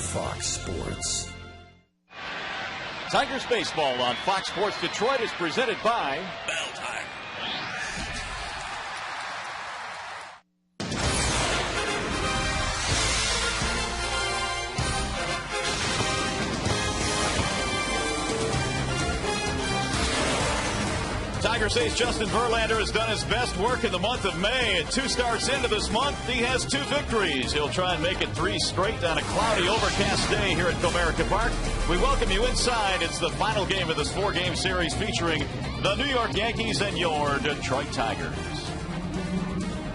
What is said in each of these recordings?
Fox Sports. Tigers baseball on Fox Sports Detroit is presented by Bell Tire. Tigers ace Justin Verlander has done his best work in the month of May, and 2 starts into this month, he has 2 victories. He'll try and make it 3 straight on a cloudy, overcast day here at Comerica Park. We welcome you inside. It's the final game of this 4-game series featuring the New York Yankees and your Detroit Tigers.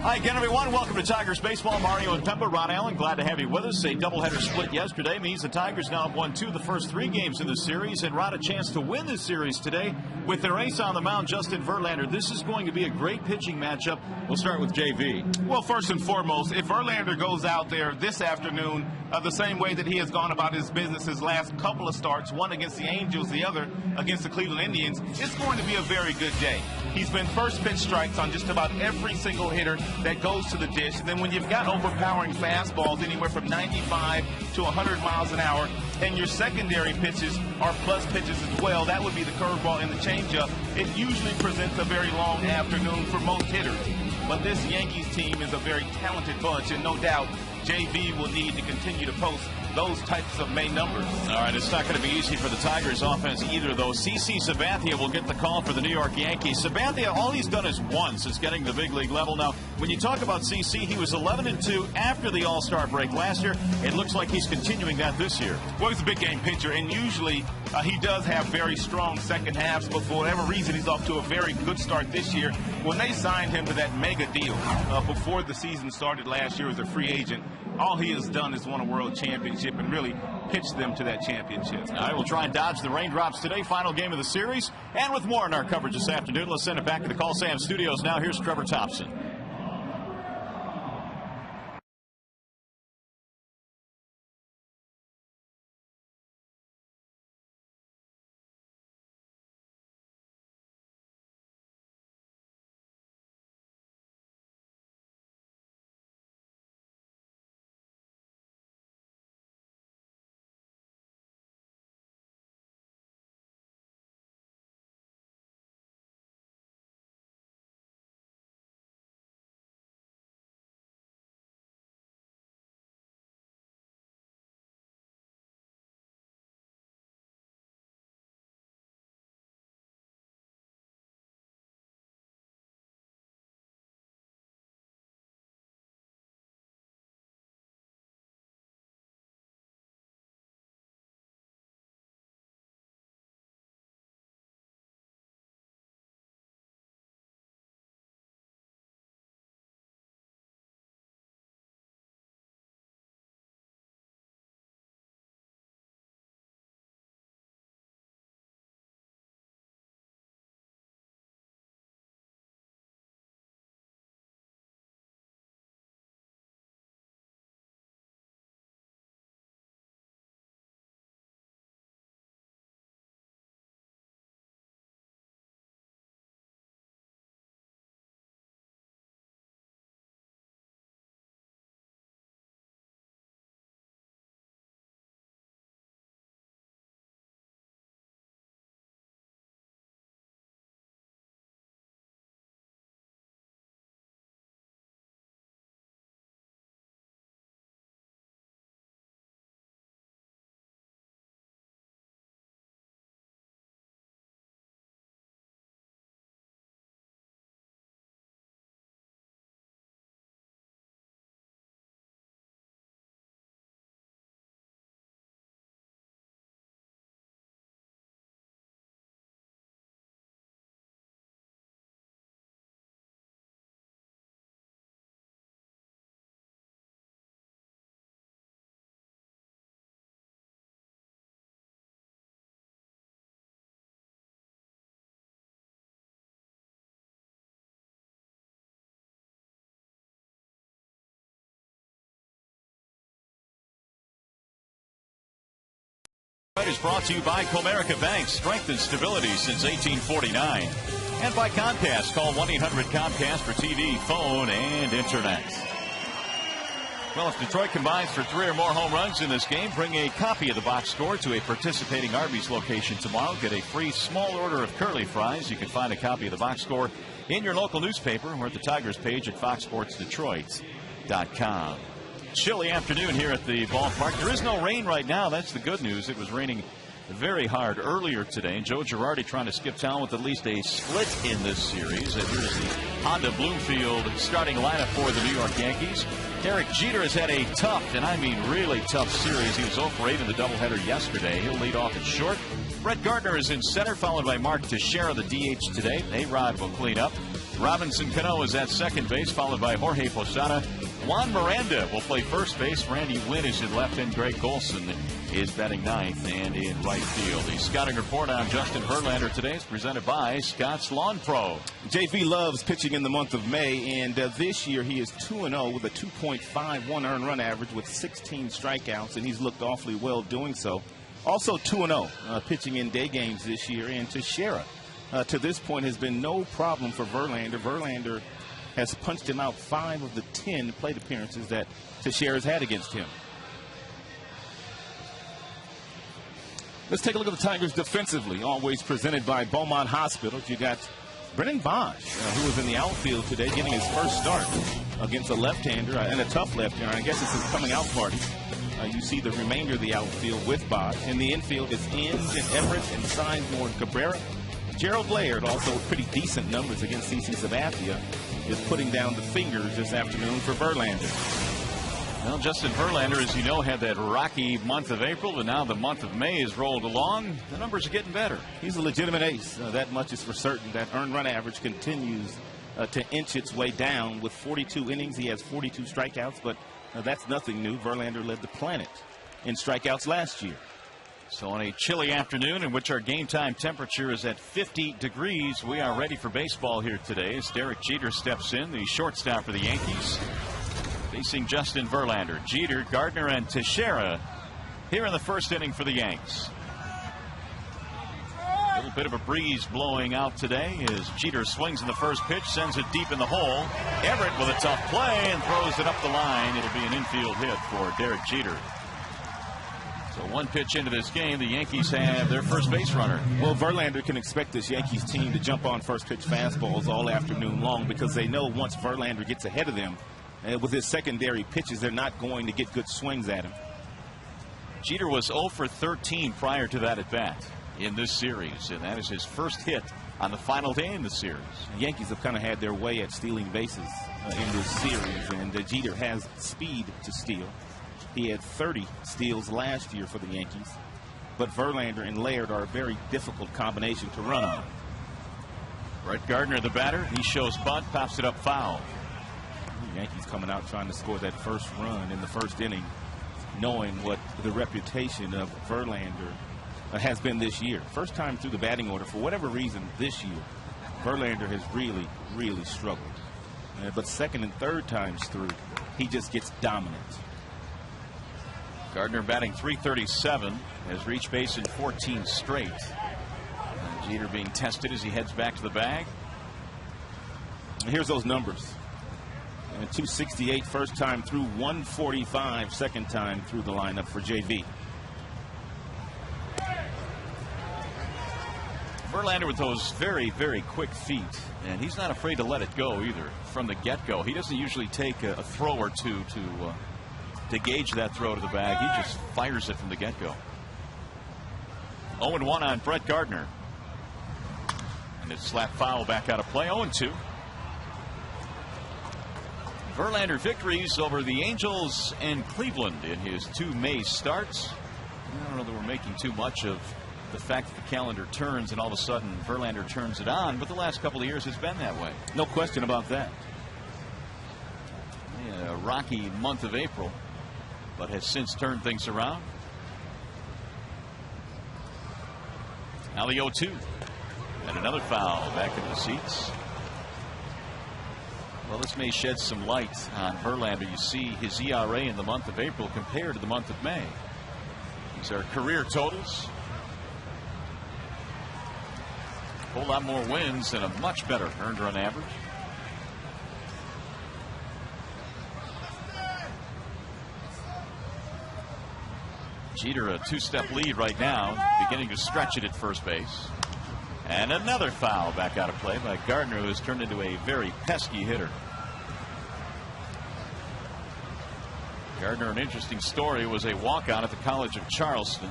Hi again, everyone. Welcome to Tigers Baseball. Mario and Pemba, Ron Allen, glad to have you with us. A doubleheader split yesterday means the Tigers now have won 2 of the first 3 games in the series, and Ron a chance to win this series today with their ace on the mound, Justin Verlander. This is going to be a great pitching matchup. We'll start with JV. Well, first and foremost, if Verlander goes out there this afternoon the same way that he has gone about his business his last couple of starts, one against the Angels, the other against the Cleveland Indians, it's going to be a very good day. He's been first pitch strikes on just about every single hitter that goes to the dish. And then when you've got overpowering fastballs anywhere from 95 to 100 miles an hour, and your secondary pitches are plus pitches as well, that would be the curveball and the changeup. It usually presents a very long afternoon for most hitters. But this Yankees team is a very talented bunch, and no doubt JV will need to continue to post those types of May numbers. All right, it's not going to be easy for the Tigers offense either, though. CC Sabathia will get the call for the New York Yankees. Sabathia, all he's done is one since getting the big league level. Now, when you talk about CC, he was 11-2 after the All-Star break last year. It looks like he's continuing that this year. Well, he's a big game pitcher, and usually he does have very strong second halves, but for whatever reason, he's off to a very good start this year. When they signed him to that mega deal before the season started last year as a free agent, all he has done is won a world championship and really pitched them to that championship. All right, we'll try and dodge the raindrops today. Final game of the series. And with more in our coverage this afternoon, let's send it back to the Call Sam studios now. Here's Trevor Thompson. Is brought to you by Comerica Bank, strength and stability since 1849. And by Comcast. Call 1-800-COMCAST for TV, phone, and internet. Well, if Detroit combines for 3 or more home runs in this game, bring a copy of the box score to a participating Arby's location tomorrow. Get a free small order of curly fries. You can find a copy of the box score in your local newspaper or at the Tigers page at foxsportsdetroit.com. Chilly afternoon here at the ballpark. There is no rain right now. That's the good news. It was raining very hard earlier today. Joe Girardi trying to skip town with at least a split in this series. And here's the Honda Bloomfield starting lineup for the New York Yankees. Derek Jeter has had a tough, and I mean really tough series. He was 0 for 8 in the doubleheader yesterday. He'll lead off at short. Brett Gardner is in center, followed by Mark Teixeira, the DH today. A-Rod will clean up. Robinson Cano is at second base, followed by Jorge Posada. Juan Miranda will play first base. Randy Wynn is in left, and Greg Golson is batting ninth and in right field. The scouting report on Justin Verlander today is presented by Scott's Lawn Pro. JV loves pitching in the month of May, and this year he is 2-0 with a 2.51 earned run average with 16 strikeouts, and he's looked awfully well doing so. Also 2-0 pitching in day games this year, and Teixeira to this point has been no problem for Verlander. Verlander has punched him out 5 of the 10 plate appearances that Teixeira's had against him. Let's take a look at the Tigers defensively, always presented by Beaumont Hospital. You got Brennan Bosch, who was in the outfield today, getting his first start against a left-hander and a tough left-hander. I guess it's his coming-out party. You see the remainder of the outfield with Bosch. In the infield is Inge and Everett and Sizemore and Cabrera. Gerald Laird, also with pretty decent numbers against CC Sabathia, is putting down the fingers this afternoon for Verlander. Well, Justin Verlander, as you know, had that rocky month of April, and now the month of May has rolled along. The numbers are getting better. He's a legitimate ace. That much is for certain. That earned run average continues to inch its way down. With 42 innings, he has 42 strikeouts, but that's nothing new. Verlander led the planet in strikeouts last year. So on a chilly afternoon in which our game time temperature is at 50 degrees, we are ready for baseball here today as Derek Jeter steps in, the shortstop for the Yankees, facing Justin Verlander. Jeter, Gardner, and Teixeira here in the first inning for the Yanks. A little bit of a breeze blowing out today as Jeter swings in the first pitch, sends it deep in the hole. Everett with a tough play and throws it up the line. It'll be an infield hit for Derek Jeter. So one pitch into this game, the Yankees have their first base runner. Well, Verlander can expect this Yankees team to jump on first pitch fastballs all afternoon long because they know once Verlander gets ahead of them with his secondary pitches, they're not going to get good swings at him. Jeter was 0 for 13 prior to that at bat in this series, and that is his first hit on the final day in the series. The Yankees have kind of had their way at stealing bases in this series, and Jeter has speed to steal. He had 30 steals last year for the Yankees, but Verlander and Laird are a very difficult combination to run on. Brett Gardner, the batter, he shows bunt, pops it up foul. The Yankees coming out trying to score that first run in the first inning, knowing what the reputation of Verlander has been this year. First time through the batting order, for whatever reason this year, Verlander has really, really struggled. But second and third times through, he just gets dominant. Gardner batting .337, has reached base in 14 straight. And Jeter being tested as he heads back to the bag. And here's those numbers. 268 first time through, 145 second time through the lineup for JV. Verlander with those very, very quick feet, and he's not afraid to let it go either from the get-go. He doesn't usually take a throw or two to gauge that throw to the bag. He just fires it from the get-go. 0-1 on Brett Gardner. And it's slap foul back out of play. 0-2. Verlander victories over the Angels and Cleveland in his 2 May starts. I don't know that we're making too much of the fact that the calendar turns and all of a sudden Verlander turns it on, but the last couple of years has been that way. No question about that. Yeah, a rocky month of April, but has since turned things around. Now the 0-2 and another foul back into the seats. Well, this may shed some light on Verlander. You see his ERA in the month of April compared to the month of May. These are career totals. A whole lot more wins and a much better earned run average. Jeter a two-step lead right now, beginning to stretch it at first base. And another foul back out of play by Gardner, who has turned into a very pesky hitter. Gardner, an interesting story, was a walkout at the College of Charleston.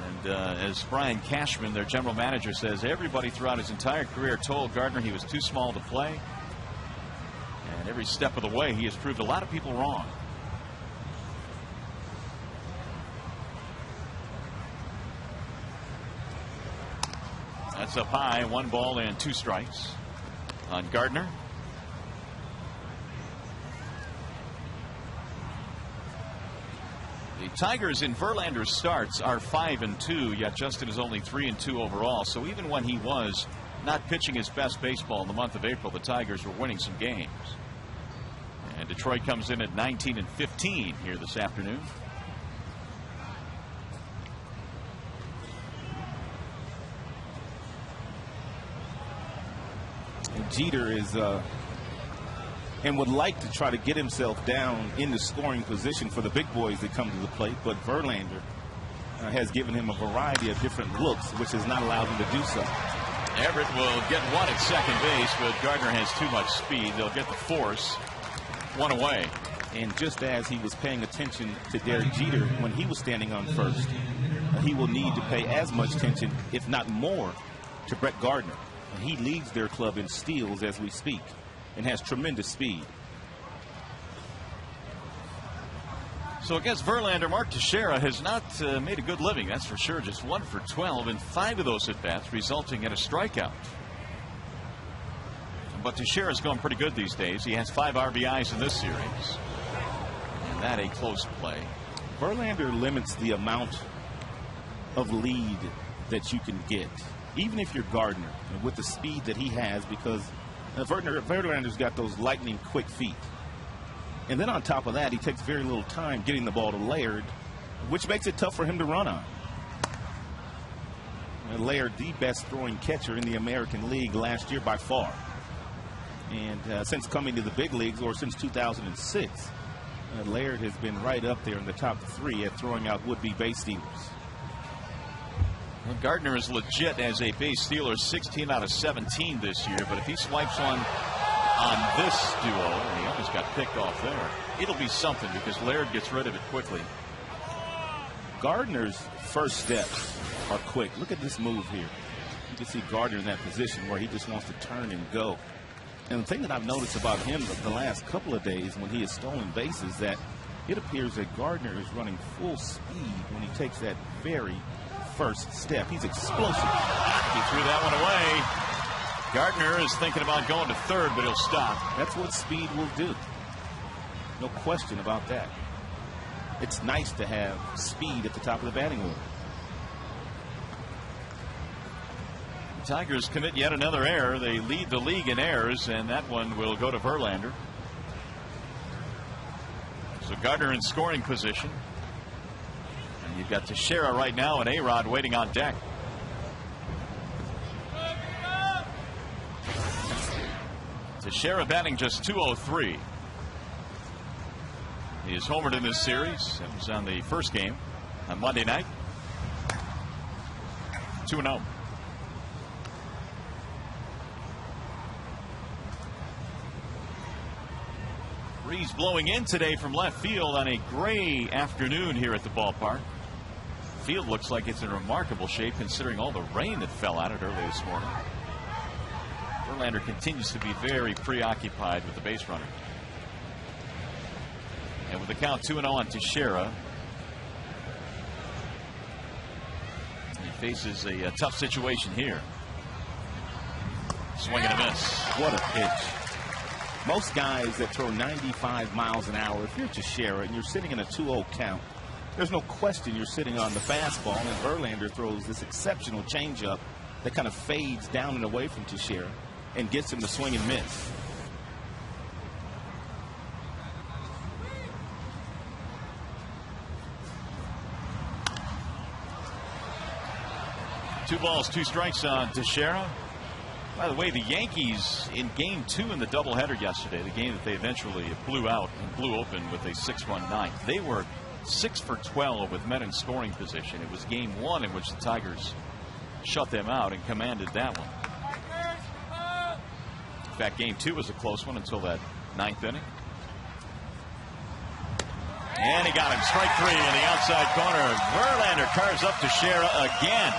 And as Brian Cashman, their general manager, says, everybody throughout his entire career told Gardner he was too small to play. And every step of the way, he has proved a lot of people wrong. That's up high, 1 ball and 2 strikes on Gardner. The Tigers in Verlander's starts are 5-2, yet Justin is only 3-2 overall. So even when he was not pitching his best baseball in the month of April, the Tigers were winning some games. And Detroit comes in at 19-15 here this afternoon. Jeter is and would like to try to get himself down in the scoring position for the big boys that come to the plate, but Verlander has given him a variety of different looks, which has not allowed him to do so. Everett will get 1 at second base, but Gardner has too much speed. They'll get the force. 1 away. And just as he was paying attention to Derek Jeter when he was standing on first, he will need to pay as much attention, if not more, to Brett Gardner. He leads their club in steals as we speak and has tremendous speed. So against Verlander, Mark Teixeira has not made a good living, that's for sure. Just 1 for 12 in 5 of those at-bats, resulting in a strikeout. But Teixeira's going pretty good these days. He has 5 RBIs in this series. And that a close play. Verlander limits the amount of lead that you can get, even if you're Gardner, with the speed that he has, because Verlander's got those lightning quick feet. And then on top of that, he takes very little time getting the ball to Laird, which makes it tough for him to run on. Laird, the best throwing catcher in the American League last year by far. And since coming to the big leagues, or since 2006, Laird has been right up there in the top 3 at throwing out would-be base stealers. Well, Gardner is legit as a base stealer, 16 out of 17 this year. But if he swipes on this duo, and he almost got picked off there, it'll be something because Laird gets rid of it quickly. Gardner's first steps are quick. Look at this move here. You can see Gardner in that position where he just wants to turn and go. And the thing that I've noticed about him the last couple of days when he has stolen bases, that it appears that Gardner is running full speed when he takes that very first step. He's explosive. He threw that one away. Gardner is thinking about going to third, but he'll stop. That's what speed will do. No question about that. It's nice to have speed at the top of the batting order. The Tigers commit yet another error. They lead the league in errors, and that one will go to Verlander. So Gardner in scoring position. And you've got Teixeira right now and A-Rod waiting on deck. Teixeira batting just .203. He is homered in this series. That was on the first game on Monday night. 2-0. Breeze blowing in today from left field on a gray afternoon here at the ballpark. Field looks like it's in remarkable shape considering all the rain that fell on it early this morning. Verlander continues to be very preoccupied with the base runner. And with the count 2-0 on Teixeira, he faces a tough situation here. Swing and a miss. What a pitch. Most guys that throw 95 miles an hour, if you're Teixeira and you're sitting in a 2-0 count, there's no question you're sitting on the fastball, and Verlander throws this exceptional changeup that kind of fades down and away from Teixeira and gets him to swing and miss. Two balls, 2 strikes on Teixeira. By the way, the Yankees in game 2 in the doubleheader yesterday, the game that they eventually blew out and blew open with a 6-run ninth, they were 6 for 12 with men in scoring position. It was game 1 in which the Tigers shut them out and commanded that one. In fact, game 2 was a close one until that 9th inning. And he got him. Strike 3 in the outside corner. Verlander carves up Teixeira again.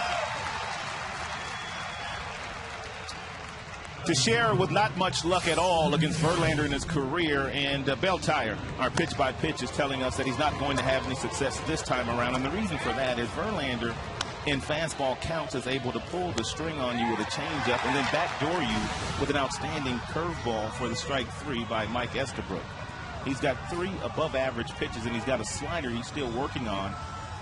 Teixeira with not much luck at all against Verlander in his career, and Bell Tire, our pitch-by-pitch, is telling us that he's not going to have any success this time around. And the reason for that is Verlander, in fastball counts, is able to pull the string on you with a changeup and then backdoor you with an outstanding curveball for the strike 3 by Mike Estabrook. He's got 3 above-average pitches, and he's got a slider he's still working on,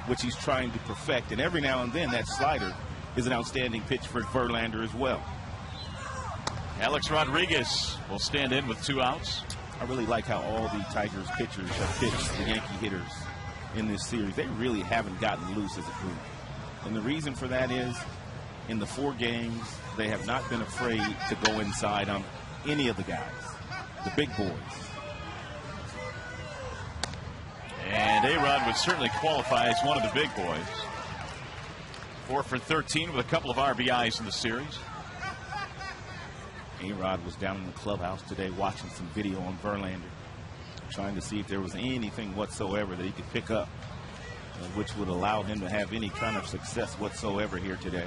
which he's trying to perfect. And every now and then, that slider is an outstanding pitch for Verlander as well. Alex Rodriguez will stand in with 2 outs. I really like how all the Tigers pitchers have pitched the Yankee hitters in this series. They really haven't gotten loose as a group. And the reason for that is, in the 4 games, they have not been afraid to go inside on any of the guys, the big boys. And A-Rod would certainly qualify as one of the big boys. 4 for 13 with a couple of RBIs in the series. A-Rod was down in the clubhouse today watching some video on Verlander, trying to see if there was anything whatsoever that he could pick up, which would allow him to have any kind of success whatsoever here today.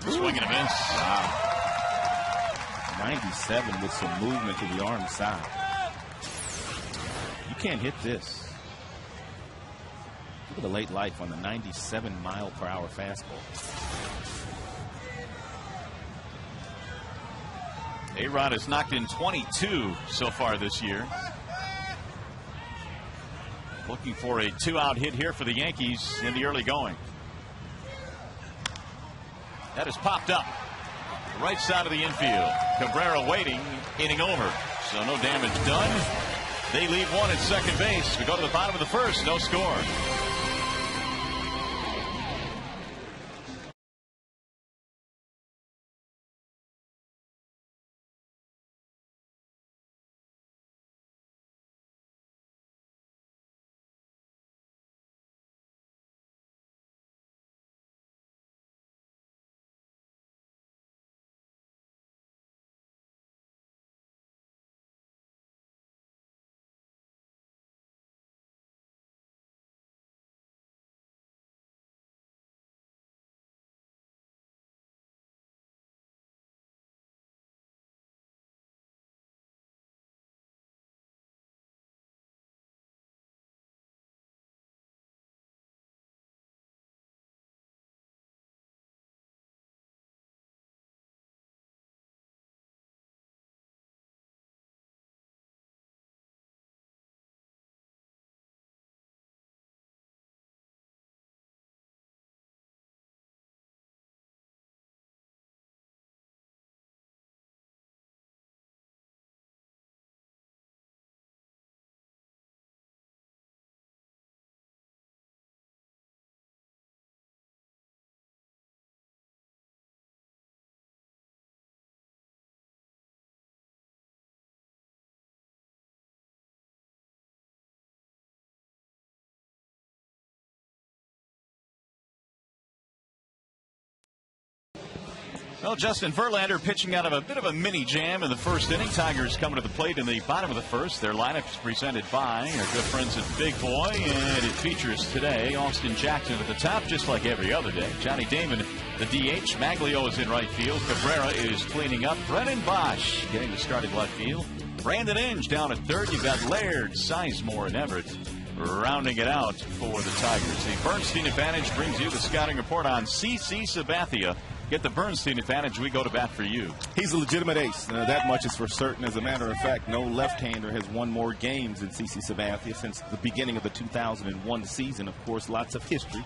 Swing and a miss. Wow. 97 with some movement to the arm side. You can't hit this. Look at the late life on the 97-mile-per-hour fastball. A-Rod has knocked in 22 so far this year. Looking for a 2-out hit here for the Yankees in the early going. That is popped up. Right side of the infield. Cabrera waiting, inning over. So no damage done. They leave 1 at second base. We go to the bottom of the first. No score. Well, Justin Verlander pitching out of a bit of a mini jam in the first inning. Tigers coming to the plate in the bottom of the first. Their lineup is presented by our good friends at Big Boy, and it features today Austin Jackson at the top, just like every other day. Johnny Damon, the DH. Maglio is in right field. Cabrera is cleaning up. Brennan Bosch getting the starting left field. Brandon Inge down at third. You've got Laird, Sizemore, and Everett rounding it out for the Tigers. The Bernstein Advantage brings you the scouting report on CC Sabathia. Get the Bernstein Advantage. We go to bat for you. He's a legitimate ace. That much is for certain. As a matter of fact, no left-hander has won more games than CC Sabathia since the beginning of the 2001 season. Of course, lots of history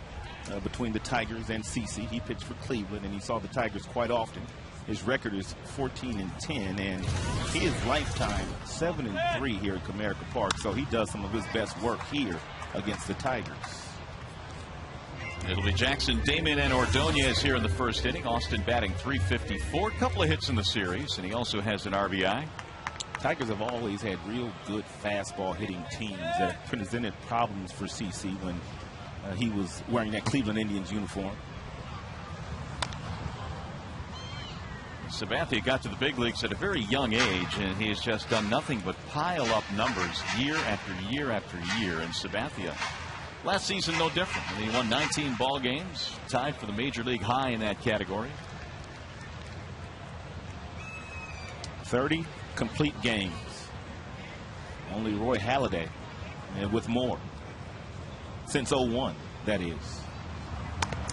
between the Tigers and CC. He pitched for Cleveland, and he saw the Tigers quite often. His record is 14-10, and he is lifetime 7-3 here at Comerica Park. So he does some of his best work here against the Tigers. It'll be Jackson, Damon, and Ordonez here in the first inning. Austin batting .354. A couple of hits in the series, and he also has an RBI. Tigers have always had real good fastball hitting teams that have presented problems for CC when he was wearing that Cleveland Indians uniform. Sabathia got to the big leagues at a very young age, and he has just done nothing but pile up numbers year after year after year. And Sabathia, last season no different. He won 19 ball games, tied for the major league high in that category. 30 complete games. Only Roy Halladay with more. Since 01, that is.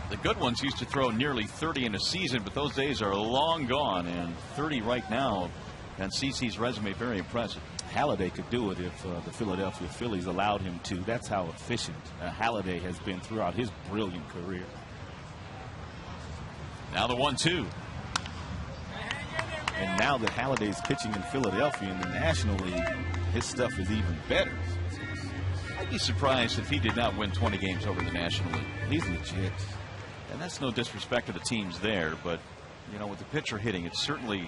The good ones used to throw nearly 30 in a season, but those days are long gone, and 30 right now on CC's resume, very impressive. Halladay could do it if the Philadelphia Phillies allowed him to. That's how efficient Halladay has been throughout his brilliant career. Now the 1-2. And now that Halladay's pitching in Philadelphia in the National League, his stuff is even better. I'd be surprised if he did not win 20 games over the National League. He's legit. And that's no disrespect to the teams there, but, you know, with the pitcher hitting, it's certainly,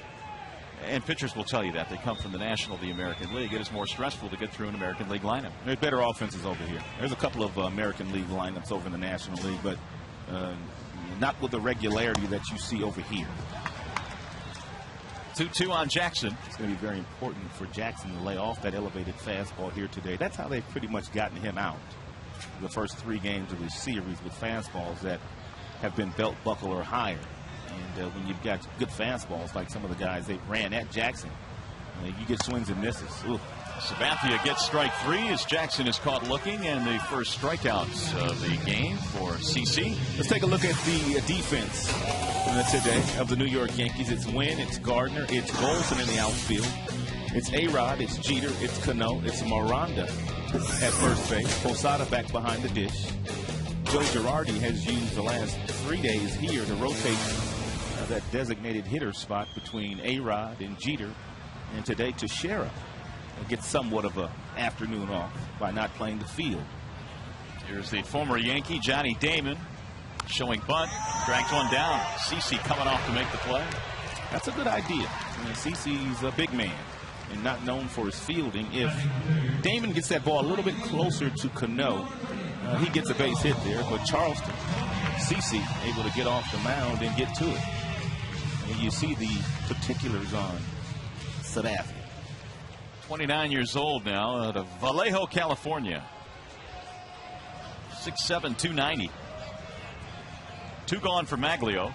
and pitchers will tell you that, they come from the National, the American League. It is more stressful to get through an American League lineup. There's better offenses over here. There's a couple of American League lineups over in the National League, but not with the regularity that you see over here. 2-2 on Jackson. It's going to be very important for Jackson to lay off that elevated fastball here today. That's how they've pretty much gotten him out the first 3 games of this series, with fastballs that have been belt buckle or higher. And when you've got good fastballs like some of the guys they ran at Jackson, you get swings and misses. Ooh. Sabathia gets strike 3 as Jackson is caught looking, and the first strikeouts of the game for CC. Let's take a look at the defense today of the New York Yankees. It's Wynn, it's Gardner, it's Golson in the outfield, it's A-Rod, it's Jeter, it's Cano, it's Miranda at first base, Posada back behind the dish. Joe Girardi has used the last 3 days here to rotate that designated hitter spot between A-Rod and Jeter, and today Teixeira gets somewhat of an afternoon off by not playing the field. Here's the former Yankee Johnny Damon showing bunt, drags one down. CC coming off to make the play. That's a good idea. CC's a big man and not known for his fielding. If Damon gets that ball a little bit closer to Cano, he gets a base hit there, but Charleston, CC able to get off the mound and get to it. And you see the particulars on Sabathia. 29 years old now, out of Vallejo, California. 6'7", 290. 2 gone for Maglio.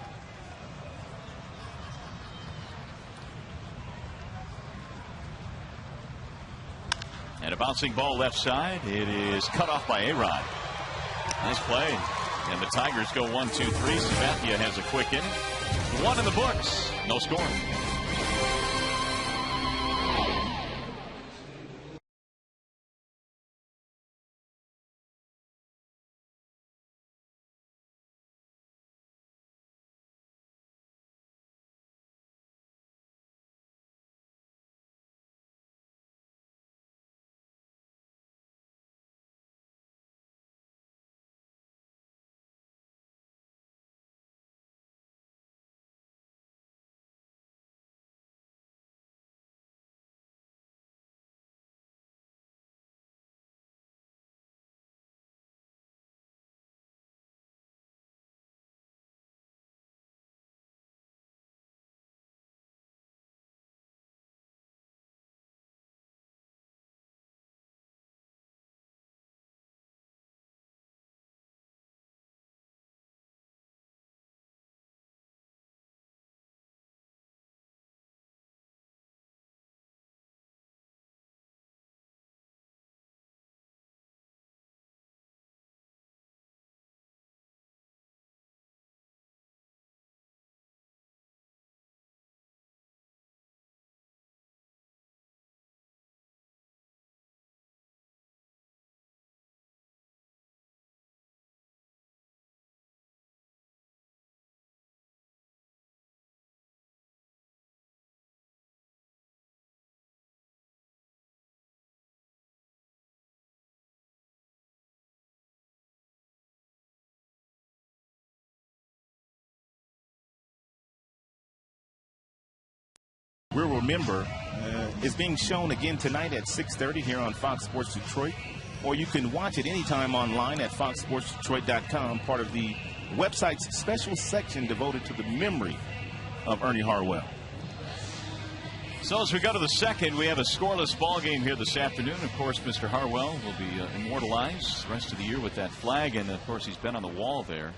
And a bouncing ball left side. It is cut off by A-Rod. Nice play. And the Tigers go 1-2-3. Sabathia has a quick inning. 1 in the books. No score. We'll remember is being shown again tonight at 6:30 here on Fox Sports Detroit. Or you can watch it anytime online at foxsportsdetroit.com, part of the website's special section devoted to the memory of Ernie Harwell. So as we go to the second, we have a scoreless ball game here this afternoon. Of course, Mr. Harwell will be immortalized the rest of the year with that flag. And, of course, he's been on the wall there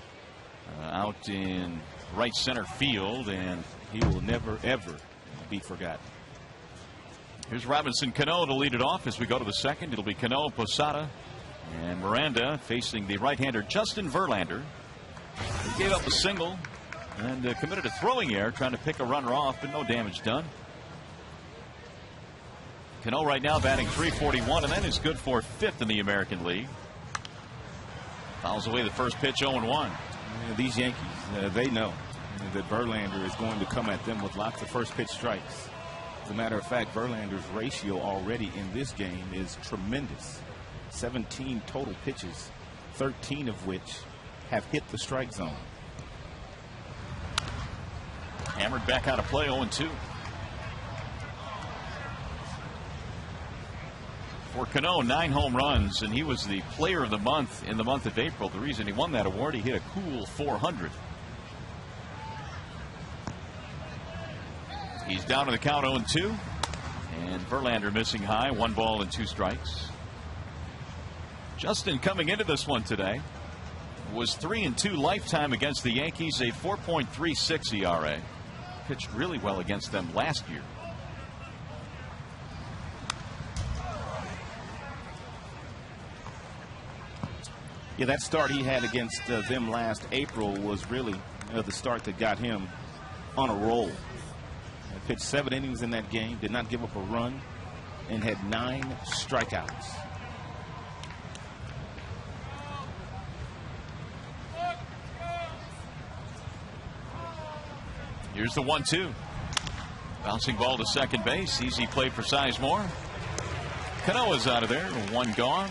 out in right center field, and he will never, ever be forgotten. Here's Robinson Cano to lead it off as we go to the second. It'll be Cano, Posada, and Miranda facing the right-hander Justin Verlander. He gave up a single and committed a throwing error trying to pick a runner off, but no damage done. Cano right now batting .341, and that is good for 5th in the American League. Fouls away the first pitch, 0-1. These Yankees, they know that Verlander is going to come at them with lots of first pitch strikes. As a matter of fact, Verlander's ratio already in this game is tremendous. 17 total pitches, 13 of which have hit the strike zone. Hammered back out of play, 0-2. For Cano, 9 home runs, and he was the player of the month in the month of April. The reason he won that award, he hit a cool .400. He's down to the count, 0-2. And Verlander missing high, 1 ball and 2 strikes. Justin coming into this one today was 3-2 lifetime against the Yankees, a 4.36 ERA. Pitched really well against them last year. Yeah, that start he had against them last April was really the start that got him on a roll. He pitched 7 innings in that game, did not give up a run, and had 9 strikeouts. Here's the 1-2. Bouncing ball to second base. Easy play for Sizemore. Cano is out of there. 1 gone.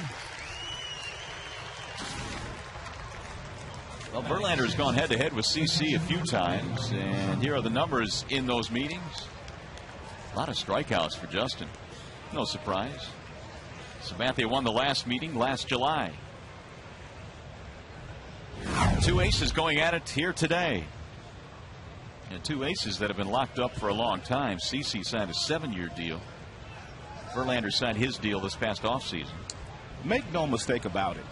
Well, Verlander has gone head-to-head with CC a few times, and here are the numbers in those meetings. A lot of strikeouts for Justin. No surprise. Sabathia won the last meeting last July. 2 aces going at it here today. And 2 aces that have been locked up for a long time. CC signed a 7-year deal. Verlander signed his deal this past offseason. Make no mistake about it.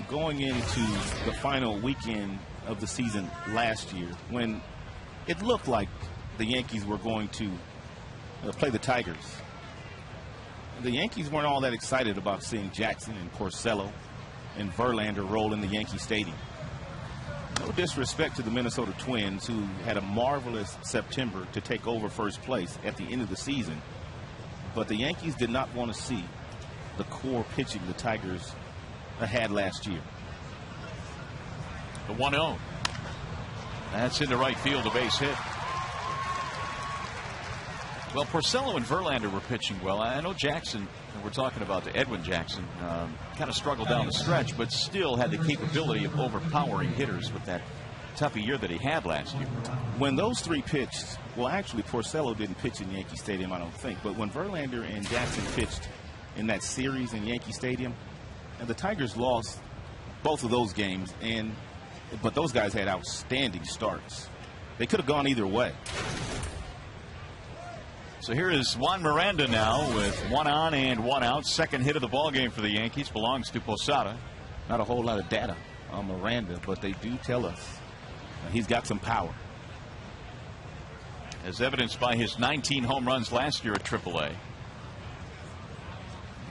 Going into the final weekend of the season last year, when it looked like the Yankees were going to play the Tigers, the Yankees weren't all that excited about seeing Jackson and Porcello and Verlander roll in the Yankee Stadium. No disrespect to the Minnesota Twins, who had a marvelous September to take over first place at the end of the season, but the Yankees did not want to see the core pitching the Tigers had last year. The 1-0. That's into right field, a base hit. Well, Porcello and Verlander were pitching well. I know Jackson, and we're talking about Edwin Jackson, kind of struggled down the stretch, but still had the capability of overpowering hitters with that tough a year that he had last year. When those 3 pitched, well, actually Porcello didn't pitch in Yankee Stadium, I don't think, but when Verlander and Jackson pitched in that series in Yankee Stadium, and the Tigers lost both of those games, but those guys had outstanding starts. They could have gone either way. So here is Juan Miranda now with 1 on and 1 out. Second hit of the ball game for the Yankees belongs to Posada. Not a whole lot of data on Miranda, but they do tell us he's got some power. As evidenced by his 19 home runs last year at AAA.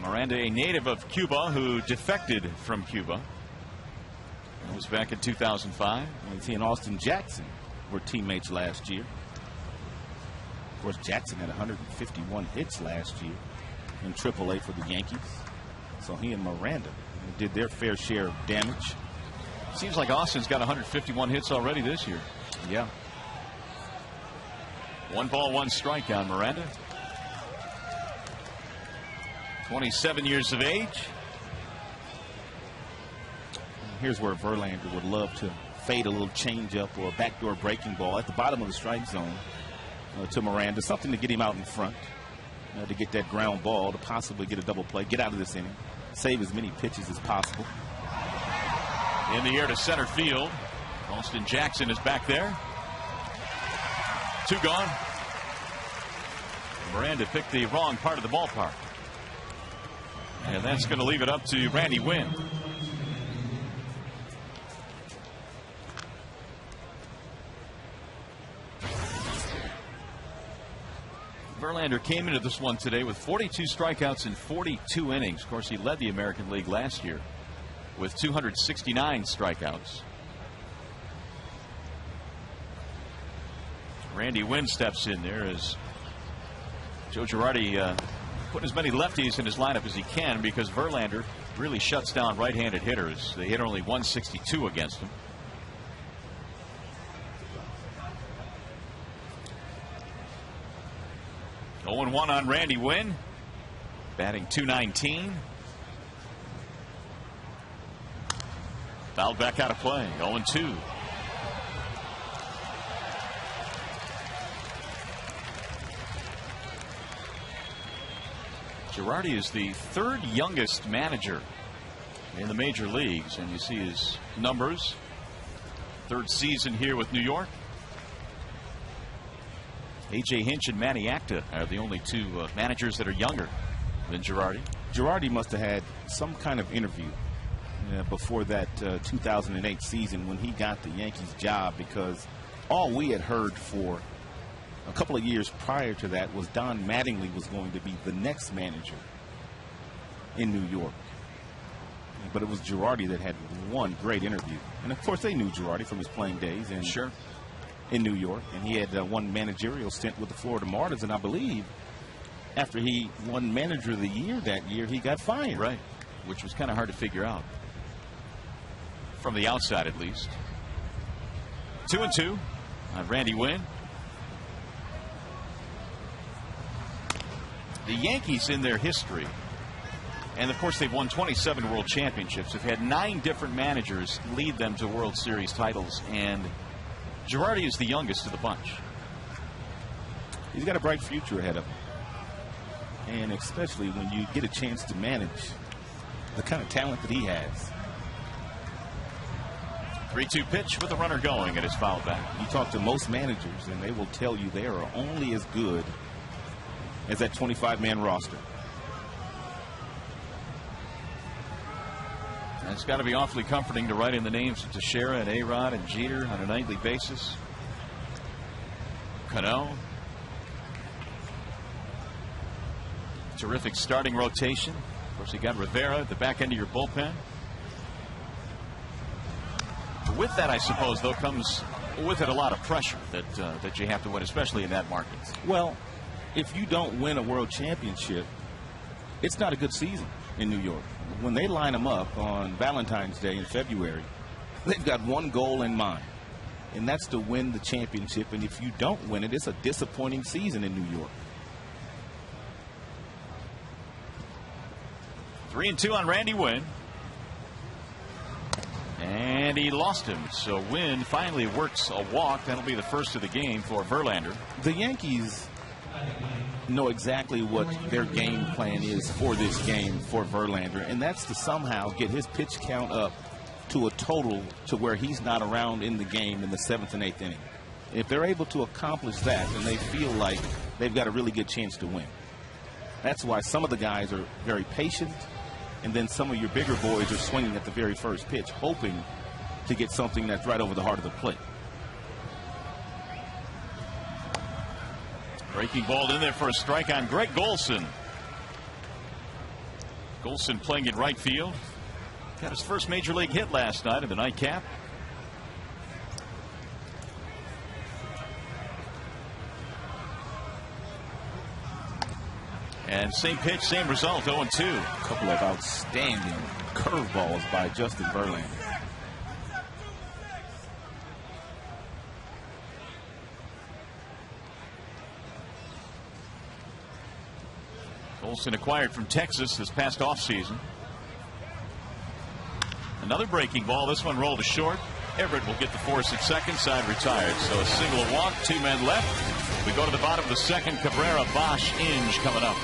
Miranda, a native of Cuba who defected from Cuba. That was back in 2005. And he and Austin Jackson were teammates last year. Of course, Jackson had 151 hits last year in AAA for the Yankees. So he and Miranda did their fair share of damage. Seems like Austin's got 151 hits already this year. Yeah. 1 ball, 1 strike on Miranda. 27 years of age. Here's where Verlander would love to fade a little changeup or a backdoor breaking ball at the bottom of the strike zone to Miranda, something to get him out in front. to get that ground ball, to possibly get a double play, get out of this inning, save as many pitches as possible. In the air to center field. Austin Jackson is back there. 2 gone. Miranda picked the wrong part of the ballpark. And that's going to leave it up to Randy Wynn. Verlander came into this one today with 42 strikeouts in 42 innings. Of course, he led the American League last year with 269 strikeouts. Randy Wynn steps in there as Joe Girardi putting as many lefties in his lineup as he can, because Verlander really shuts down right-handed hitters. They hit only 162 against him. Oh, 0-1 on Randy Wynn, batting .219. Fouled back out of play. 0-2. Girardi is the 3rd youngest manager in the major leagues, and you see his numbers. 3rd season here with New York. A.J. Hinch and Manny Acta are the only 2 managers that are younger than Girardi. Girardi must have had some kind of interview before that 2008 season when he got the Yankees job, because all we had heard for a couple of years prior to that was Don Mattingly was going to be the next manager in New York. But it was Girardi that had one great interview. And of course they knew Girardi from his playing days in New York. And he had one managerial stint with the Florida Marlins. And I believe after he won Manager of the Year that year, he got fired. Right, which was kind of hard to figure out. From the outside, at least. 2-2 on Randy Wynn. The Yankees, in their history, and of course they've won 27 World Championships, have had 9 different managers lead them to World Series titles, and Girardi is the youngest of the bunch. He's got a bright future ahead of him, and especially when you get a chance to manage the kind of talent that he has. 3-2 pitch with the runner going, and it's fouled back. You talk to most managers, and they will tell you they are only as good as that 25-man roster. And it's got to be awfully comforting to write in the names of Teixeira and A-Rod and Jeter on a nightly basis. Cano. Terrific starting rotation. Of course, you got Rivera at the back end of your bullpen. With that, I suppose, though, comes with it a lot of pressure that you have to win, especially in that market. Well, if you don't win a world championship, it's not a good season in New York. When they line them up on Valentine's Day in February, they've got one goal in mind, and that's to win the championship. And if you don't win it, it's a disappointing season in New York. 3-2 on Randy Wynn. And he lost him. So Wynn finally works a walk. That'll be the first of the game for Verlander. The Yankees know exactly what their game plan is for this game for Verlander, and that's to somehow get his pitch count up to a total to where he's not around in the game in the 7th and 8th inning. If they're able to accomplish that, then they feel like they've got a really good chance to win. That's why some of the guys are very patient, and then some of your bigger boys are swinging at the very first pitch, hoping to get something that's right over the heart of the plate. Breaking ball in there for a strike on Greg Golson. Golson playing in right field. Got his first major league hit last night in the nightcap. And same pitch, same result, 0-2. A couple of outstanding curveballs by Justin Verlander. Golson acquired from Texas this past offseason. Another breaking ball. This one rolled to short. Everett will get the force at second. Side retired. So a single walk, 2 men left. We go to the bottom of the second. Cabrera, Bosch, Inge coming up.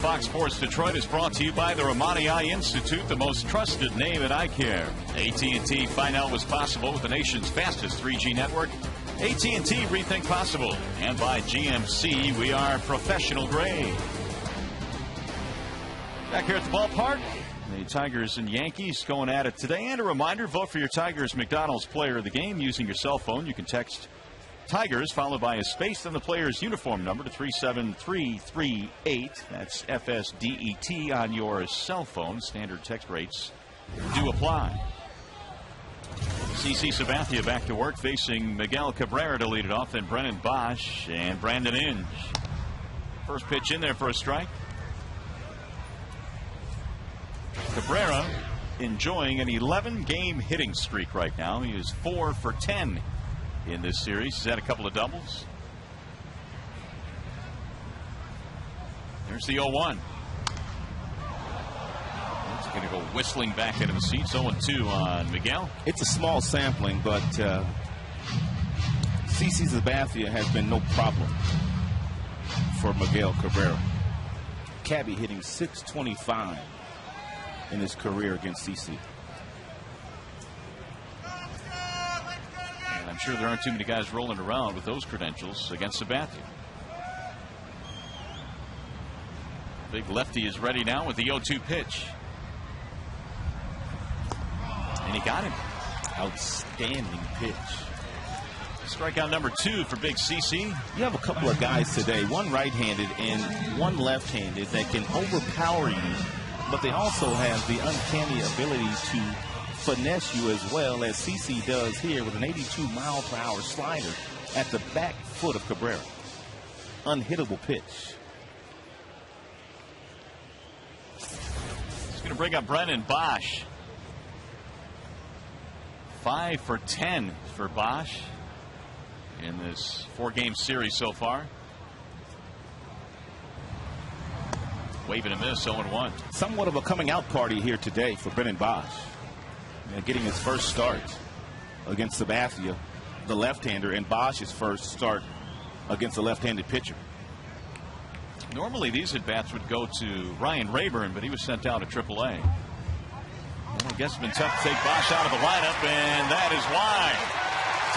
Fox Sports Detroit is brought to you by the Ramani Eye Institute, the most trusted name in eye care. AT&T, find out what's possible with the nation's fastest 3G network. AT&T, rethink possible. And by GMC, we are professional grade. Back here at the ballpark, the Tigers and Yankees going at it today. And a reminder, vote for your Tigers McDonald's player of the game using your cell phone. You can text Tigers followed by a space, then the player's uniform number to 37338. That's FSDET on your cell phone. Standard text rates do apply. CC Sabathia back to work, facing Miguel Cabrera to lead it off, then Brennan Bosch and Brandon Inge. First pitch in there for a strike. Cabrera enjoying an 11-game hitting streak right now. He is 4 for 10 in this series. He's had a couple of doubles. There's the 0-1. He's going to go whistling back into the seats. 0-2 on Miguel. It's a small sampling, but CC Sabathia has been no problem for Miguel Cabrera. Cabby hitting .625 in his career against CC. I'm sure there aren't too many guys rolling around with those credentials against Sabathia. Big lefty is ready now with the 0-2 pitch. And he got him. Outstanding pitch. Strikeout number 2 for Big CC. You have a couple of guys today, one right-handed and one left-handed, that can overpower you, but they also have the uncanny ability to finesse you as well, as CC does here with an 82-mile-per-hour slider at the back foot of Cabrera. Unhittable pitch. He's going to bring up Brennan Bosch. 5 for 10 for Bosch in this 4-game series so far. Waving a miss, 0-1. Somewhat of a coming-out party here today for Brennan Bosch. Getting his first start against Sabathia, the left-hander, and Bosch's first start against a left-handed pitcher. Normally these at-bats would go to Ryan Rayburn, but he was sent down to AAA. Well, I guess it's been tough to take Bosch out of the lineup, and that is why.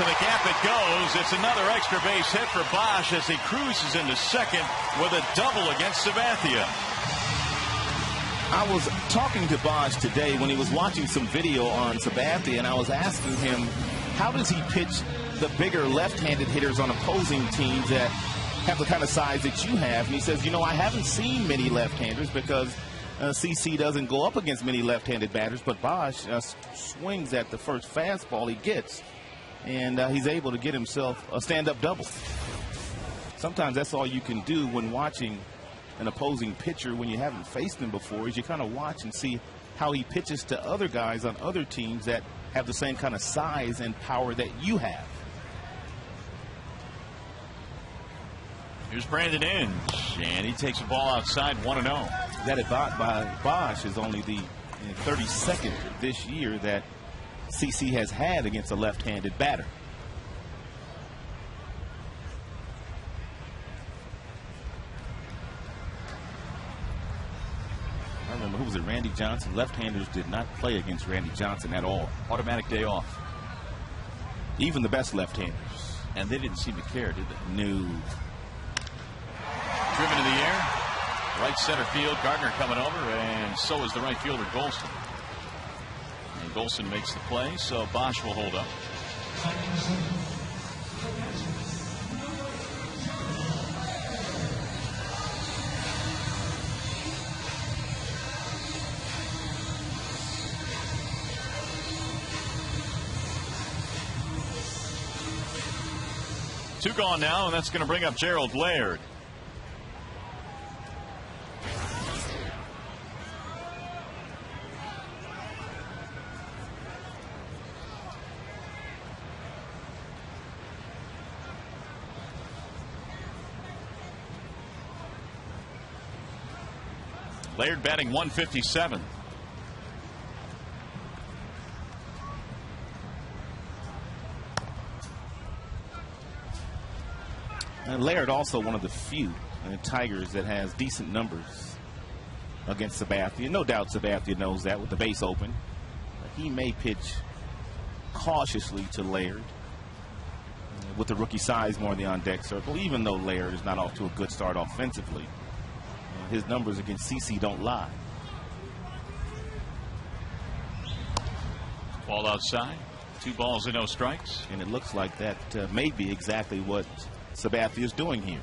To the gap it goes. It's another extra base hit for Bosch as he cruises into second with a double against Sabathia. I was talking to Bosch today when he was watching some video on Sabathia, and I was asking him, how does he pitch the bigger left-handed hitters on opposing teams that have the kind of size that you have? And he says, you know, I haven't seen many left-handers because CC doesn't go up against many left-handed batters, but Bosch swings at the first fastball he gets, and he's able to get himself a stand-up double. Sometimes that's all you can do when watching an opposing pitcher when you haven't faced him before, is you kind of watch and see how he pitches to other guys on other teams that have the same kind of size and power that you have. Here's Brandon Inge, and he takes a ball outside, 1-0. That at bat by Bosch is only the 32nd this year that CC has had against a left-handed batter. I remember, who was it, Randy Johnson? Left-handers did not play against Randy Johnson at all. Automatic day off. Even the best left-handers. And they didn't seem to care, did they? No. Driven to the air. Right center field. Gardner coming over, and so is the right fielder, Golson. And Golson makes the play, so Bosch will hold up. Two gone now, and that's going to bring up Gerald Laird. Laird batting 157. And Laird also one of the few Tigers that has decent numbers against Sabathia. No doubt Sabathia knows that with the base open. He may pitch cautiously to Laird with the rookie Sizemore in the on-deck circle, even though Laird is not off to a good start offensively. His numbers against CC don't lie. Ball outside. 2 balls and no strikes. And it looks like that may be exactly what Sabathia is doing here.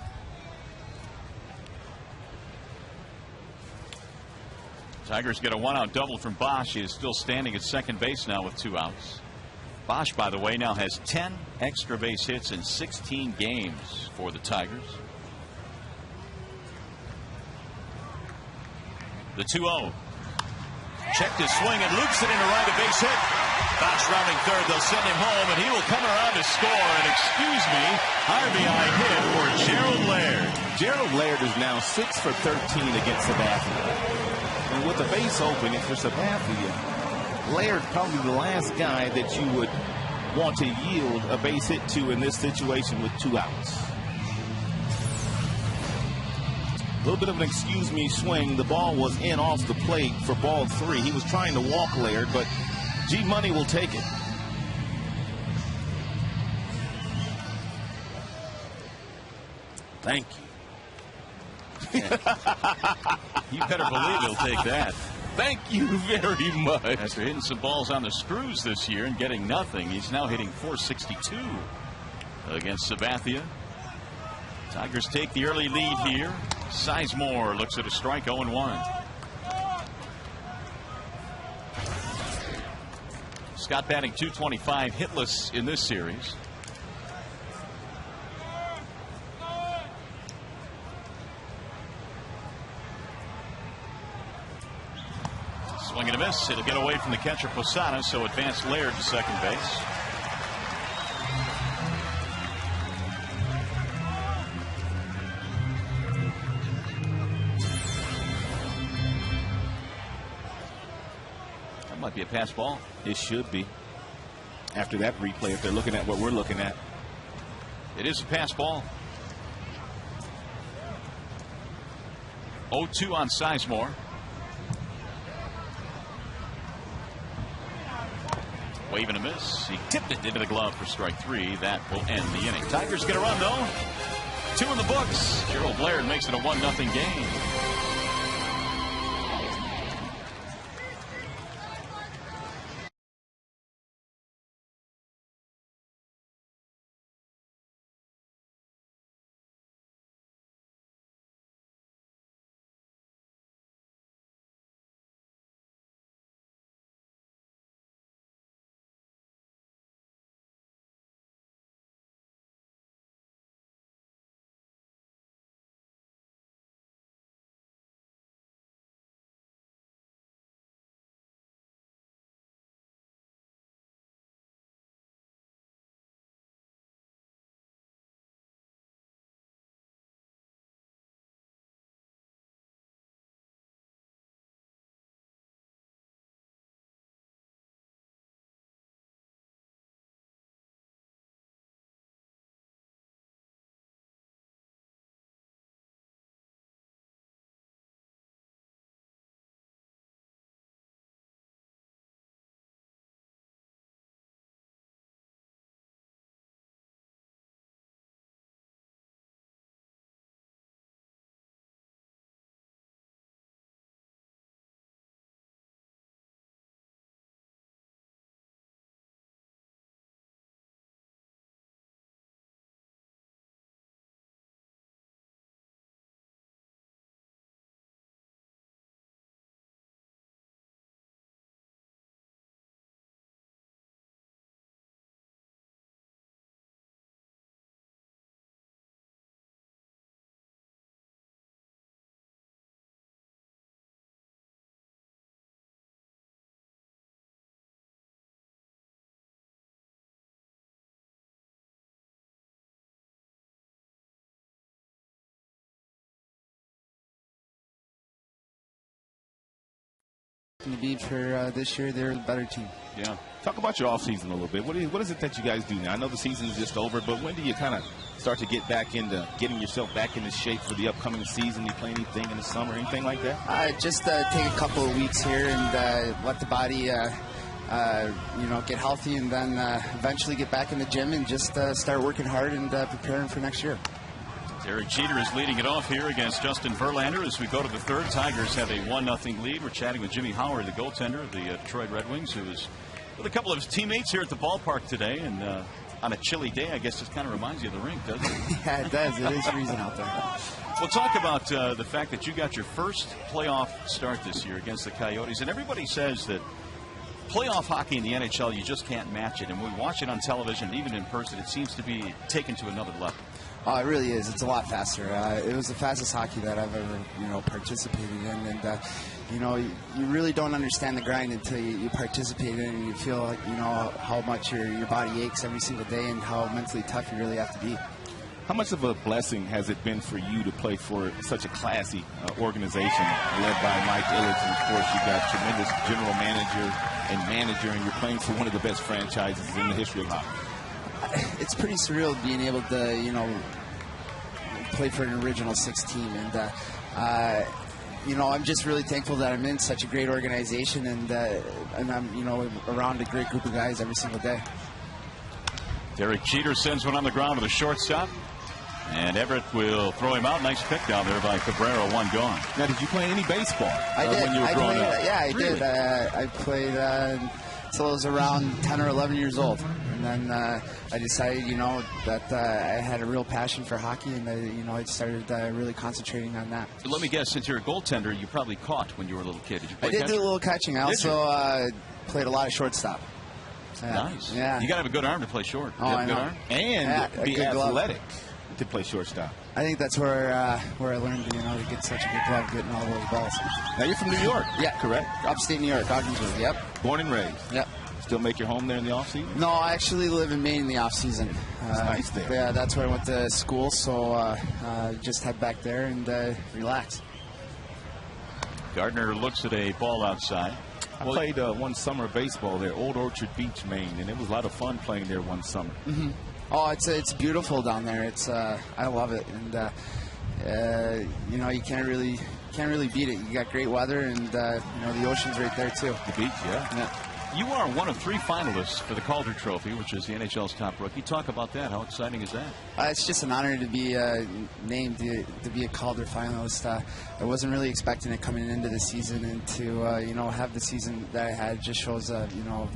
Tigers get a 1-out double from Bosch. He is still standing at second base now with 2 outs. Bosch, by the way, now has 10 extra base hits in 16 games for the Tigers. The 2-0. Checked his swing and loops it into right, a base hit. Bosch rounding third. They'll send him home, and he will come around to score. And excuse me, RBI hit for Gerald Laird. Gerald Laird is now 6 for 13 against Sabathia. And with the base open, if you're Sabathia, Laird probably the last guy that you would want to yield a base hit to in this situation with 2 outs. A little bit of an excuse me swing. The ball was in off the plate for ball 3. He was trying to walk Laird, but G Money will take it. Thank you. You better believe he'll take that. Thank you very much. After hitting some balls on the screws this year and getting nothing, he's now hitting .462 against Sabathia. Tigers take the early lead here. Sizemore looks at a strike, 0-1. Scott batting .225, hitless in this series. Swing and a miss. It'll get away from the catcher Posada, so advanced Laird to second base. That might be a pass ball. It should be. After that replay, if they're looking at what we're looking at. It is a pass ball. 0-2 on Sizemore. Wave and a miss. He tipped it into the glove for strike 3. That will end the inning. Tigers get a run, though. 2 in the books. Gerald Laird makes it a 1-0 game. To be for this year, they're the better team. Yeah. Talk about your offseason a little bit. What is it that you guys do now? I know the season is just over, but when do you kind of start to get back into getting yourself back into shape for the upcoming season? You play anything in the summer, anything like that? Just take a couple of weeks here and let the body, get healthy, and then eventually get back in the gym and just start working hard and preparing for next year. Derek Jeter is leading it off here against Justin Verlander as we go to the third. Tigers have a 1-0 lead. We're chatting with Jimmy Howard, the goaltender of the Detroit Red Wings, who is with a couple of his teammates here at the ballpark today. And on a chilly day, I guess this kind of reminds you of the rink, doesn't it? Yeah, it does. It is freezing out there. We'll talk about the fact that you got your first playoff start this year against the Coyotes. And everybody says that playoff hockey in the NHL, you just can't match it. And when we watch it on television, and even in person, it seems to be taken to another level. Oh, it really is. It's a lot faster. It was the fastest hockey that I've ever, participated in. And, you really don't understand the grind until you participate in it and you feel like, how much your body aches every single day and how mentally tough you really have to be. How much of a blessing has it been for you to play for such a classy organization led by Mike Ilitch? And, of course, you've got tremendous general manager, and you're playing for one of the best franchises in the history of hockey. It's pretty surreal being able to, play for an original 6 team. And, I'm just really thankful that I'm in such a great organization and I'm, around a great group of guys every single day. Derek Jeter sends one on the ground to the shortstop. And Everett will throw him out. Nice pick down there by Cabrera. One gone. Now, did you play any baseball I did. when you were growing up? Yeah, I Really? did. I played until I was around 10 or 11 years old. And then I decided, that I had a real passion for hockey, and I started really concentrating on that. But let me guess, since you're a goaltender, you probably caught when you were a little kid. Did you play I did catch? do a little catching. I also played a lot of shortstop. Nice. Yeah. You got to have a good arm to play short. Oh, You have I a good know. arm? And a be good glove. athletic to play shortstop. I think that's where I learned, to get such a good glove, getting all those balls. Now, you're from New York. Yeah. Correct? Upstate New York, Ogdensburg. Yep. Born and raised. Yep. Still make your home there in the off-season? No, I actually live in Maine in the off season. It's nice there. Yeah, that's where I went to school, so just head back there and relax. Gardner looks at a ball outside. I played one summer of baseball there, Old Orchard Beach, Maine, and it was a lot of fun playing there one summer. Mm-hmm. Oh, it's beautiful down there. It's I love it, and you can't really beat it. You got great weather, and the ocean's right there too. The beach, yeah. You are one of 3 finalists for the Calder Trophy, which is the NHL's top rookie. Talk about that. How exciting is that? It's just an honor to be named to be a Calder finalist. I wasn't really expecting it coming into the season, and to have the season that I had just shows the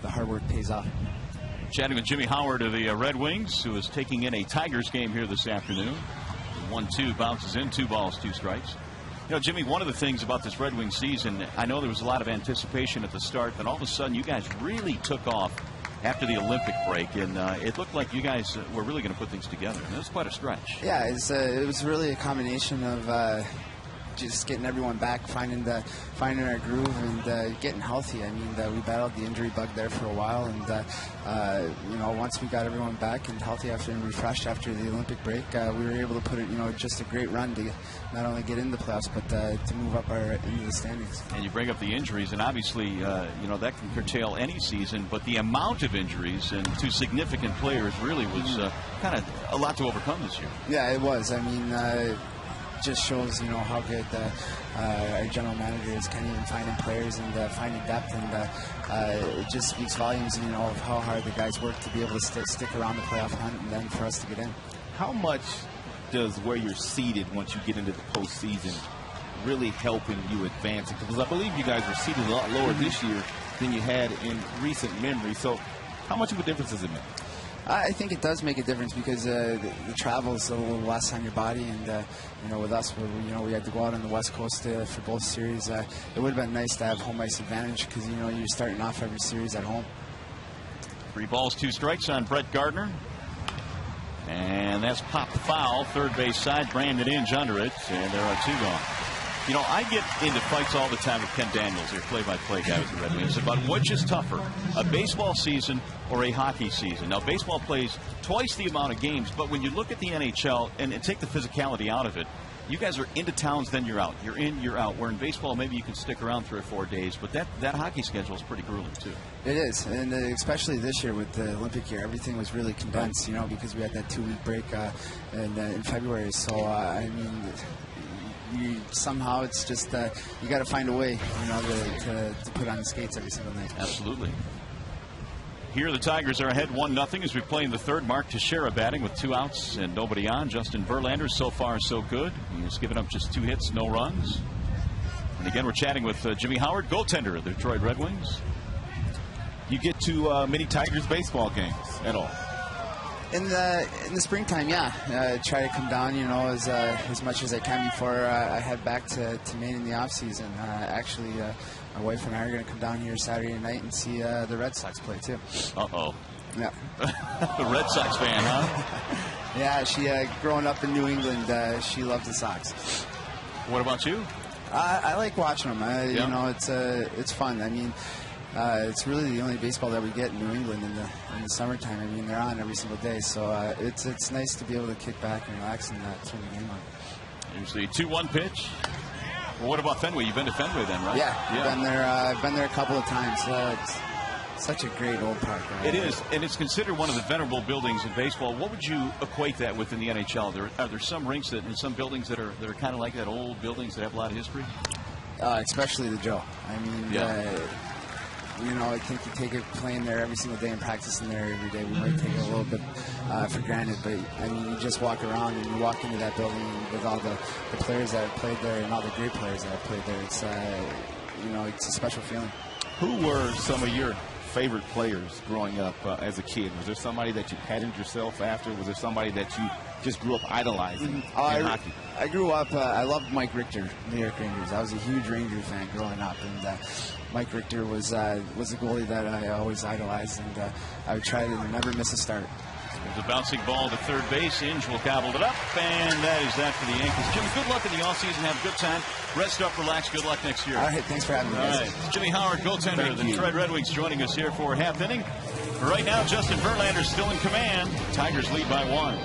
hard work pays off. Chatting with Jimmy Howard of the Red Wings, who is taking in a Tigers game here this afternoon. 1-2 bounces in, 2 balls, 2 strikes. Jimmy, one of the things about this Red Wings season, I know there was a lot of anticipation at the start, but all of a sudden you guys really took off after the Olympic break, and it looked like you guys were really going to put things together. And it was quite a stretch. Yeah, it was really a combination of just getting everyone back, finding our groove, and getting healthy. I mean, we battled the injury bug there for a while, and once we got everyone back and healthy and refreshed after the Olympic break, we were able to put it, just a great run to not only get into the playoffs, but to move up into the standings. And you bring up the injuries, and obviously, that can curtail any season, but the amount of injuries and 2 significant players really was kind of a lot to overcome this year. Yeah, it was. I mean, just shows how good our general manager is, kind of even finding players and finding depth, and it just speaks volumes of how hard the guys work to be able to stick around the playoff hunt and then for us to get in. How much does where you're seated once you get into the postseason really help in you advancing? Because I believe you guys were seated a lot lower this year than you had in recent memory. So how much of a difference does it make? I think it does make a difference because the travel is a little less on your body, and with us, we had to go out on the West Coast for both series. It would have been nice to have home ice advantage because you're starting off every series at home. 3 balls, 2 strikes on Brett Gardner, and that's popped foul. Third base side, Brandon Inge under it, and there are 2 gone. I get into fights all the time with Ken Daniels, your play-by-play guy with the Red Wings, about which is tougher, a baseball season or a hockey season. Now, baseball plays twice the amount of games, but when you look at the NHL and take the physicality out of it, You guys are into towns, then you're out. You're in, you're out. Where in baseball, maybe you can stick around 3 or 4 days, but that hockey schedule is pretty grueling too. It is, and especially this year with the Olympic year, everything was really condensed, you know, because we had that 2-week break in February. So, I mean, somehow it's just you got to find a way, you know, to put on the skates every single night. Absolutely. Here the Tigers are ahead 1-0 as we play in the third. Mark Teixeira batting with 2 outs and nobody on. Justin Verlander, so far so good. He's given up just 2 hits, no runs. And again, we're chatting with Jimmy Howard, goaltender of the Detroit Red Wings. You get to many Tigers baseball games at all? In the springtime, yeah. Try to come down, you know, as much as I can before I head back to Maine in the off season. Actually, my wife and I are going to come down here Saturday night and see the Red Sox play too. Uh-oh. Yeah. The Red Sox fan, huh? Yeah, she growing up in New England, she loves the Sox. What about you? I like watching them. You know, it's fun. I mean, it's really the only baseball that we get in New England in the summertime. I mean, they're on every single day, so it's nice to be able to kick back and relax and turn the game on. Here's the 2-1 pitch. Well, what about Fenway? You've been to Fenway then, right? Yeah. I've been there a couple of times. It's such a great old park. Right? It is, and it's considered one of the venerable buildings in baseball. What would you equate that with in the NHL? Are there some rinks and some buildings that are kind of like that, old buildings that have a lot of history? Especially the Joe. I mean, you know, I think you take it playing there every single day and practicing there every day. We might take it a little bit for granted, but I mean, you just walk around and you walk into that building with all the players that have played there and all the great players that have played there. It's you know, it's a special feeling. Who were some of your favorite players growing up as a kid? Was there somebody that you patterned yourself after? Was there somebody that you just grew up idolizing in hockey? I grew up, I loved Mike Richter, New York Rangers. I was a huge Ranger fan growing up, and Mike Richter was a goalie that I always idolized, and I would try to never miss a start. There's a bouncing ball to third base. Inge will gobble it up, and that is that for the Yankees. Jimmy, good luck in the offseason. Have a good time. Rest up, relax. Good luck next year. All right, thanks for having me, guys. All right. Jimmy Howard, goaltender of the Detroit Red Wings, joining us here for half inning. Right now, Justin Verlander still in command. Tigers lead by 1.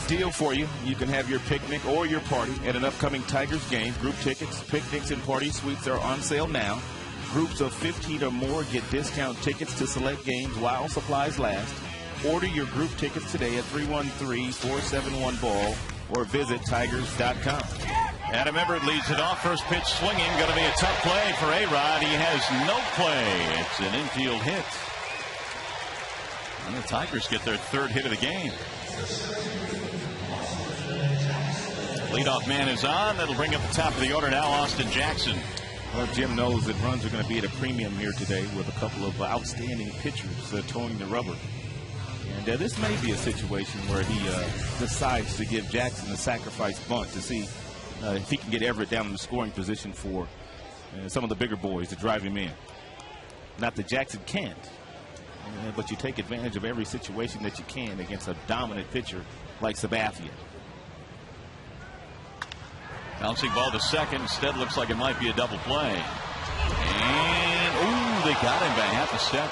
Deal for you. You can have your picnic or your party at an upcoming Tigers game. Group tickets, picnics, and party suites are on sale now. Groups of 15 or more get discount tickets to select games while supplies last. Order your group tickets today at 313-471-BALL or visit Tigers.com. Adam Everett leads it off. First pitch swinging. Going to be a tough play for A-Rod. He has no play. It's an infield hit. And the Tigers get their third hit of the game. Leadoff man is on. That'll bring up the top of the order now, Austin Jackson. Well, Jim knows that runs are going to be at a premium here today with a couple of outstanding pitchers towing the rubber. And this may be a situation where he decides to give Jackson the sacrifice bunt to see if he can get Everett down in the scoring position for some of the bigger boys to drive him in. Not that Jackson can't, but you take advantage of every situation that you can against a dominant pitcher like Sabathia. Bouncing ball to second. Instead, looks like it might be a double play. And, ooh, they got him by half a step.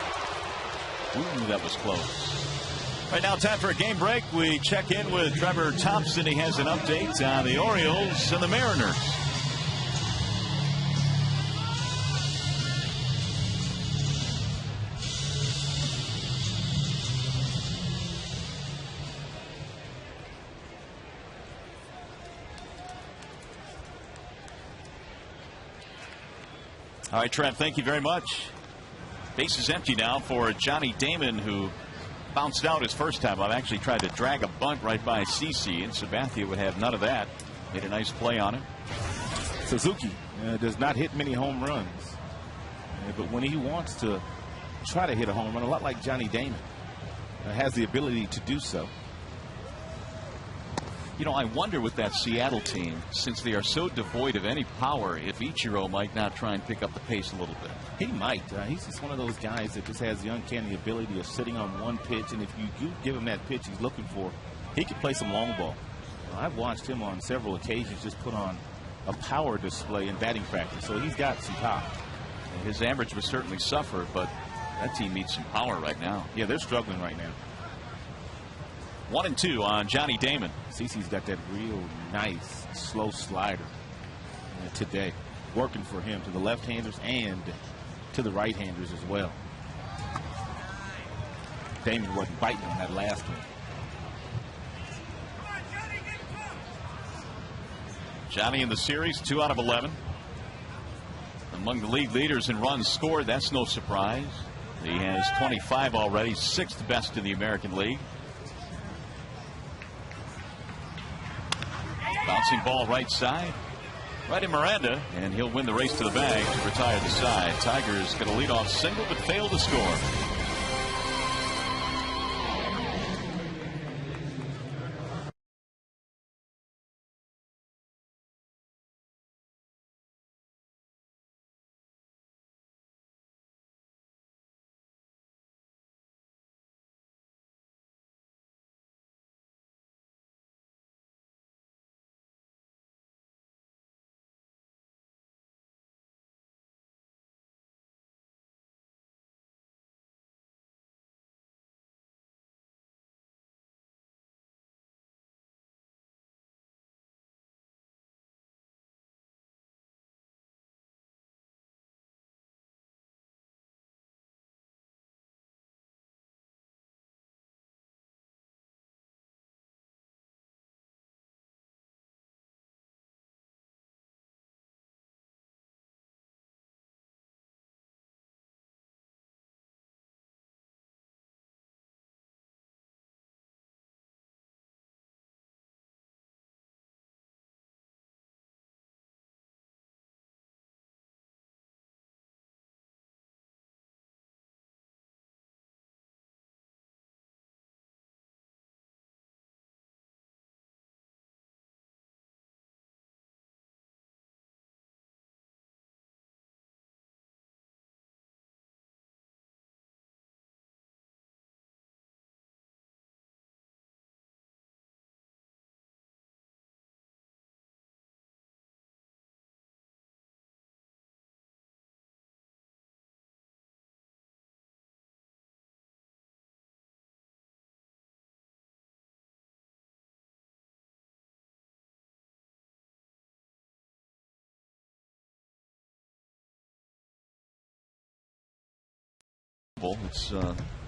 Ooh, that was close. Right now, time for a game break. We check in with Trevor Thompson. He has an update on the Orioles and the Mariners. All right, Trent, thank you very much. Base is empty now for Johnny Damon, who bounced out his first time. I've actually tried to drag a bunt right by CC, and Sabathia would have none of that. Made a nice play on it. Suzuki does not hit many home runs, but when he wants to try to hit a home run, a lot like Johnny Damon, has the ability to do so. You know, I wonder with that Seattle team, since they are so devoid of any power, if Ichiro might not try and pick up the pace a little bit. He might. He's just one of those guys that just has the uncanny ability of sitting on one pitch, and if you do give him that pitch he's looking for, he can play some long ball. I've watched him on several occasions just put on a power display in batting practice, so he's got some pop. His average would certainly suffer, but that team needs some power right now. Yeah, they're struggling right now. 1-2 on Johnny Damon. CeCe's got that real nice slow slider today, working for him to the left-handers and to the right-handers as well. Damon wasn't biting on that last one. Johnny in the series, 2 out of 11. Among the league leaders in runs scored, that's no surprise. He has 25 already, 6th best in the American League. Bouncing ball right side. Right in Miranda, and he'll win the race to the bag to retire the side. Tigers get a leadoff single but fail to score.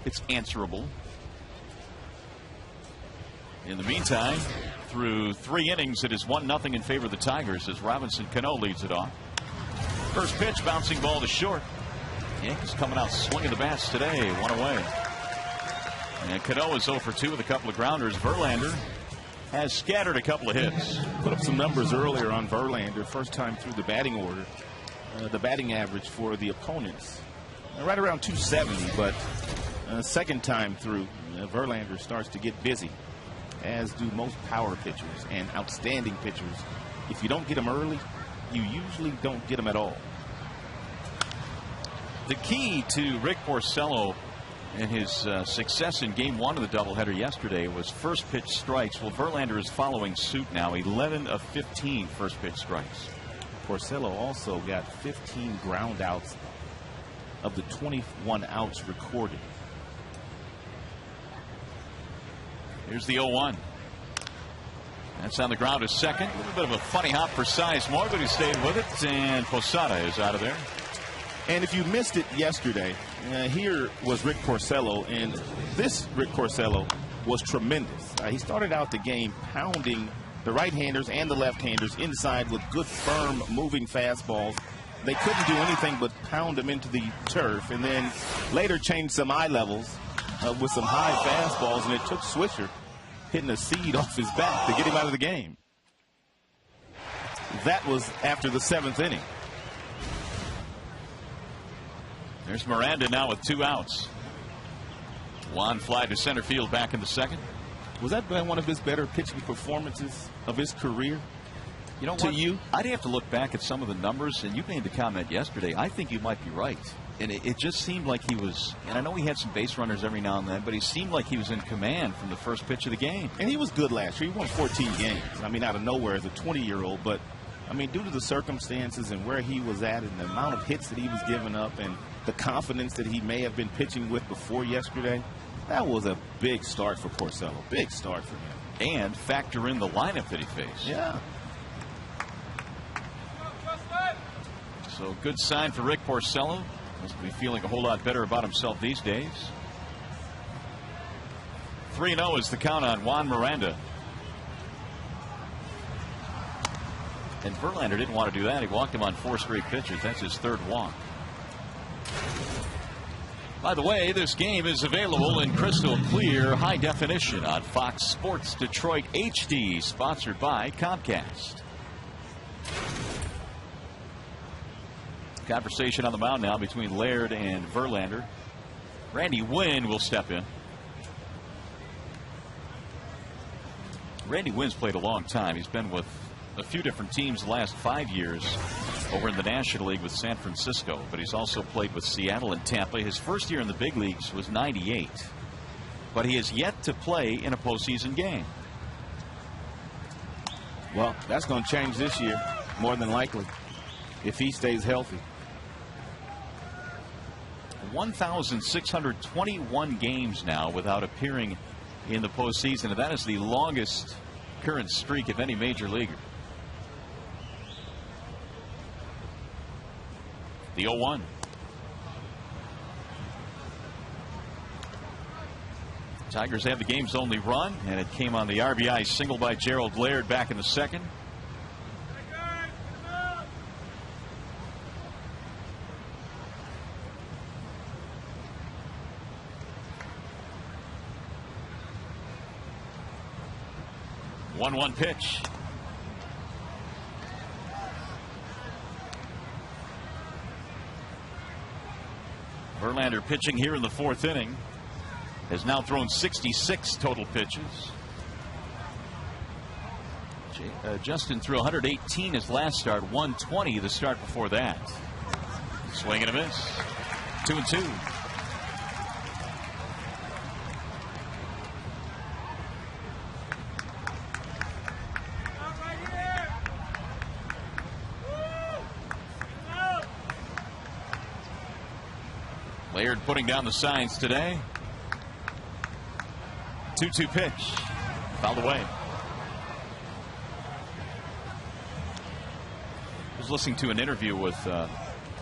It's answerable. In the meantime, through 3 innings, it is 1-0 in favor of the Tigers as Robinson Cano leads it off. First pitch, bouncing ball to short. Yankees coming out swinging the bats today, 1 away. And Cano is 0 for 2 with a couple of grounders. Verlander has scattered a couple of hits. Put up some numbers earlier on Verlander, first time through the batting order. The batting average for the opponents right around 270, but second time through Verlander starts to get busy, as do most power pitchers and outstanding pitchers. If you don't get them early, you usually don't get them at all. The key to Rick Porcello and his success in Game 1 of the doubleheader yesterday was first pitch strikes. Well, Verlander is following suit now. 11 of 15 first pitch strikes. Porcello also got 15 ground outs of the 21 outs recorded. Here's the 0-1. That's on the ground to second. A little bit of a funny hop for Sizemore, but he stayed with it, and Posada is out of there. And if you missed it yesterday, here was Rick Porcello, and this Rick Porcello was tremendous. He started out the game pounding the right-handers and the left-handers inside with good, firm, moving fastballs. They couldn't do anything but pound them into the turf, and then later changed some eye levels with some high fastballs, and it took Swisher hitting a seed off his back to get him out of the game. That was after the 7th inning. There's Miranda now with 2 outs. Juan fly to center field back in the second. Was that one of his better pitching performances of his career? You know to what? you? I'd have to look back at some of the numbers, and you made the comment yesterday. I think you might be right. And it just seemed like he was, and I know he had some base runners every now and then, but he seemed like he was in command from the first pitch of the game. And he was good last year. He won 14 games. I mean, out of nowhere as a 20-year-old. But, I mean, due to the circumstances and where he was at and the amount of hits that he was giving up and the confidence that he may have been pitching with before yesterday, that was a big start for Porcello. Big start for him. And factor in the lineup that he faced. Yeah. So good sign for Rick Porcello. Must be feeling a whole lot better about himself these days. 3-0 is the count on Juan Miranda. And Verlander didn't want to do that. He walked him on 4 straight pitches. That's his 3rd walk. By the way, this game is available in crystal clear high definition on Fox Sports Detroit HD, sponsored by Comcast. Conversation on the mound now between Laird and Verlander. Randy Wynn will step in. Randy Wynn's played a long time. He's been with a few different teams the last 5 years over in the National League with San Francisco, but he's also played with Seattle and Tampa. His first year in the big leagues was '98, but he has yet to play in a postseason game. Well, that's going to change this year, more than likely, if he stays healthy. 1,621 games now without appearing in the postseason, and that is the longest current streak of any major leaguer. The 0-1. Tigers have the game's only run, and it came on the RBI single by Gerald Laird back in the second. One pitch. Verlander pitching here in the 4th inning has now thrown 66 total pitches. Justin threw 118 his last start, 120 the start before that. Swing and a miss. 2-2. Laird putting down the signs today. 2-2 pitch. Fouled away. I was listening to an interview with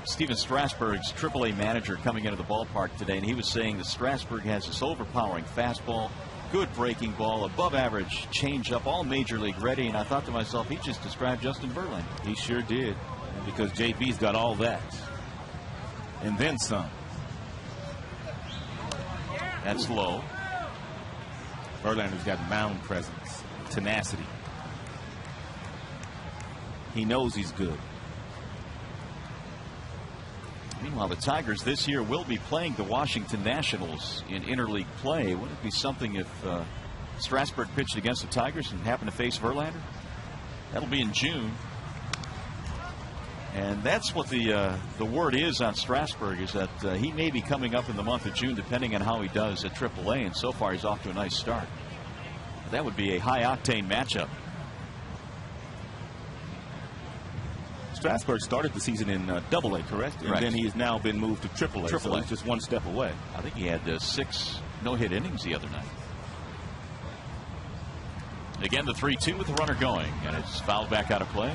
Steven Strasburg's AAA manager coming into the ballpark today, and he was saying that Strasburg has this overpowering fastball, good breaking ball, above average changeup, all major league ready. And I thought to myself, he just described Justin Verlander. He sure did, because JB's got all that and then some. That's low. Verlander's got mound presence, tenacity. He knows he's good. Meanwhile, the Tigers this year will be playing the Washington Nationals in interleague play. Wouldn't it be something if Strasburg pitched against the Tigers and happened to face Verlander? That'll be in June. And that's what the word is on Strasburg, is that he may be coming up in the month of June, depending on how he does at AAA. And so far, he's off to a nice start. That would be a high-octane matchup. Strasburg started the season in AA, correct? And then he has now been moved to AAA, so he's just one step away. I think he had 6 no-hit innings the other night. Again, the 3-2 with the runner going, and it's fouled back out of play.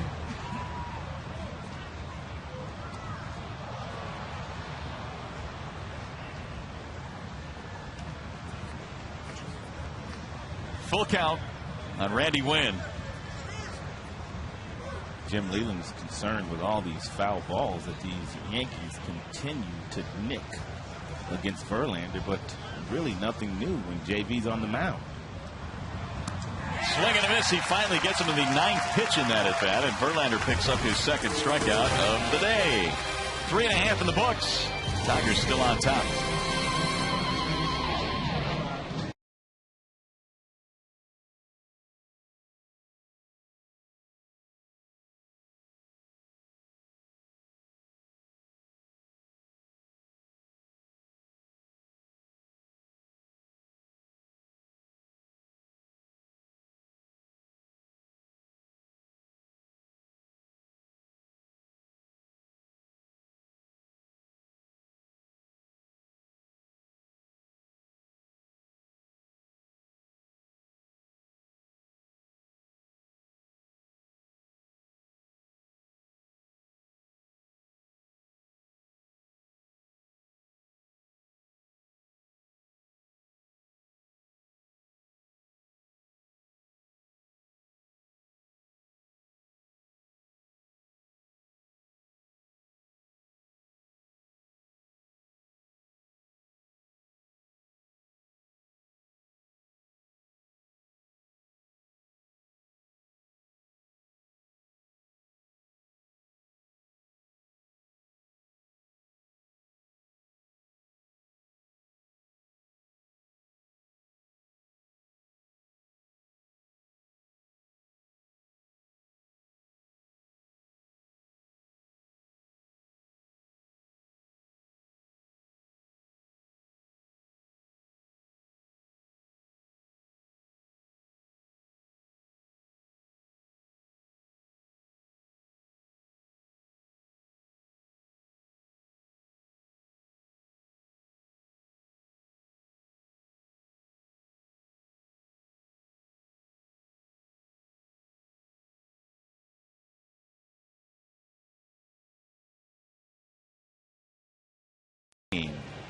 Full count on Randy Wynn. Jim Leland's concerned with all these foul balls that these Yankees continue to nick against Verlander, but really nothing new when JV's on the mound. Swing and a miss. He finally gets him in the 9th pitch in that at bat, and Verlander picks up his 2nd strikeout of the day. 3.5 in the books. Tigers still on top.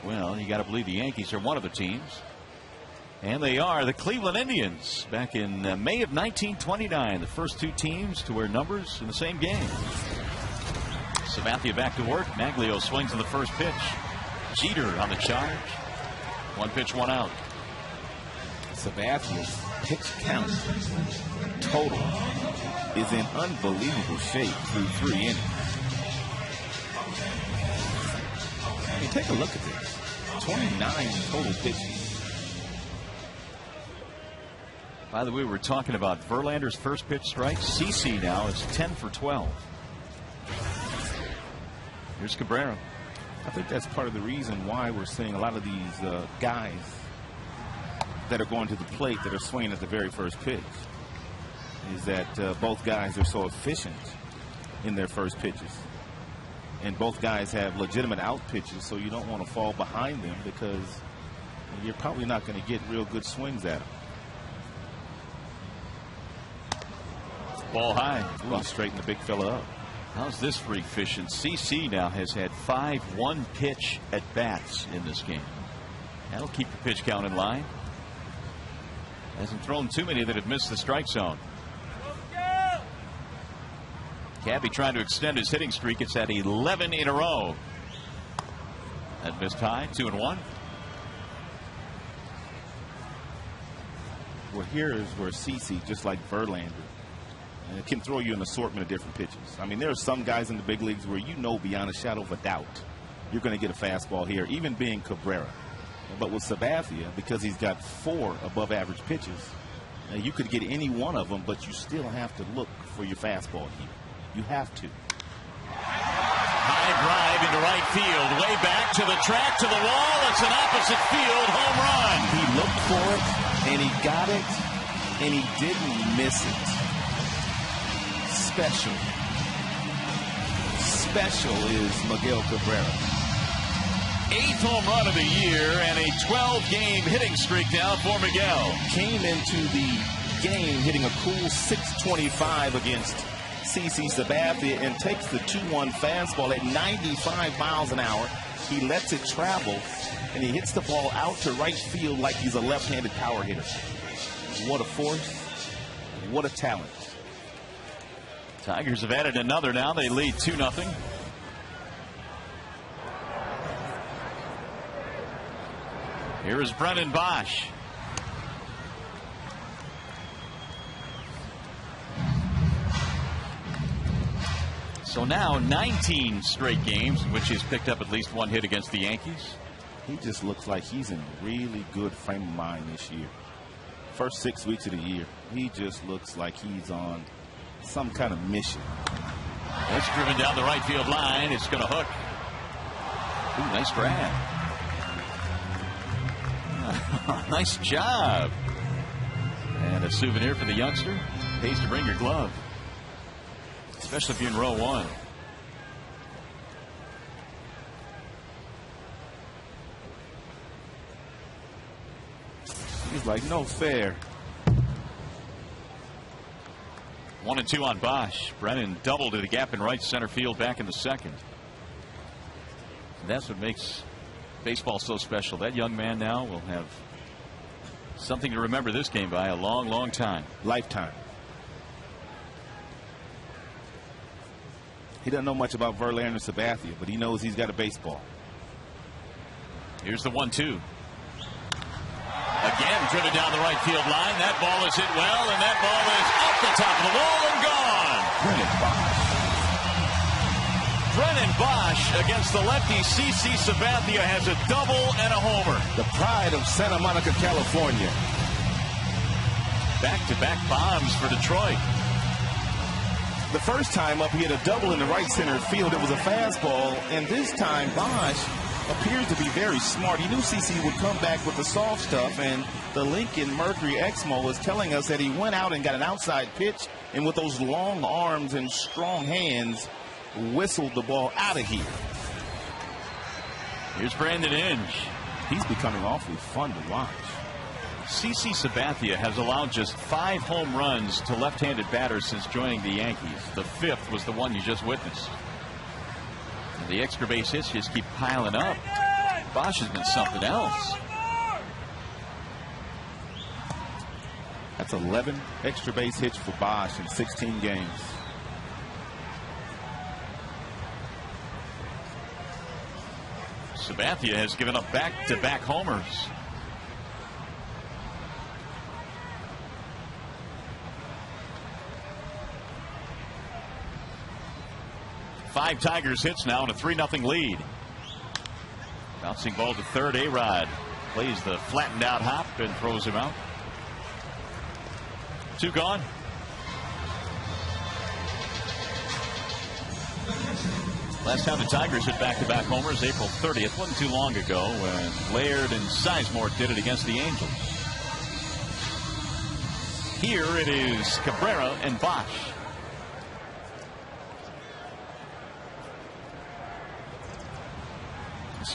Well, you got to believe the Yankees are one of the teams. And they are the Cleveland Indians back in May of 1929. The first 2 teams to wear numbers in the same game. Sabathia back to work. Maglio swings in the first pitch. Jeter on the charge. 1 pitch, 1 out. Sabathia's pitch count total is in unbelievable shape through 3 innings. I mean, take a look at this. 29 total pitches. By the way, we're talking about Verlander's first pitch strike. CC now is 10 for 12. Here's Cabrera. I think that's part of the reason why we're seeing a lot of these guys that are going to the plate that are swinging at the very first pitch, is that both guys are so efficient in their first pitches. And both guys have legitimate out pitches, so you don't want to fall behind them because you're probably not going to get real good swings at them. Ball high. Ooh, straighten the big fella up. How's this for efficient? CC now has had 5 one-pitch at-bats in this game. That'll keep the pitch count in line. Hasn't thrown too many that have missed the strike zone. Cabby trying to extend his hitting streak. It's at 11 in a row. That missed high. 2-1. Well, here is where CC, just like Verlander, can throw you an assortment of different pitches. I mean, there are some guys in the big leagues where you know beyond a shadow of a doubt you're going to get a fastball here, even being Cabrera. But with Sabathia, because he's got 4 above average pitches, you could get any one of them, but you still have to look for your fastball here. You have to. High drive into right field, way back to the track, to the wall. It's an opposite field home run. He looked for it, and he got it, and he didn't miss it. Special. Special is Miguel Cabrera. 8th home run of the year and a 12-game hitting streak now for Miguel. Came into the game hitting a cool .625 against CC Sabathia and takes the 2-1 fastball at 95 miles an hour. He lets it travel, and he hits the ball out to right field like he's a left-handed power hitter. What a force. What a talent. Tigers have added another now. They lead 2-0. Here is Brennan Bosch. So now 19 straight games in which he's picked up at least 1 hit against the Yankees. He just looks like he's in really good frame of mind this year. First 6 weeks of the year, he just looks like he's on some kind of mission. That's driven down the right field line. It's going to hook. Ooh, nice grab. Nice job. And a souvenir for the youngster. Pays to bring your glove, especially if you're in row 1. He's like, no fair. 1-2 on Bosch. Brennan doubled to the gap in right center field back in the 2nd. And that's what makes baseball so special. That young man now will have something to remember this game by a long, long time. Lifetime. He doesn't know much about Verlander Sabathia, but he knows he's got a baseball. Here's the 1-2. Again, driven down the right field line. That ball is hit well, and that ball is up the top of the wall and gone. Brennan Bosch. Brennan Bosch against the lefty CC Sabathia has a double and a homer. The pride of Santa Monica, California. Back-to-back bombs for Detroit. The first time up, he had a double in the right center field. It was a fastball, and this time Bosch appears to be very smart. He knew CC would come back with the soft stuff, and the Lincoln Mercury Exmo is telling us that he went out and got an outside pitch, and with those long arms and strong hands, whistled the ball out of here. Here's Brandon Inge. He's becoming awfully fun to watch. CC Sabathia has allowed just 5 home runs to left-handed batters since joining the Yankees. The 5th was the one you just witnessed. And the extra base hits just keep piling up. Bosch has been something else. That's 11 extra base hits for Bosch in 16 games. Sabathia has given up back-to-back homers. Five Tigers hits now in a 3-0 lead. Bouncing ball to third. A-Rod plays the flattened out hop and throws him out. 2 gone. Last time the Tigers hit back-to-back homers, April 30th. Wasn't too long ago when Laird and Sizemore did it against the Angels. Here it is Cabrera and Bosch.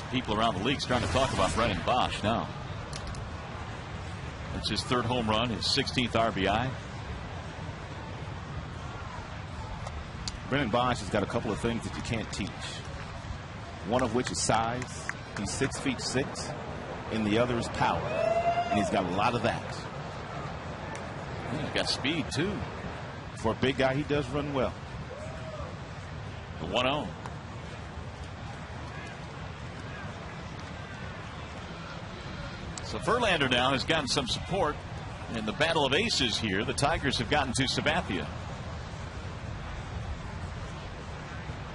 People around the league starting to talk about Brennan Bosch now. That's his 3rd home run, his 16th RBI. Brennan Bosch has got a couple of things that you can't teach. One of which is size. He's 6'6", and the other is power. And he's got a lot of that. He's got speed too. For a big guy, he does run well. The 1-0. So Verlander now has gotten some support in the battle of aces here. The Tigers have gotten to Sabathia.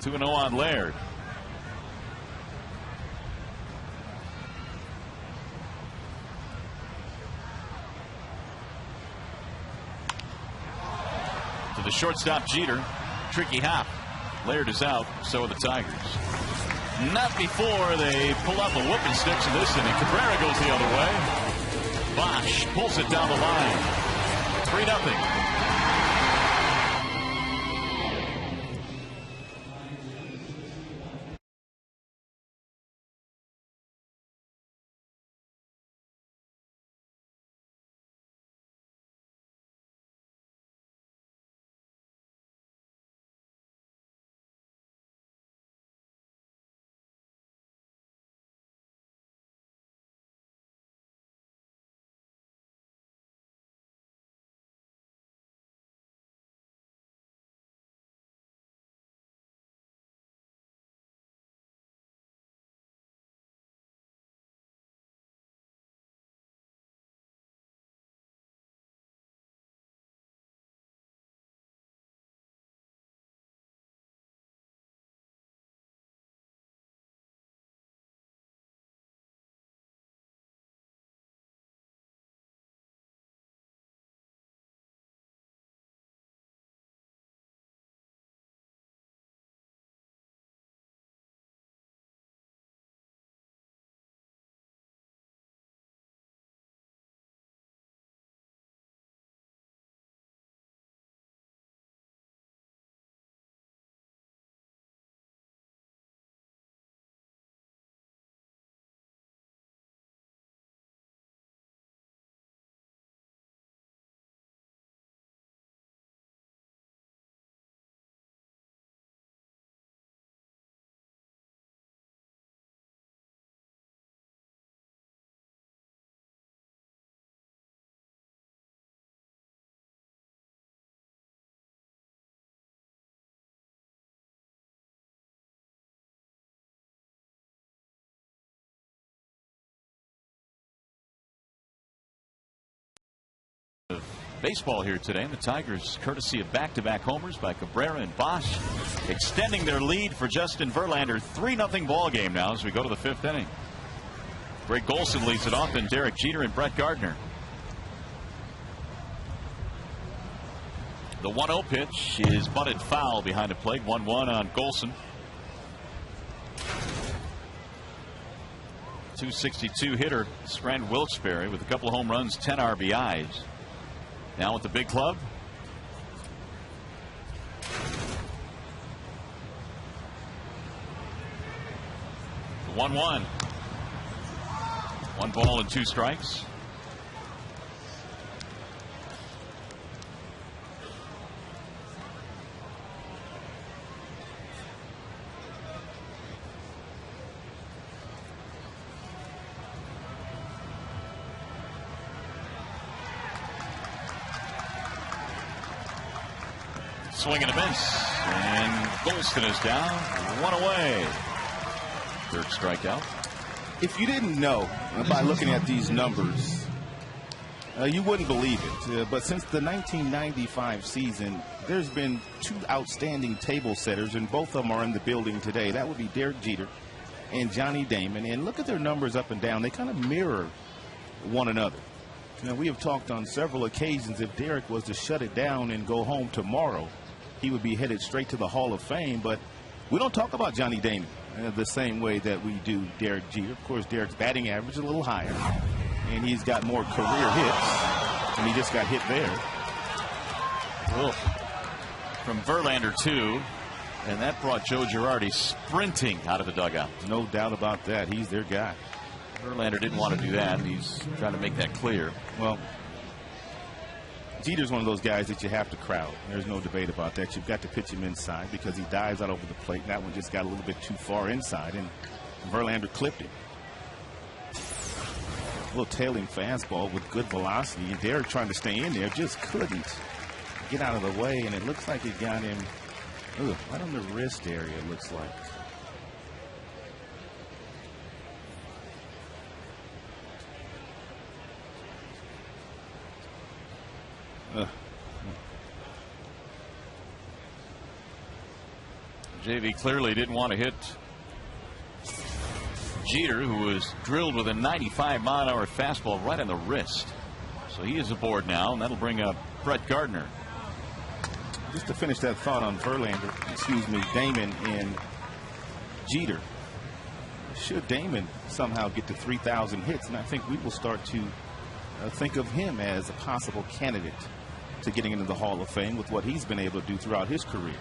2-0 on Laird. the shortstop Jeter. Tricky hop. Laird is out. So are the Tigers. Not before they pull out the whooping sticks in this inning. Cabrera goes the other way. Bosch pulls it down the line. 3-0. Baseball here today, and the Tigers, courtesy of back-to-back homers by Cabrera and Bosch, extending their lead for Justin Verlander. 3-0 ball game now as we go to the 5th inning. Greg Golson leads it off, and Derek Jeter and Brett Gardner. The 1-0 pitch is butted foul behind the plate. 1-1 on Golson. .262 hitter, Scranton Wilkes-Barre, with a couple of home runs, 10 RBIs. Now with the big club. The 1-1. 1 ball and 2 strikes. Swing and a miss, and Golston is down. 1 away. 3rd strikeout. If you didn't know by looking at these numbers, you wouldn't believe it. But since the 1995 season, there's been 2 outstanding table setters, and both of them are in the building today. That would be Derek Jeter and Johnny Damon. And look at their numbers up and down. They kind of mirror one another. You know, we have talked on several occasions, if Derek was to shut it down and go home tomorrow, he would be headed straight to the Hall of Fame. But we don't talk about Johnny Damon the same way that we do Derek Jeter. Of course, Derek's batting average is a little higher, and he's got more career hits, and he just got hit there. From Verlander, too, and that brought Joe Girardi sprinting out of the dugout. No doubt about that. He's their guy. Verlander didn't want to do that, and he's trying to make that clear. Well, Jeter's one of those guys that you have to crowd. There's no debate about that. You've got to pitch him inside because he dives out over the plate. And that one just got a little bit too far inside, and Verlander clipped it. A little tailing fastball with good velocity. And Derek trying to stay in there just couldn't get out of the way, and it looks like it got him right on the wrist area, it looks like. JV clearly didn't want to hit Jeter, who was drilled with a 95-mile-an-hour fastball right on the wrist. So he is aboard now, and that'll bring up Brett Gardner. just to finish that thought on Damon and Jeter. Should Damon somehow get to 3,000 hits, and I think we will start to think of him as a possible candidate to getting into the Hall of Fame with what he's been able to do throughout his career.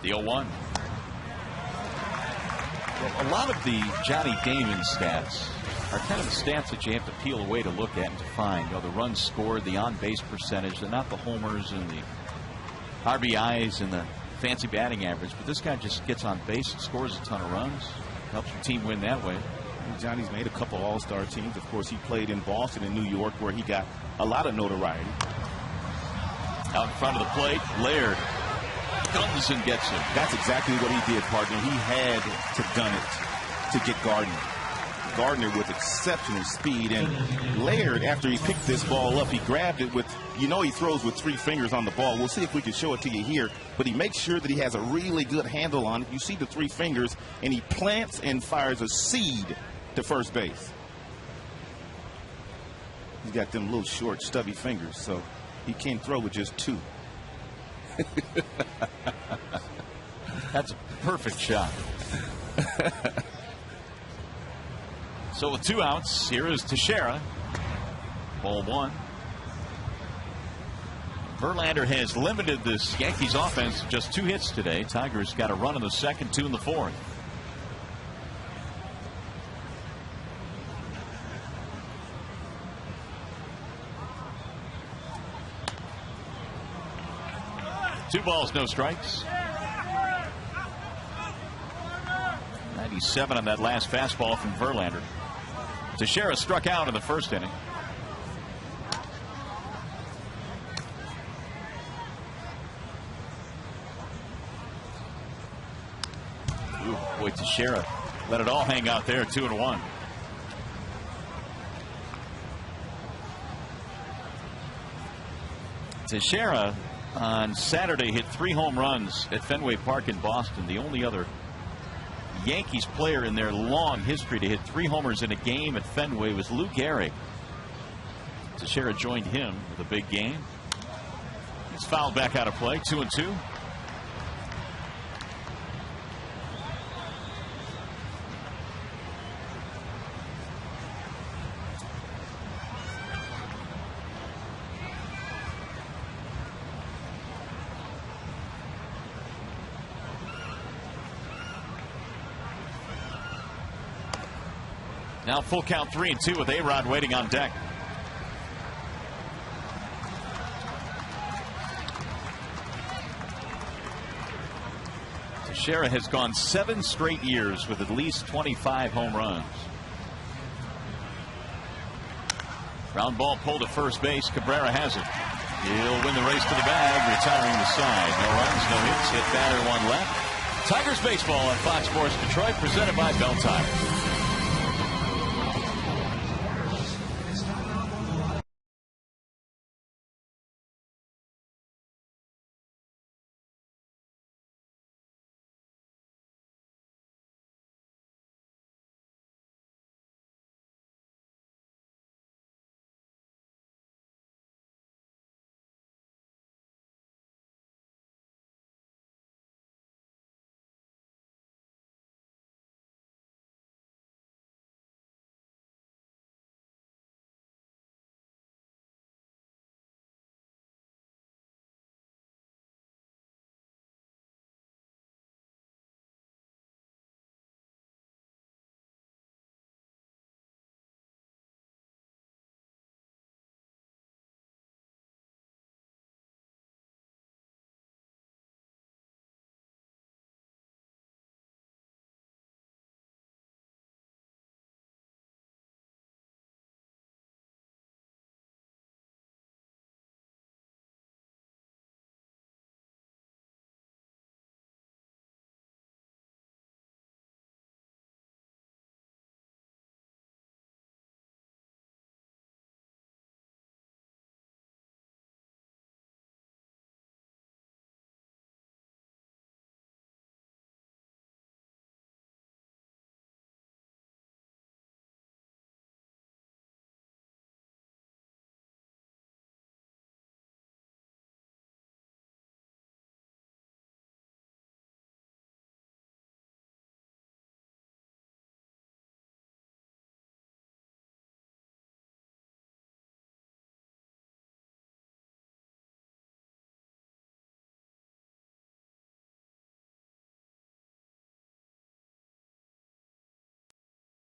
The 0-1. Well, a lot of the Johnny Damon stats are kind of the stats that you have to peel away to look at and to find. You know, the runs scored, the on-base percentage, they're not the homers and the RBIs and the fancy batting average, but this guy just gets on base and scores a ton of runs, helps your team win that way. And Johnny's made a couple all-star teams. Of course, he played in Boston and New York, where he got a lot of notoriety. Out in front of the plate, Laird guns and gets him. That's exactly what he did, partner. He had to gun it to get Gardner. Gardner with exceptional speed, and Laird, after he picked this ball up, he grabbed it with, he throws with 3 fingers on the ball. We'll see if we can show it to you here, but he makes sure that he has a really good handle on it. You see the 3 fingers, and he plants and fires a seed to first base. He's got them little short, stubby fingers, so he can't throw with just 2. That's a perfect shot. So with 2 outs, here is Teixeira. Ball 1. Verlander has limited this Yankees offense to just 2 hits today. Tigers got a run in the second, 2 in the fourth. Two balls, no strikes. 97 on that last fastball from Verlander. Teixeira struck out in the first inning. Ooh, boy, Teixeira let it all hang out there. 2-1. Teixeira on Saturday hit 3 home runs at Fenway Park in Boston. The only other Yankees player in their long history to hit 3 homers in a game at Fenway was Lou Gehrig. Teixeira joined him with a big game. He's fouled back out of play. 2-2. Now full count 3-2 with A-Rod waiting on deck. Teixeira has gone 7 straight years with at least 25 home runs. Ground ball pulled to first base. Cabrera has it. He'll win the race to the bag, retiring the side. No runs, no hits, hit batter 1 left. Tigers baseball on Fox Sports Detroit, presented by Bell Tire.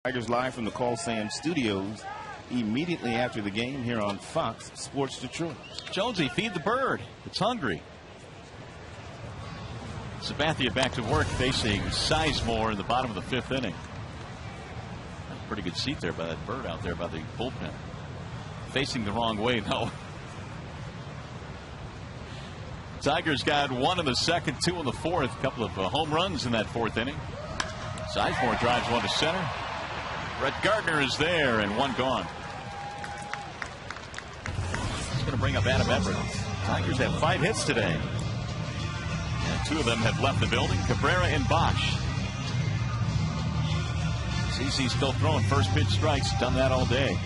Tigers live from the Coliseum Studios immediately after the game here on Fox Sports Detroit. Jonesy, feed the bird. It's hungry. Sabathia back to work facing Sizemore in the bottom of the 5th inning. Pretty good seat there by that bird out there by the bullpen. Facing the wrong way, though. Tigers got 1 in the 2nd, 2 in the 4th. A couple of home runs in that 4th inning. Sizemore drives one to center. Brett Gardner is there, and 1 gone. He's going to bring up Adam Everett. Tigers have 5 hits today. And 2 of them have left the building. Cabrera and Bosch. CC still throwing first pitch strikes. Done that all day.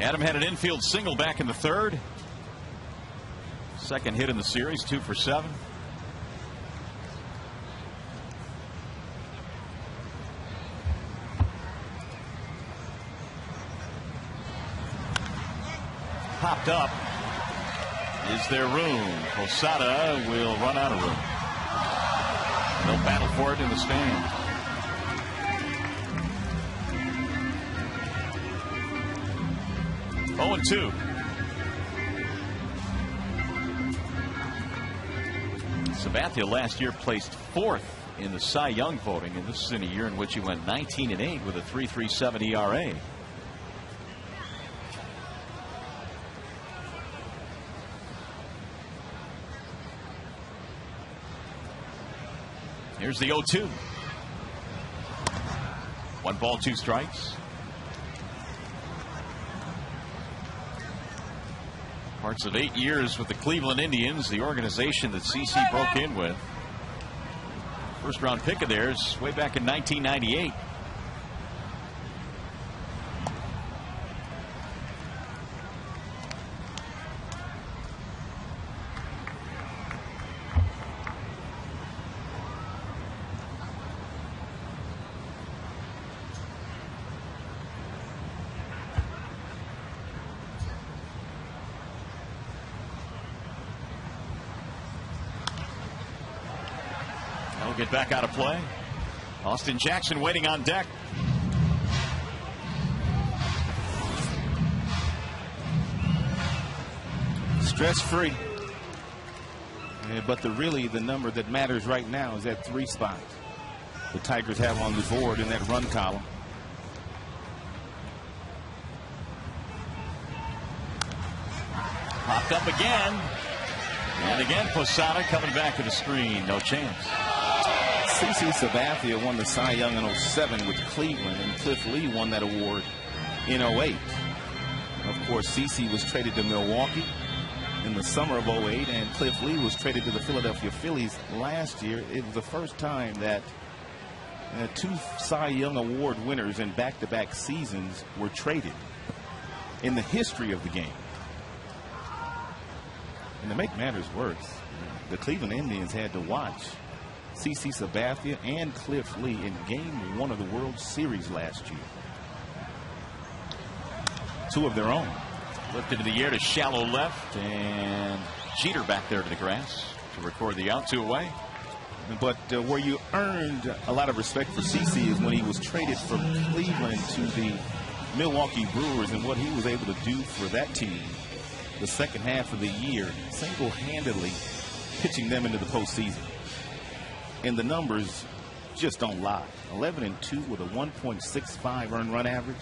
Adam had an infield single back in the 3rd. Second hit in the series, 2 for 7. Popped up. Is there room? Posada will run out of room. They'll battle for it in the stand. Oh, and 2. Sabathia last year placed 4th in the Cy Young voting, and this is in a year in which he went 19-8 with a 3.37 ERA. Here's the 0-2. 1 ball, 2 strikes. Parts of 8 years with the Cleveland Indians, the organization that CC broke in with. First round pick of theirs way back in 1998. Get back out of play. Austin Jackson waiting on deck. Stress-free. But the number that matters right now is that 3 spot the Tigers have on the board in that run column. Popped up again. And again, Posada coming back to the screen. No chance. CC Sabathia won the Cy Young in 07 with Cleveland, and Cliff Lee won that award in 08. Of course, CC was traded to Milwaukee in the summer of 08, and Cliff Lee was traded to the Philadelphia Phillies last year. It was the first time that 2 Cy Young Award winners in back-to-back seasons were traded in the history of the game. And to make matters worse, the Cleveland Indians had to watch CC Sabathia and Cliff Lee in Game 1 of the World Series last year. 2 of their own. Lifted into the air to shallow left, and Jeter back there to the grass to record the out. 2 away. But where you earned a lot of respect for CC is when he was traded from Cleveland to the Milwaukee Brewers, and what he was able to do for that team the second half of the year, single-handedly pitching them into the postseason. And the numbers just don't lie. 11-2 with a 1.65 earned run average.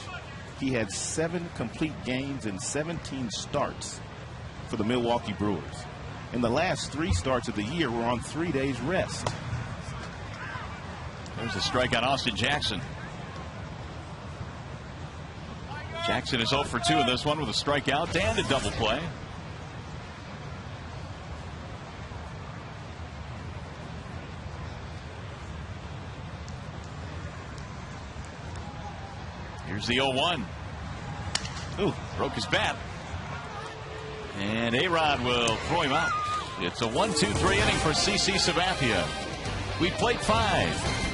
He had 7 complete games and 17 starts for the Milwaukee Brewers. And the last 3 starts of the year were on 3 days rest. There's a strike on Austin Jackson. Jackson is 0 for 2 in this one with a strikeout and a double play. Here's the 0-1. Ooh, broke his bat. And A-Rod will throw him out. It's a 1-2-3 inning for CC Sabathia. We played 5.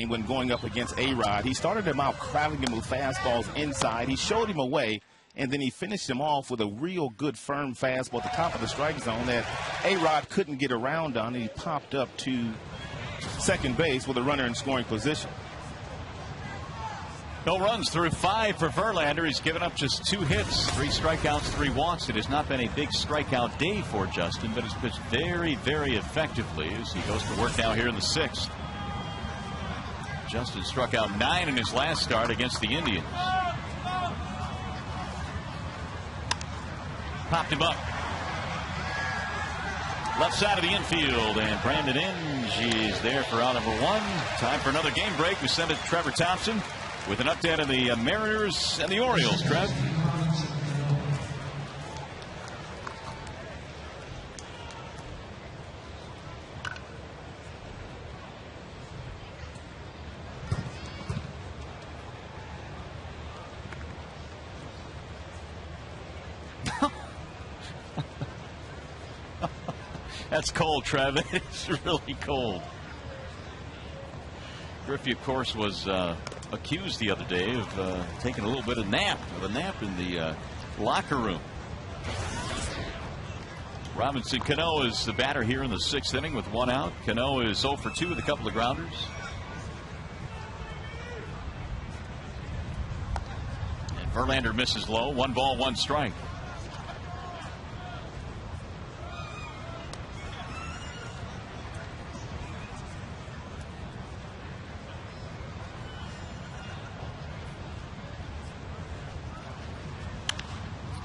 When going up against A-Rod, he started him out crowding him with fastballs inside. He showed him a way, and then he finished him off with a real good firm fastball at the top of the strike zone that A-Rod couldn't get around on, and he popped up to second base with a runner in scoring position. No runs through 5 for Verlander. He's given up just 2 hits, 3 strikeouts, 3 walks. It has not been a big strikeout day for Justin, but it's pitched very, very effectively as he goes to work now here in the 6th. Justin struck out 9 in his last start against the Indians. Popped him up. Left side of the infield, and Brandon Inge is there for out number 1. Time for another game break. We send it to Trevor Thompson with an update on the Mariners and the Orioles. Trev. That's cold, Trev. It's really cold. Griffey, of course, was accused the other day of taking a little bit of a nap in the locker room. Robinson Cano is the batter here in the 6th inning with 1 out. Cano is 0 for 2 with a couple of grounders. And Verlander misses low. 1 ball, 1 strike.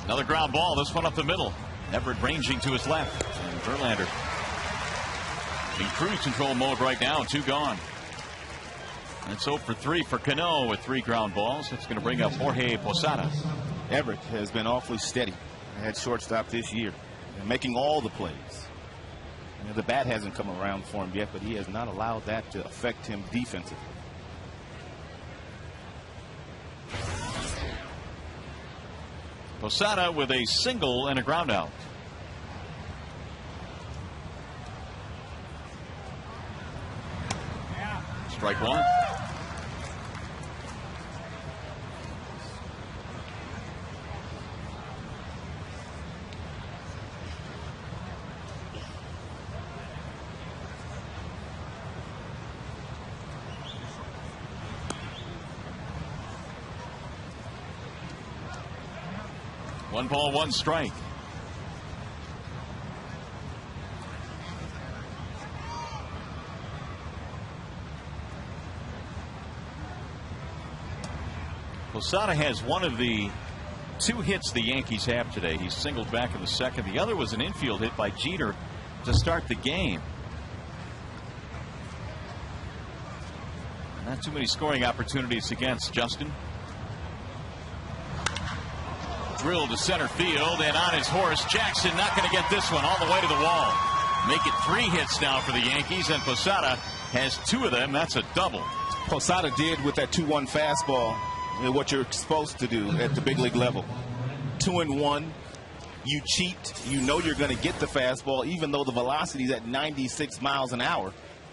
Another ground ball, this one up the middle. Everett ranging to his left. And Verlander in cruise control mode right now, 2 gone. That's 0 for 3 for Cano with 3 ground balls. That's going to bring up Jorge Posada. Everett has been awfully steady at shortstop this year, making all the plays. The bat hasn't come around for him yet, but he has not allowed that to affect him defensively. Posada with a single and a ground out. Strike 1. One ball, 1 strike. Posada has one of the 2 hits the Yankees have today. He singled back in the second. The other was an infield hit by Jeter to start the game. Not too many scoring opportunities against Justin. Drill to center field, and on his horse, Jackson not going to get this one all the way to the wall. Make it 3 hits now for the Yankees, and Posada has 2 of them. That's a double. Posada did with that 2-1 fastball what you're supposed to do at the big league level. 2-1. You cheat. You know you're going to get the fastball, even though the velocity is at 96 miles an hour.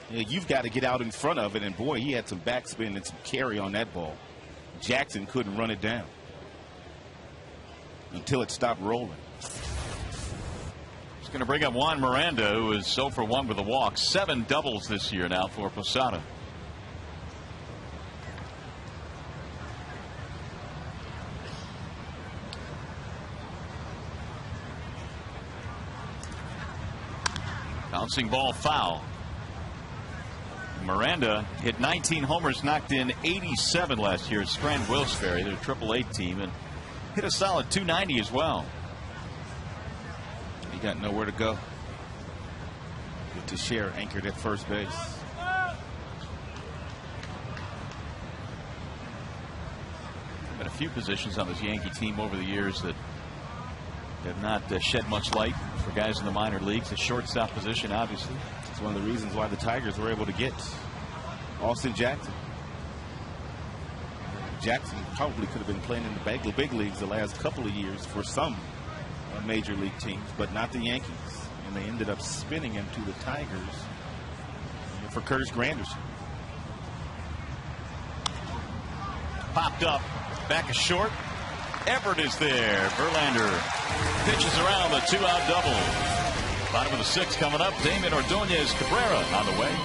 You've got to get out in front of it, and boy, he had some backspin and some carry on that ball. Jackson couldn't run it down until it stopped rolling. He's going to bring up Juan Miranda, who is 0 for 1 with a walk. 7 doubles this year now for Posada. Bouncing ball foul. Miranda hit 19 homers, knocked in 87 last year at Strand Wilkes-Barre, their AAA team, and hit a solid .290 as well. He got nowhere to go. With Teixeira anchored at first base. Been a few positions on this Yankee team over the years that have not shed much light for guys in the minor leagues. The shortstop position, obviously. It's one of the reasons why the Tigers were able to get Austin Jackson. Jackson probably could have been playing in the big leagues the last couple of years for some major league teams, but not the Yankees. And they ended up spinning him to the Tigers for Curtis Granderson. Popped up, back is short. Everett is there. Verlander pitches around the 2-out double. Bottom of the 6th coming up. Damon Ordonez Cabrera on the way.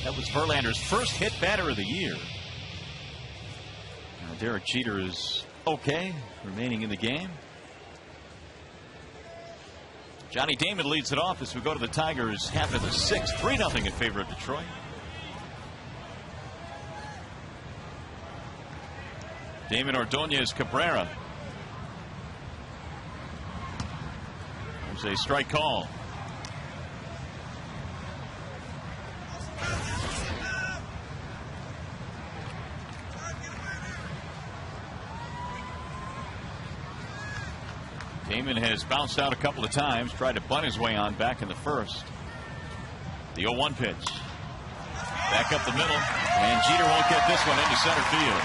That was Verlander's first hit batter of the year. Now Derek Jeter is okay, remaining in the game. Johnny Damon leads it off as we go to the Tigers half of the 6th. 3-0 in favor of Detroit. Damon Ordonez Cabrera. There's a strike call. Damon has bounced out a couple of times, tried to bunt his way on back in the first. The 0-1 pitch. Back up the middle, and Jeter won't get this one into center field.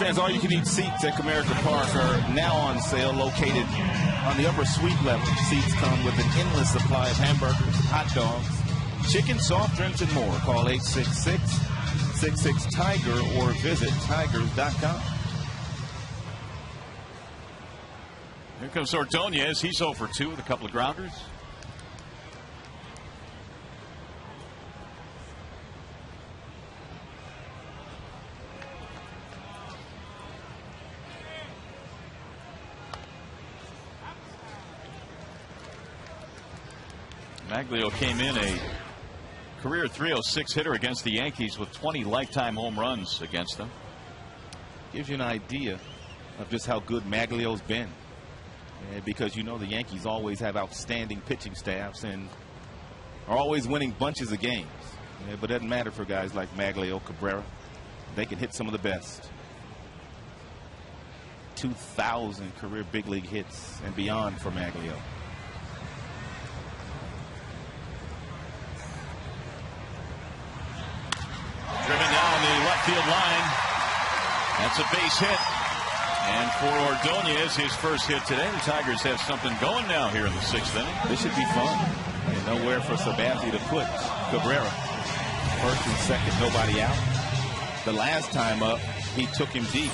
fans, all-you-can-eat seats at Comerica Park are now on sale. Located on the upper suite level, seats come with an endless supply of hamburgers, hot dogs, chicken, soft drinks, and more. Call 866-66-TIGER or visit tigers.com. Here comes Ordonez. He's 0 for 2 with a couple of grounders. Maglio came in a career .306 hitter against the Yankees with 20 lifetime home runs against them. Gives you an idea of just how good Maglio's been. Because you know the Yankees always have outstanding pitching staffs and are always winning bunches of games. But it doesn't matter for guys like Maglio, Cabrera. They can hit some of the best. 2,000 career big league hits and beyond for Maglio. Driven down the left field line. That's a base hit. And for Ordonez, his first hit today. The Tigers have something going now here in the 6th inning. This should be fun. And nowhere for Sabathia to put Cabrera. First and second, nobody out. The last time up, he took him deep.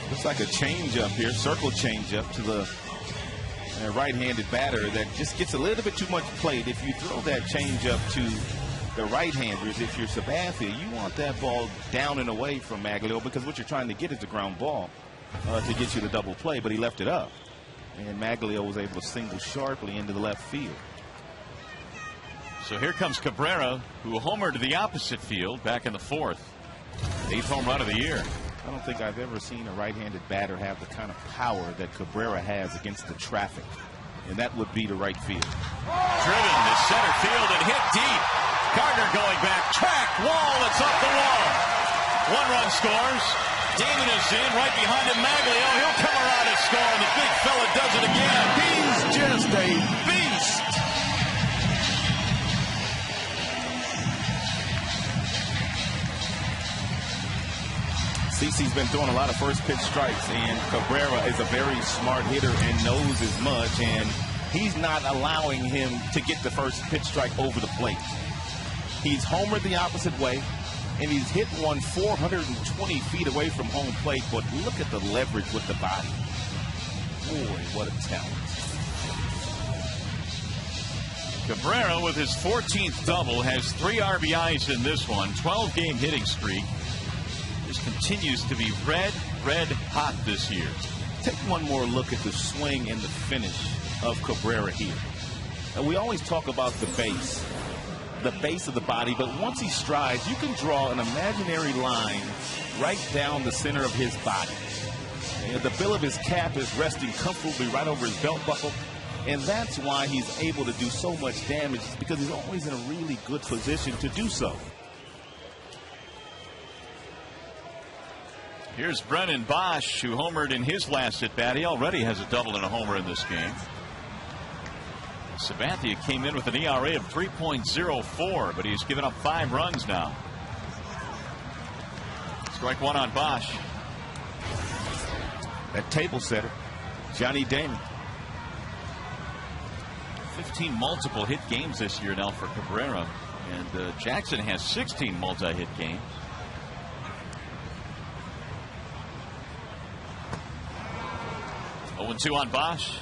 Looks like a changeup here, circle changeup to the right-handed batter that just gets a little bit too much plate. If you throw that changeup to the right-handers, if you're Sabathia, you want that ball down and away from Maglio, because what you're trying to get is the ground ball to get you the double play, but he left it up. And Maglio was able to single sharply into the left field. So here comes Cabrera, who homered to the opposite field back in the 4th. 8th home run of the year. I don't think I've ever seen a right-handed batter have the kind of power that Cabrera has against the traffic. And that would be to right field. Driven to center field and hit deep. Gardner going back, track, wall, it's up the wall. 1 run scores. Damon is in, right behind him, Maglio. He'll come around and score, and the big fella does it again. He's just a beast. CeCe's been throwing a lot of first pitch strikes, and Cabrera is a very smart hitter and knows as much, and he's not allowing him to get the first pitch strike over the plate. He's homered the opposite way, and he's hit one 420 feet away from home plate, but look at the leverage with the body. Boy, what a talent. Cabrera, with his 14th double, has 3 RBIs in this one, 12-game hitting streak. This continues to be red hot this year. Take one more look at the swing and the finish of Cabrera here. And we always talk about the base of the body, but once he strides, you can draw an imaginary line right down the center of his body. And the bill of his cap is resting comfortably right over his belt buckle, and that's why he's able to do so much damage, because he's always in a really good position to do so. Here's Brennan Bosch, who homered in his last at bat. He already has a double and a homer in this game. Sabathia came in with an ERA of 3.04, but he's given up 5 runs now. Strike 1 on Bosch. That table setter, Johnny Damon. 15 multiple hit games this year now for Cabrera, and Jackson has 16 multi-hit games. Oh, 0-2 on Bosch.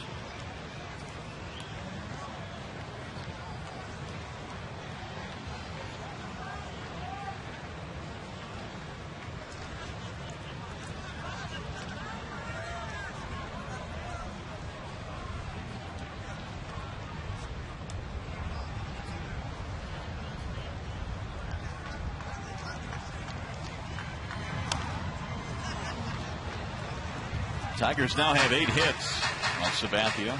Tigers now have 8 hits on Sabathia. A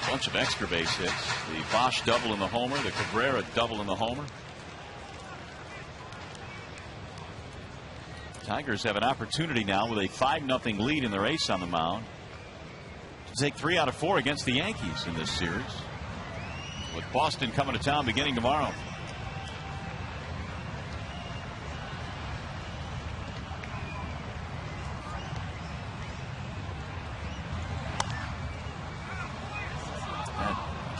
bunch of extra base hits. The Bosch double in the homer, the Cabrera double in the homer. Tigers have an opportunity now with a 5-0 lead in their ace on the mound to take 3 out of 4 against the Yankees in this series, with Boston coming to town beginning tomorrow.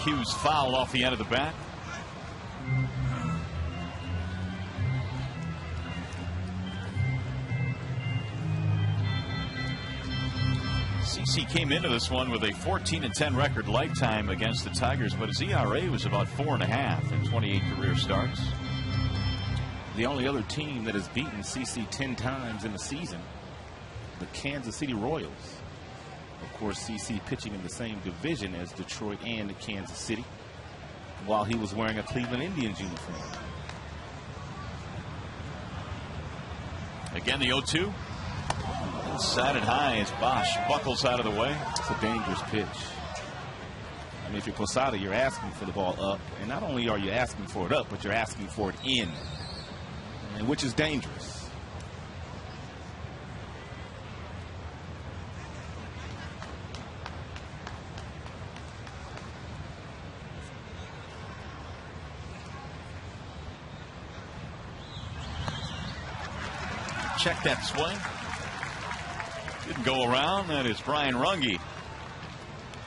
Hughes foul off the end of the bat. CC came into this one with a 14-10 record lifetime against the Tigers, but his ERA was about 4.5 in 28 career starts. The only other team that has beaten CC 10 times in the season, the Kansas City Royals. Of course, CC pitching in the same division as Detroit and Kansas City, while he was wearing a Cleveland Indians uniform. Again, the 0-2. Inside and high as Bosch buckles out of the way. It's a dangerous pitch. I mean, if you're Posada, you're asking for the ball up. And not only are you asking for it up, but you're asking for it in, and which is dangerous. Check that swing. Didn't go around. That is Brian Runge.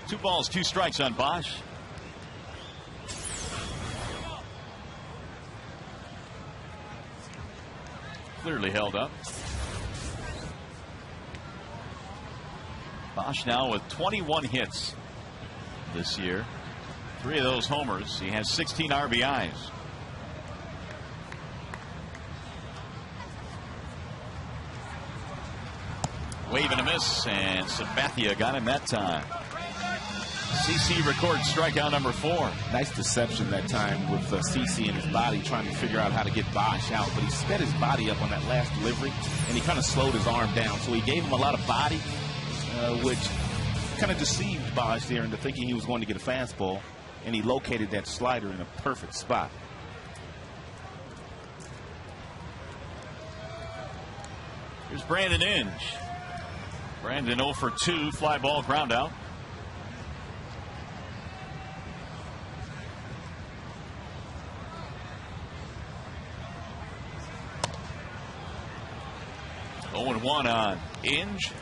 2 balls, 2 strikes on Bosch. Clearly held up. Bosch now with 21 hits this year. 3 of those homers. He has 16 RBIs. Wave and a miss, and Sabathia got him that time. CC records strikeout number 4. Nice deception that time with CC and his body trying to figure out how to get Bosch out, but he sped his body up on that last delivery, and he kind of slowed his arm down. So he gave him a lot of body, which kind of deceived Bosch there into thinking he was going to get a fastball, and he located that slider in a perfect spot. Here's Brandon Inge. Brandon 0 for 2, fly ball, ground out. Oh and 1 on Inge.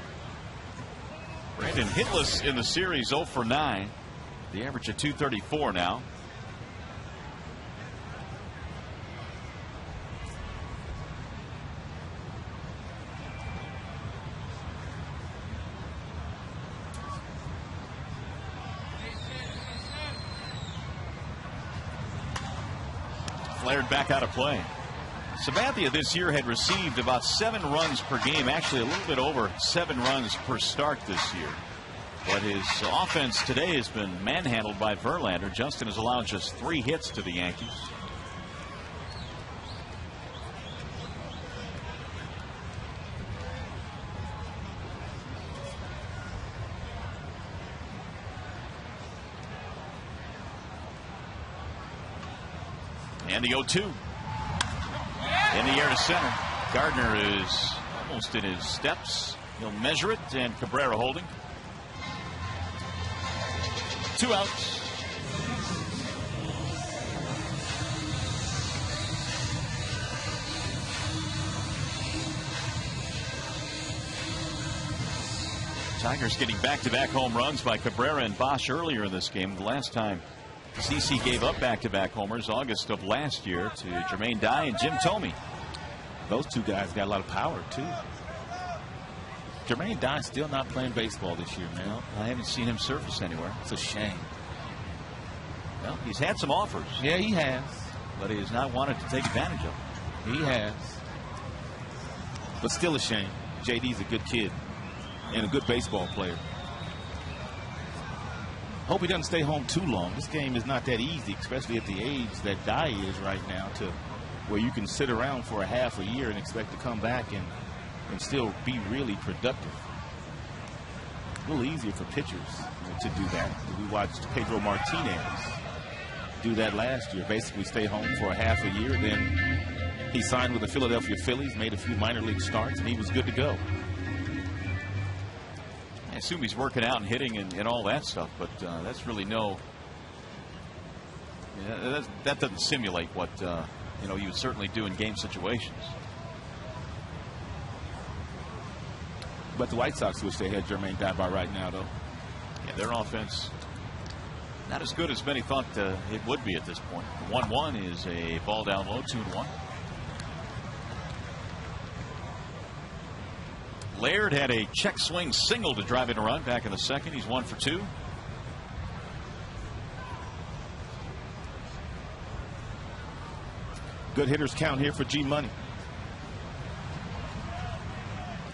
Brandon hitless in the series, 0 for 9. The average of 234 now. Flared back out of play. Sabathia this year had received about 7 runs per game, actually a little bit over 7 runs per start this year. But his offense today has been manhandled by Verlander. Justin has allowed just 3 hits to the Yankees. And the 0-2. In the air to center. Gardner is almost in his steps. He'll measure it, and Cabrera holding. 2 outs. Tigers getting back-to-back home runs by Cabrera and Bosch earlier in this game. The last time CC gave up back-to-back homers, August of last year, to Jermaine Dye and Jim Thome. Those 2 guys got a lot of power, too. Jermaine Dye's still not playing baseball this year, man. I haven't seen him surface anywhere. It's a shame. Well, he's had some offers. Yeah, he has. But he has not wanted to take advantage of them. He has. But still a shame. JD's a good kid and a good baseball player. Hope he doesn't stay home too long. This game is not that easy, especially at the age that Dye is right now, to where you can sit around for a half a year and expect to come back and still be really productive. A little easier for pitchers to do that. We watched Pedro Martinez do that last year, basically stay home for a half a year. Then he signed with the Philadelphia Phillies, made a few minor league starts, and he was good to go. I assume he's working out and hitting and all that stuff, but that's really no. That doesn't simulate what you would certainly do in game situations. But the White Sox wish they had Jermaine Dye by right now, though. Yeah, their offense Not as good as many thought it would be at this point. The 1-1 is a ball down low, 2-1. Laird had a check swing single to drive in a run back in the second. He's 1 for 2. Good hitters count here for G Money.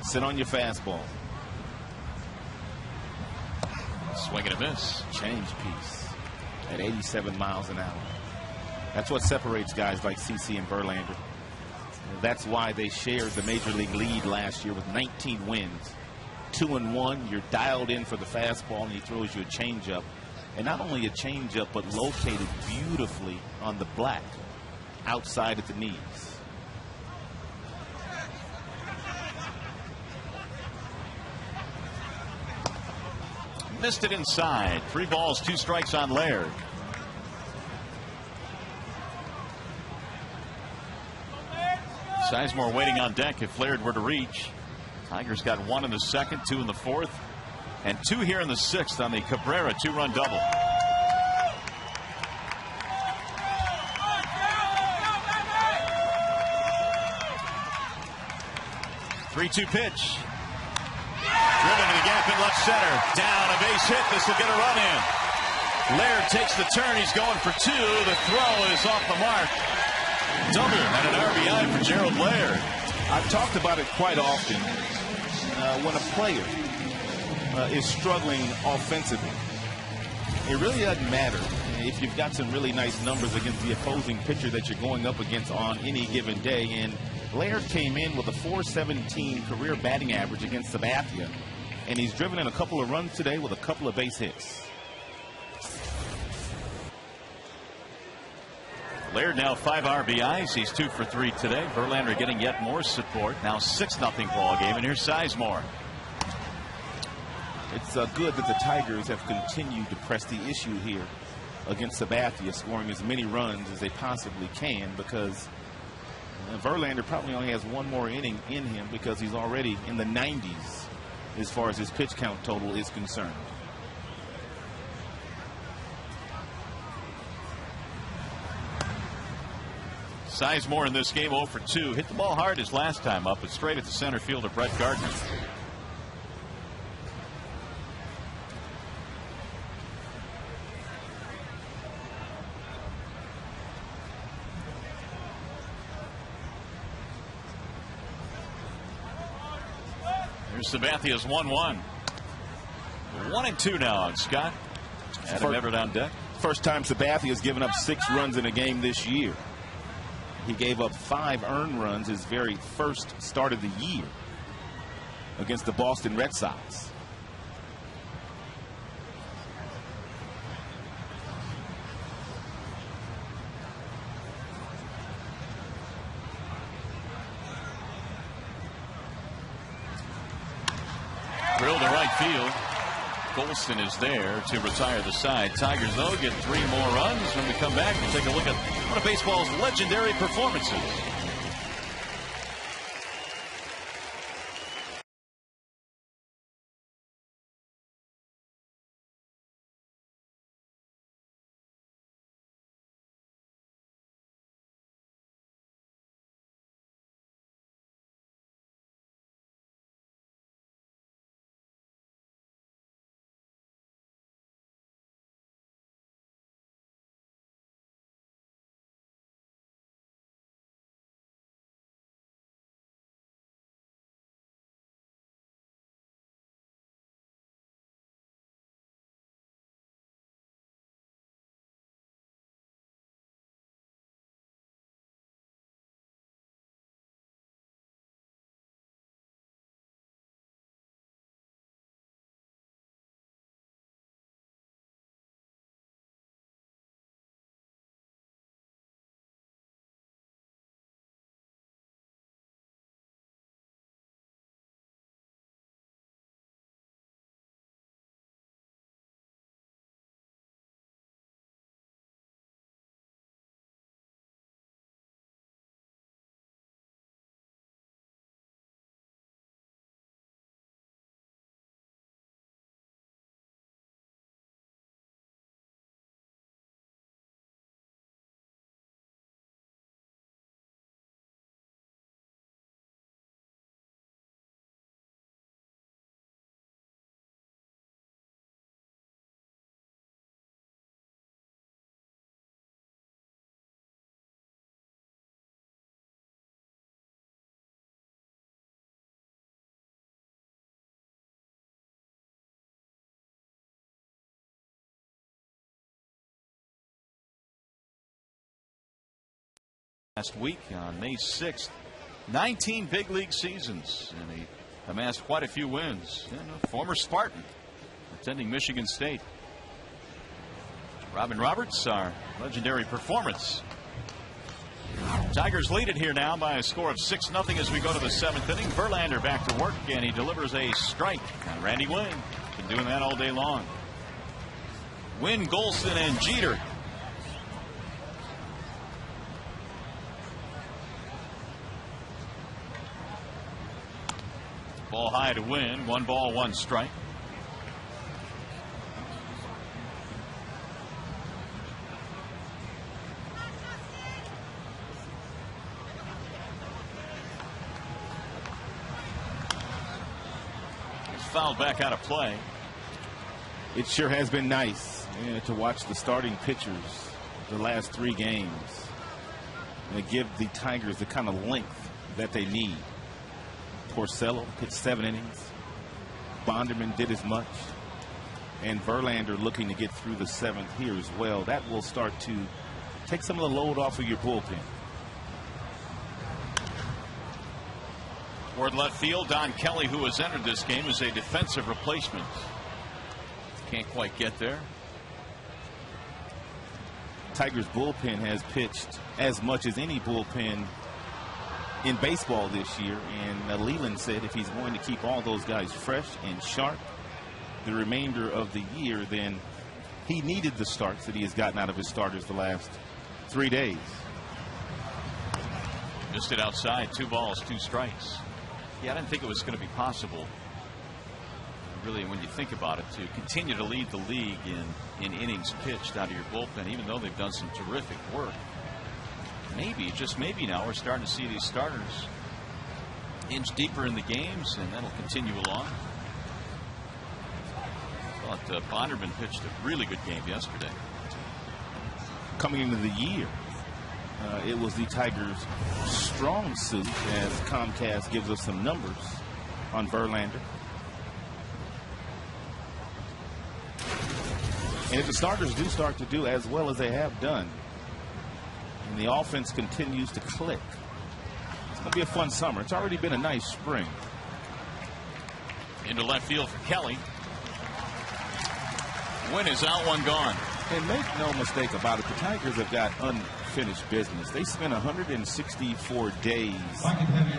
Sit on your fastball. Swing and a miss. Change piece at 87 miles an hour. That's what separates guys like CC and Verlander. That's why they shared the major league lead last year with 19 wins. 2-1. You're dialed in for the fastball, and he throws you a changeup. And not only a changeup, but located beautifully on the black outside at the knees. Missed it inside. 3 balls, 2 strikes on Laird. Sizemore waiting on deck if Laird were to reach. Tigers got 1 in the second, 2 in the fourth, and 2 here in the sixth on the Cabrera 2-run double. Three-two pitch. Driven to the gap in left center. Down, a base hit. This will get a run in. Laird takes the turn. He's going for 2. The throw is off the mark. Double and an RBI for Gerald Laird. I've talked about it quite often. When a player is struggling offensively, it really doesn't matter if you've got some really nice numbers against the opposing pitcher that you're going up against on any given day. And Laird came in with a .417 career batting average against Sabathia, and he's driven in a couple of runs today with a couple of base hits. Laird now 5 RBIs. He's 2 for 3 today. Verlander getting yet more support. Now 6-0 ball game, and here's Sizemore. It's good that the Tigers have continued to press the issue here against Sabathia, scoring as many runs as they possibly can, because Verlander probably only has 1 more inning in him because he's already in the 90s as far as his pitch count total is concerned. Sizemore in this game 0 for 2. Hit the ball hard his last time up, but straight at the center fielder Brett Gardner. Here's Sabathia's 1-1. 1-2 now on Scott. Adam Everett on deck. First time Sabathia has given up 6 runs in a game this year. He gave up 5 earned runs his very first start of the year against the Boston Red Sox. Drilled to right field. Golston is there to retire the side. Tigers, though, get 3 more runs. When we come back, we'll take a look at one of baseball's legendary performances. last week on May 6th. 19 big league seasons, and he amassed quite a few wins. And a former Spartan attending Michigan State. Robin Roberts, our legendary performance. Tigers lead it here now by a score of 6-0 as we go to the 7th inning. Verlander back to work, and he delivers a strike on Randy Wynn. Been doing that all day long. Wynn, Golson, and Jeter. Ball high to Wynn. 1 ball, 1 strike. Fouled back out of play. It sure has been nice to watch the starting pitchers the last 3 games. And give the Tigers the kind of length that they need. Porcello pitched 7 innings. Bonderman did as much. And Verlander looking to get through the 7th here as well. That will start to take some of the load off of your bullpen. Toward left field, Don Kelly, who has entered this game, is a defensive replacement. Can't quite get there. Tigers bullpen has pitched as much as any bullpen in baseball this year, and Leland said if he's going to keep all those guys fresh and sharp the remainder of the year, then he needed the starts that he has gotten out of his starters the last 3 days. Missed it outside. 2 balls, 2 strikes. Yeah, I didn't think it was going to be possible, really, when you think about it, to continue to lead the league in innings pitched out of your bullpen, even though they've done some terrific work. Maybe, just maybe now, we're starting to see these starters inch deeper in the games, and that'll continue along. I thought Bonderman pitched a really good game yesterday. Coming into the year, it was the Tigers' strong suit, as Comcast gives us some numbers on Verlander. And if the starters do start to do as well as they have done, and the offense continues to click, it's going to be a fun summer. It's already been a nice spring. Into left field for Kelly. Wynn is out, 1 gone. And make no mistake about it, the Tigers have got unfinished business. They spent 164 days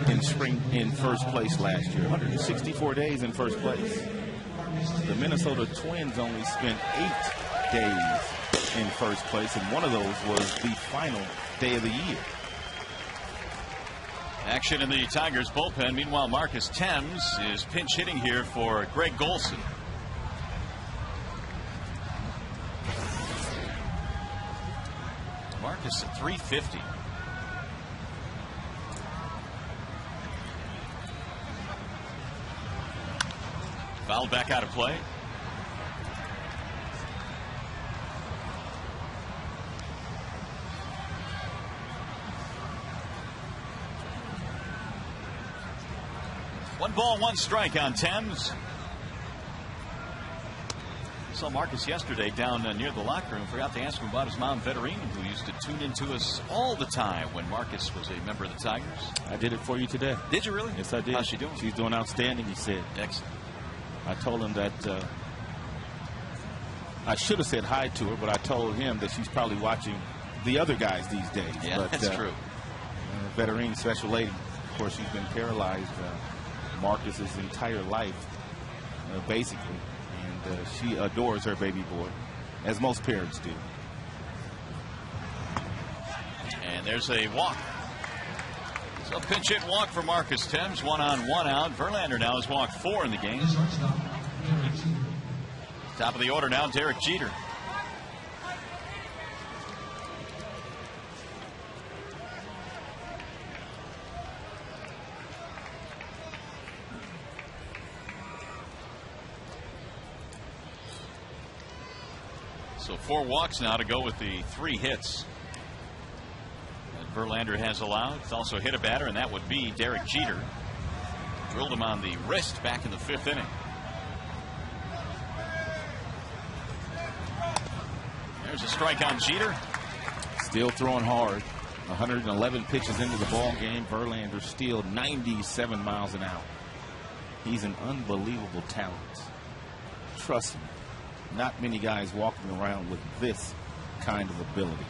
in first place last year. 164 days in first place. The Minnesota Twins only spent 8 days in first place, and one of those was the final day of the year. Action in the Tigers bullpen. Meanwhile, Marcus Thames is pinch hitting here for Greg Golson. Marcus at 350. Fouled back out of play. One ball, 1 strike on Thames. Saw Marcus yesterday down near the locker room. Forgot to ask him about his mom, Vetterine, who used to tune into us all the time when Marcus was a member of the Tigers. I did it for you today. Did you really? Yes, I did. How's she doing? She's doing outstanding, he said. Excellent. I told him that I should have said hi to her, but I told him that she's probably watching the other guys these days. Yeah, but, that's true. Vetterine, special lady. Of course, she's been paralyzed Marcus's entire life, basically. And she adores her baby boy, as most parents do. And there's a walk. So pinch hit walk for Marcus Thames. 1 on, 1 out. Verlander now has walked 4 in the game. Top of the order now, Derek Jeter. So 4 walks now to go with the 3 hits that Verlander has allowed. It's also hit a batter, and that would be Derek Jeter. Drilled him on the wrist back in the 5th inning. There's a strike on Jeter. Still throwing hard. 111 pitches into the ball game. Verlander still 97 miles an hour. He's an unbelievable talent. Trust me, not many guys walking around with this kind of ability.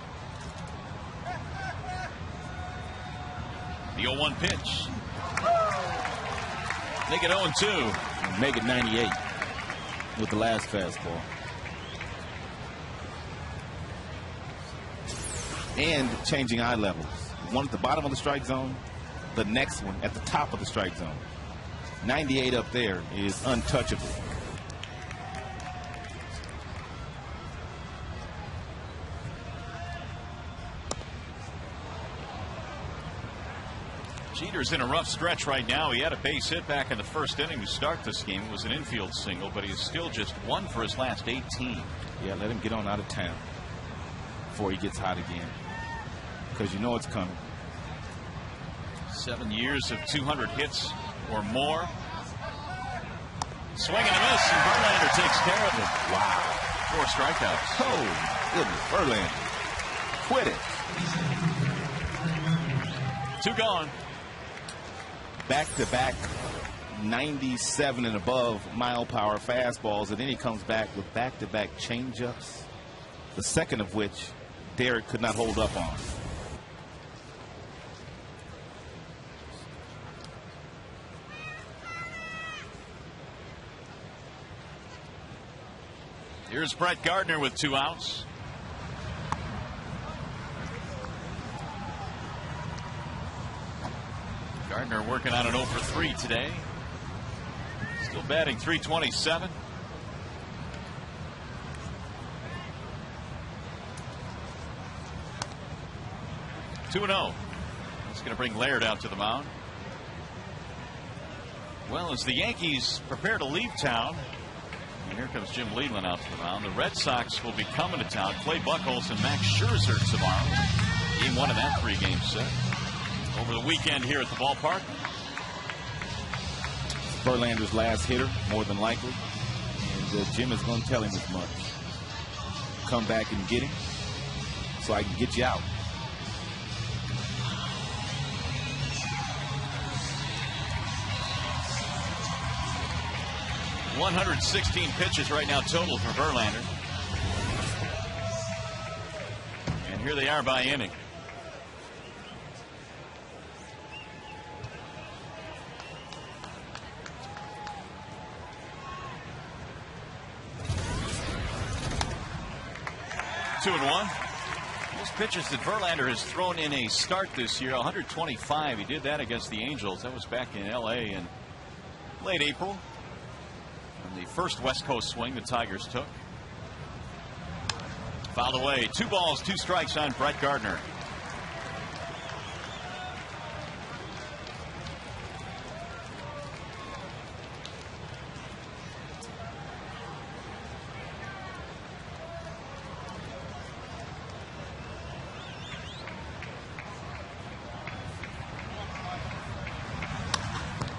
The 0-1 pitch. Make it 0-2. Make it 98 with the last fastball. And changing eye levels. One at the bottom of the strike zone, the next one at the top of the strike zone. 98 up there is untouchable. Jeter's in a rough stretch right now. He had a base hit back in the first inning to start this game. It was an infield single, but he's still just 1 for his last 18. Yeah, let him get on out of town before he gets hot again, because you know it's coming. 7 years of 200 hits or more. Swing and a miss, and Verlander takes care of it. Wow. 4 strikeouts. Oh, goodness. Verlander. Quit it. 2 gone. Back-to-back 97 and above mile-power fastballs, and then he comes back with back-to-back changeups, the second of which Derek could not hold up on. Here's Brett Gardner with 2 outs. Gardner working on an 0 for 3 today. Still batting .327. Two and 0. That's going to bring Laird out to the mound. Well, as the Yankees prepare to leave town, and here comes Jim Leland out to the mound. The Red Sox will be coming to town. Clay Buchholz and Max Scherzer tomorrow. Game 1 of that 3-game set. Over the weekend here at the ballpark. Verlander's last hitter, more than likely. And Jim is going to tell him as much. Come back and get him so I can get you out. .116 pitches right now total for Verlander. And here they are by inning. Two and 1. Most pitches that Verlander has thrown in a start this year, 125. He did that against the Angels. That was back in L.A. in late April. And the first West Coast swing the Tigers took. Fouled away. 2 balls, 2 strikes on Brett Gardner.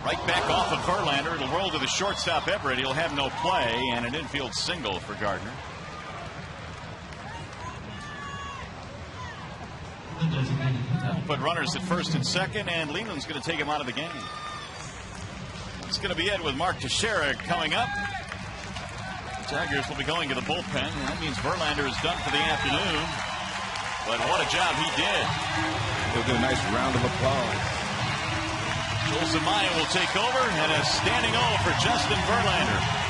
Right back off of Verlander. It'll roll to the shortstop Everett. He'll have no play, and an infield single for Gardner. That'll put runners at first and second, and Leland's going to take him out of the game. That's going to be it with Mark Teixeira coming up. The Tigers will be going to the bullpen, and that means Verlander is done for the afternoon. But what a job he did. We'll get a nice round of applause. Joel Zumaya will take over, and a standing O for Justin Verlander.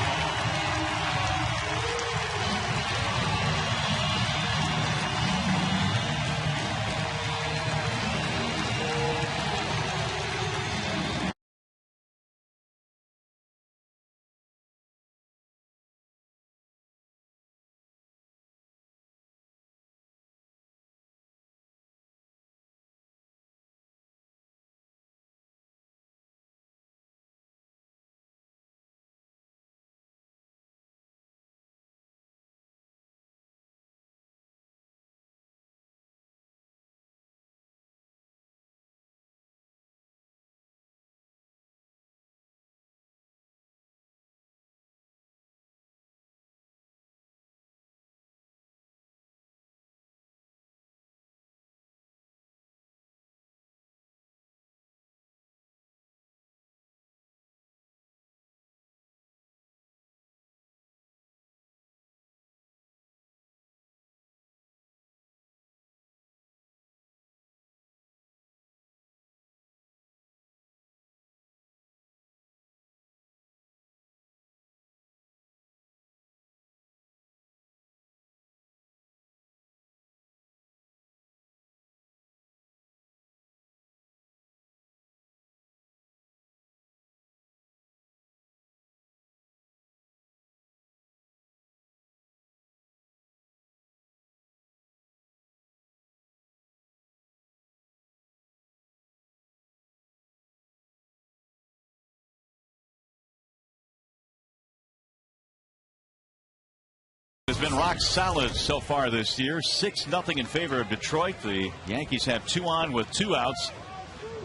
has been rock solid so far this year. 6-0 in favor of Detroit. The Yankees have 2 on with 2 outs.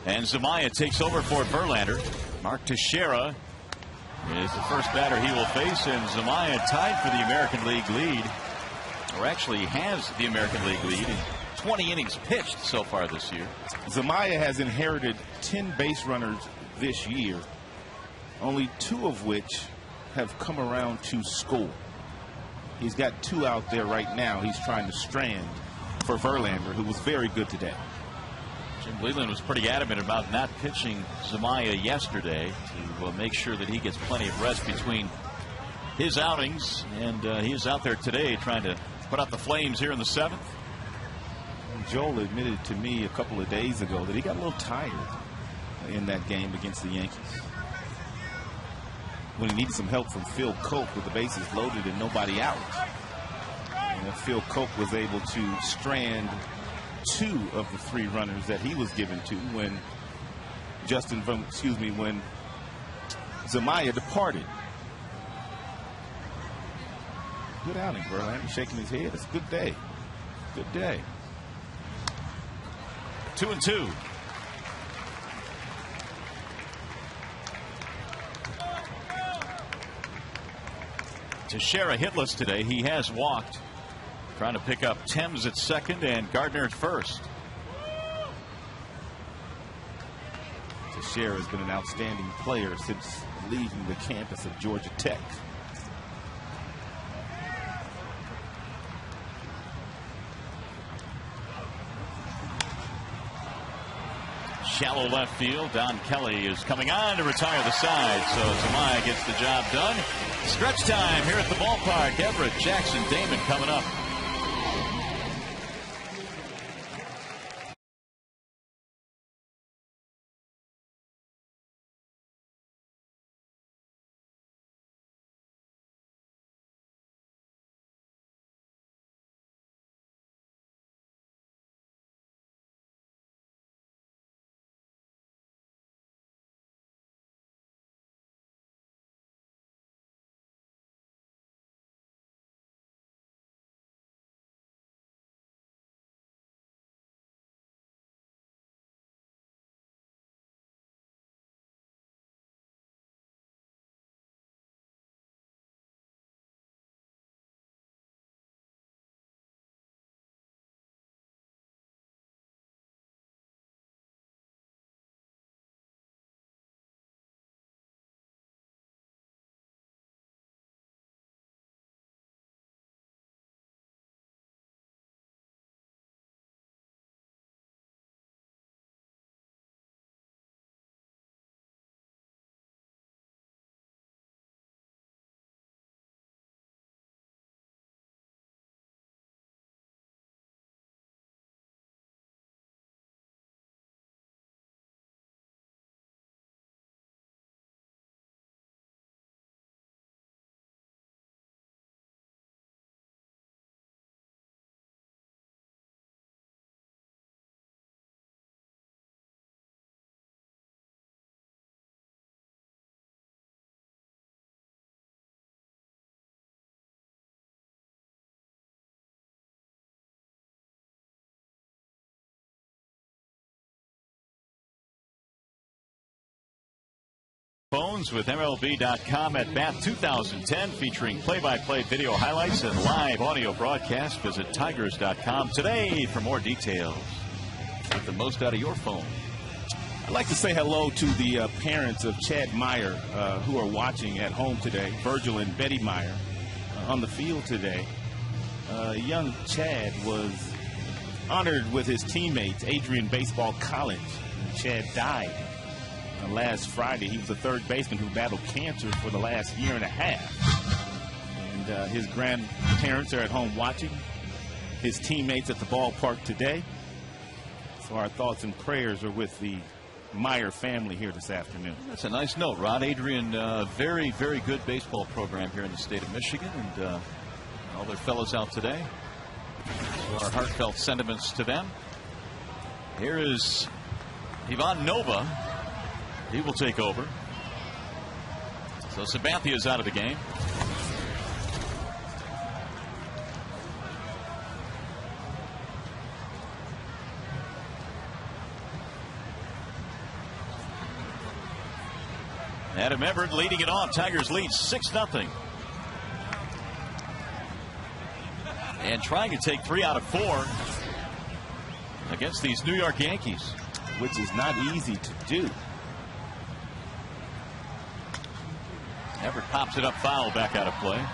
And Zumaya takes over for Verlander. Mark Teixeira is the first batter he will face. And Zumaya tied for the American League lead. Or actually has the American League lead in 20 innings pitched so far this year. Zumaya has inherited 10 base runners this year, only 2 of which have come around to score. He's got 2 out there right now. He's trying to strand for Verlander, who was very good today. Jim Leland was pretty adamant about not pitching Zumaya yesterday to make sure that he gets plenty of rest between his outings, and he is out there today trying to put out the flames here in the 7th. Joel admitted to me a couple of days ago that he got a little tired in that game against the Yankees, when he needed some help from Phil Coke with the bases loaded and nobody out. And Phil Coke was able to strand 2 of the 3 runners that he was given to when when Zumaya departed. Good outing, Verlander, shaking his head. It's a good day. Good day. 2-2. Teixeira hitless today. He has walked. Trying to pick up Thames at second and Gardner at first. Teixeira has been an outstanding player since leaving the campus of Georgia Tech. Shallow left field. Don Kelly is coming on to retire the side, so Zumaya gets the job done. Stretch time here at the ballpark. Everett, Jackson, Damon coming up. Phones with MLB.com at Bat 2010, featuring play-by-play video highlights and live audio broadcast. Visit Tigers.com today for more details. Get the most out of your phone. I'd like to say hello to the parents of Chad Meyer who are watching at home today. Virgil and Betty Meyer on the field today. Young Chad was honored with his teammates, Adrian Baseball College. And Chad died last Friday. He was a third baseman who battled cancer for the last year and a half. And his grandparents are at home watching. His teammates at the ballpark today. So our thoughts and prayers are with the Meyer family here this afternoon. That's a nice note, Rod. Adrian, very, very good baseball program here in the state of Michigan, and all their fellows out today. So our heartfelt sentiments to them. Here is Ivan Nova. He will take over. So Sabathia is out of the game. Adam Everett leading it off. Tigers lead 6-0. And trying to take 3 out of 4 against these New York Yankees, which is not easy to do. Everett pops it up foul, back out of play.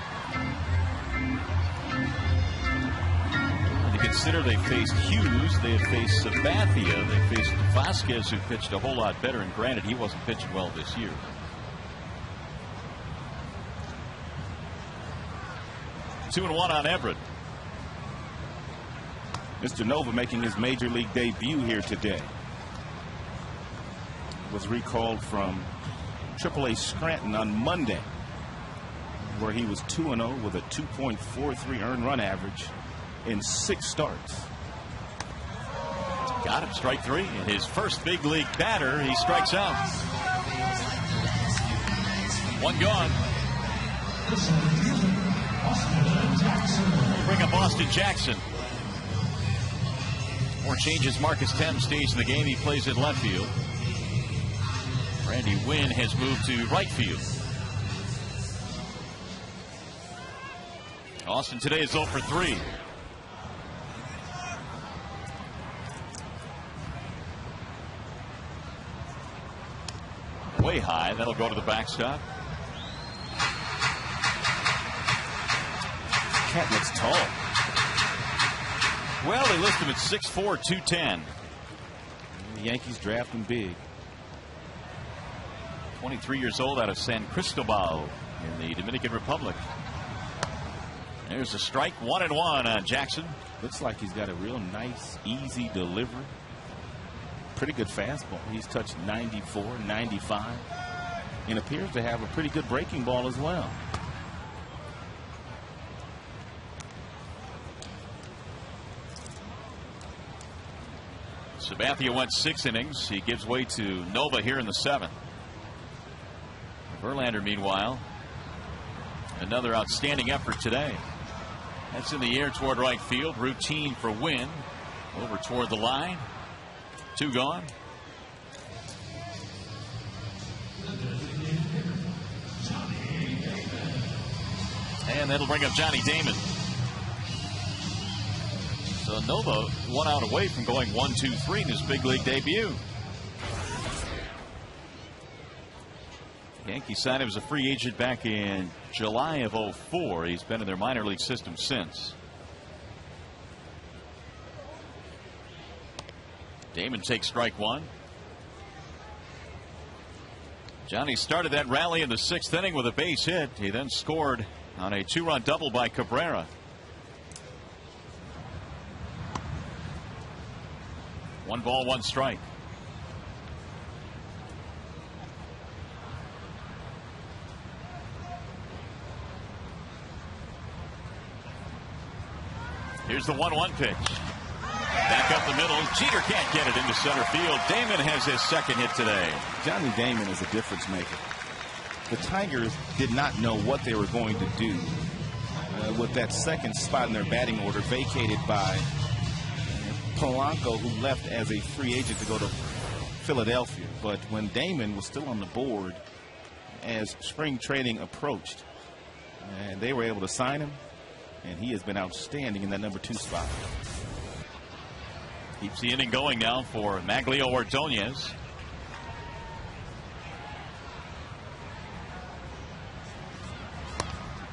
To consider, they faced Hughes, they have faced Sabathia, they faced Vasquez, who pitched a whole lot better, and granted he wasn't pitching well this year. Two and one on Everett. Mr. Nova making his major league debut here today. Was recalled from AAA Scranton on Monday, where he was 2-0 with a 2.43 earned run average in 6 starts. Got him, strike 3. And his first big league batter, he strikes out. 1 gone. Bring up Austin Jackson. 4 changes. Marcus Thames stays in the game. He plays in left field. Randy Wynn has moved to right field. Austin today is 0 for 3. Way high. That'll go to the backstop. Cat looks tall. Well, they list him at 6'4", 210. The Yankees draft him big. 23 years old, out of San Cristobal in the Dominican Republic. There's a strike. 1-1 on Jackson. Looks like he's got a real nice, easy delivery. Pretty good fastball. He's touched 94, 95, and appears to have a pretty good breaking ball as well. Sabathia went 6 innings. He gives way to Nova here in the 7th. Verlander, meanwhile, another outstanding effort today. That's in the air toward right field. Routine for Wynn. Over toward the line. 2 gone. And that'll bring up Johnny Damon. So Nova 1 out away from going 1-2-3 in his big league debut. Yankees signed him as a free agent back in July of 04. He's been in their minor league system since. Damon takes strike 1. Johnny started that rally in the 6th inning with a base hit. He then scored on a 2-run double by Cabrera. 1 ball, 1 strike. Here's the 1-1 pitch. Back up the middle. Jeter can't get it into center field. Damon has his 2nd hit today. Johnny Damon is a difference maker. The Tigers did not know what they were going to do with that 2nd spot in their batting order vacated by Polanco, who left as a free agent to go to Philadelphia. But when Damon was still on the board as spring training approached, and they were able to sign him, and he has been outstanding in that number 2 spot. Keeps the inning going now for Maglio Ordonez.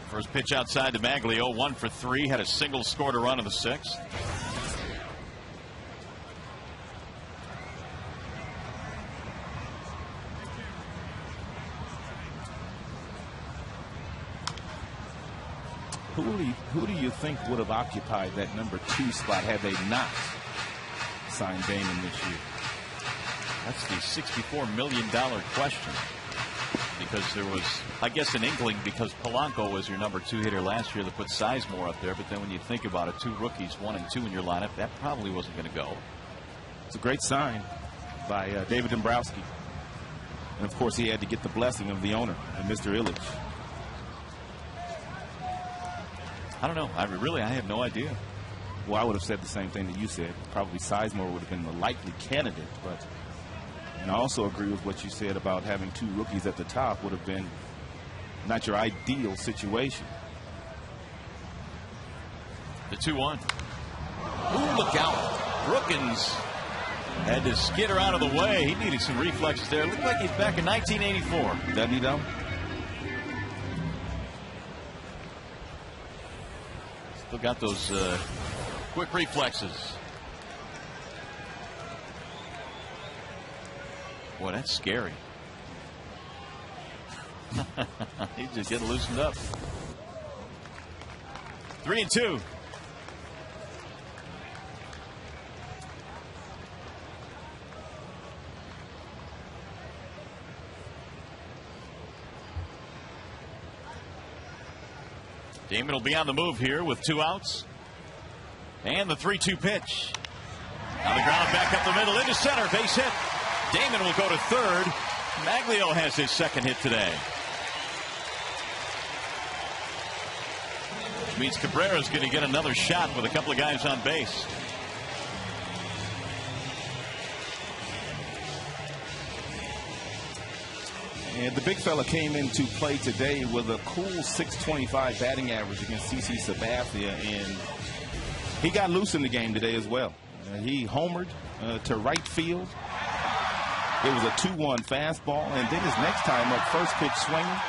First pitch outside to Maglio, 1 for 3, had a single, scored a run in the 6th. Who do you think would have occupied that number 2 spot had they not signed Damon this year? That's the $64 million question. Because there was, I guess, an inkling because Polanco was your number 2 hitter last year that put Sizemore up there. But then when you think about it, 2 rookies, 1 and 2 in your lineup, that probably wasn't going to go. It's a great sign by David Dombrowski. And, of course, he had to get the blessing of the owner, Mr. Illich. I don't know. I have no idea. Well, I would have said the same thing that you said. Probably Sizemore would have been the likely candidate, but And I also agree with what you said about having 2 rookies at the top would have been not your ideal situation. The 2-1. Ooh, look out. Brookins had to skitter out of the way. He needed some reflexes there. Looked like he's back in 1984. Doesn't he, though? Still got those quick reflexes. Boy, that's scary. He's just getting loosened up. 3-2. Damon will be on the move here with 2 outs. And the 3-2 pitch. On the ground, back up the middle into center. Base hit. Damon will go to third. Maglio has his second hit today. Which means Cabrera's going to get another shot with a couple of guys on base. And the big fella came into play today with a cool .625 batting average against CC Sabathia, and he got loose in the game today as well. He homered to right field. It was a 2-1 fastball, and then his next time up, first pitch swinging,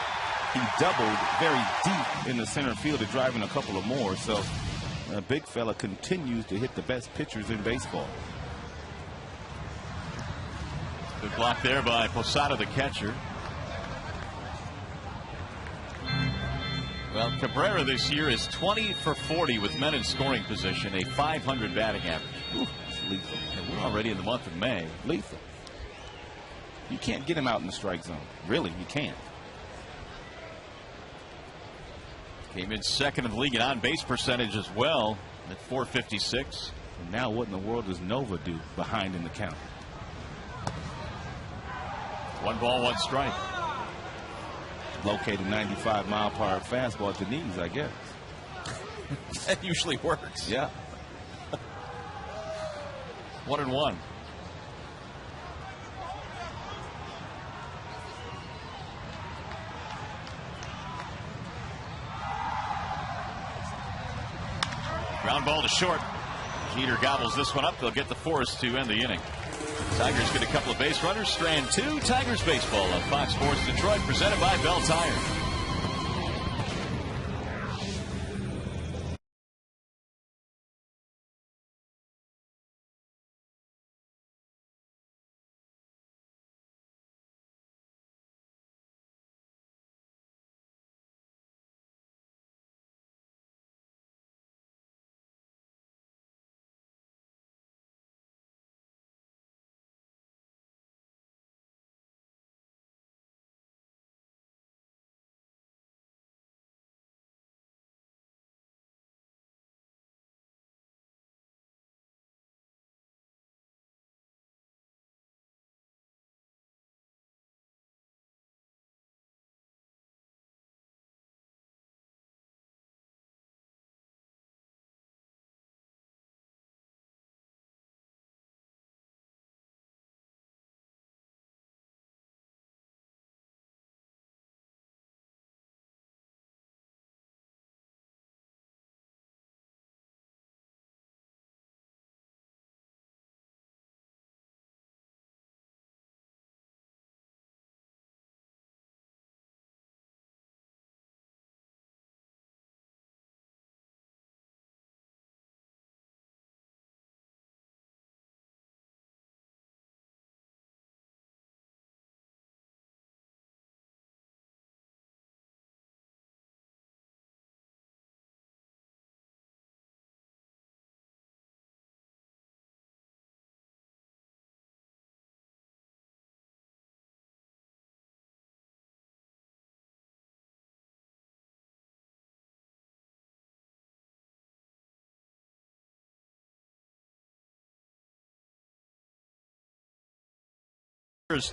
he doubled very deep in the center field to drive in a couple of more. So big fella continues to hit the best pitchers in baseball. Good block there by Posada, the catcher. Well, Cabrera this year is 20 for 40 with men in scoring position, a .500 batting average. Ooh, it's lethal. And we're already in the month of May. Lethal. You can't get him out in the strike zone. Really, you can't. Came in second in the league in on-base percentage as well at .456. And now what in the world does Nova do behind in the count? 1 ball, 1 strike. Located 95-mile-per-hour fastball at the knees, I guess. That usually works. Yeah. 1-1. Ground ball to short. Jeter gobbles this one up. They'll get the Forest to end the inning. Tigers get a couple of base runners. Strand 2. Tigers baseball on Fox Sports Detroit, presented by Bell Tire.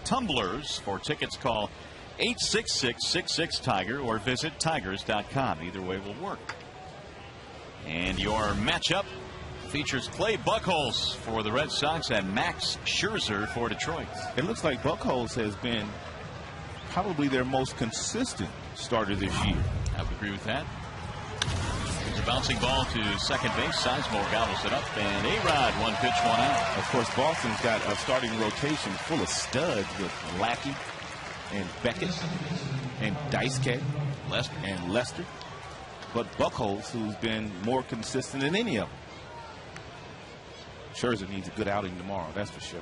Tumblers. For tickets, call 866-66-TIGER or visit tigers.com. Either way will work. And your matchup features Clay Buchholz for the Red Sox and Max Scherzer for Detroit. It looks like Buchholz has been probably their most consistent starter this year. I would agree with that. There's a bouncing ball to second base. Sizemore gobbles it up, and A-Rod, 1 pitch, 1 out. Of course, Boston's got a starting rotation full of studs with Lackey and Beckett and Daisuke and Lester. But Buchholz, who's been more consistent than any of them. Scherzer needs a good outing tomorrow, that's for sure.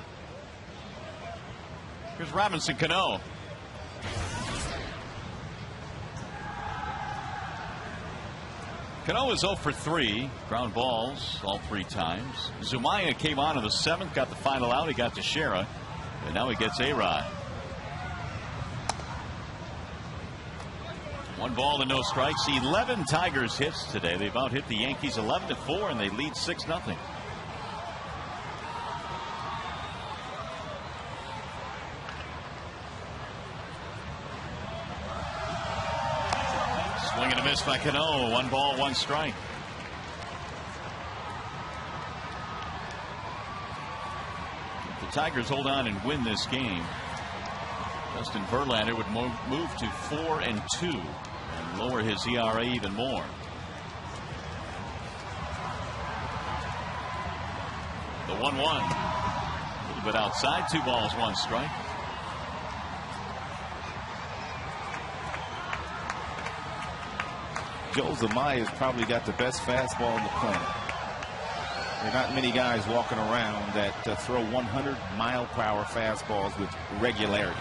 Here's Robinson Cano. Cano is 0 for 3. Ground balls all 3 times. Zumaya came on in the 7th, got the final out. He got to Shera, and now he gets A-Rod. 1 ball and no strikes. 11 Tigers hits today. They've out hit the Yankees 11-4, and they lead 6-0. Swing and a miss by Cano. 1 ball, 1 strike. If the Tigers hold on and win this game, Justin Verlander would move to 4-2 and lower his ERA even more. The 1-1. A little bit outside. 2 balls, 1 strike. Joe Zamaya's probably got the best fastball on the planet. There are not many guys walking around that throw 100-mile-per-hour fastballs with regularity.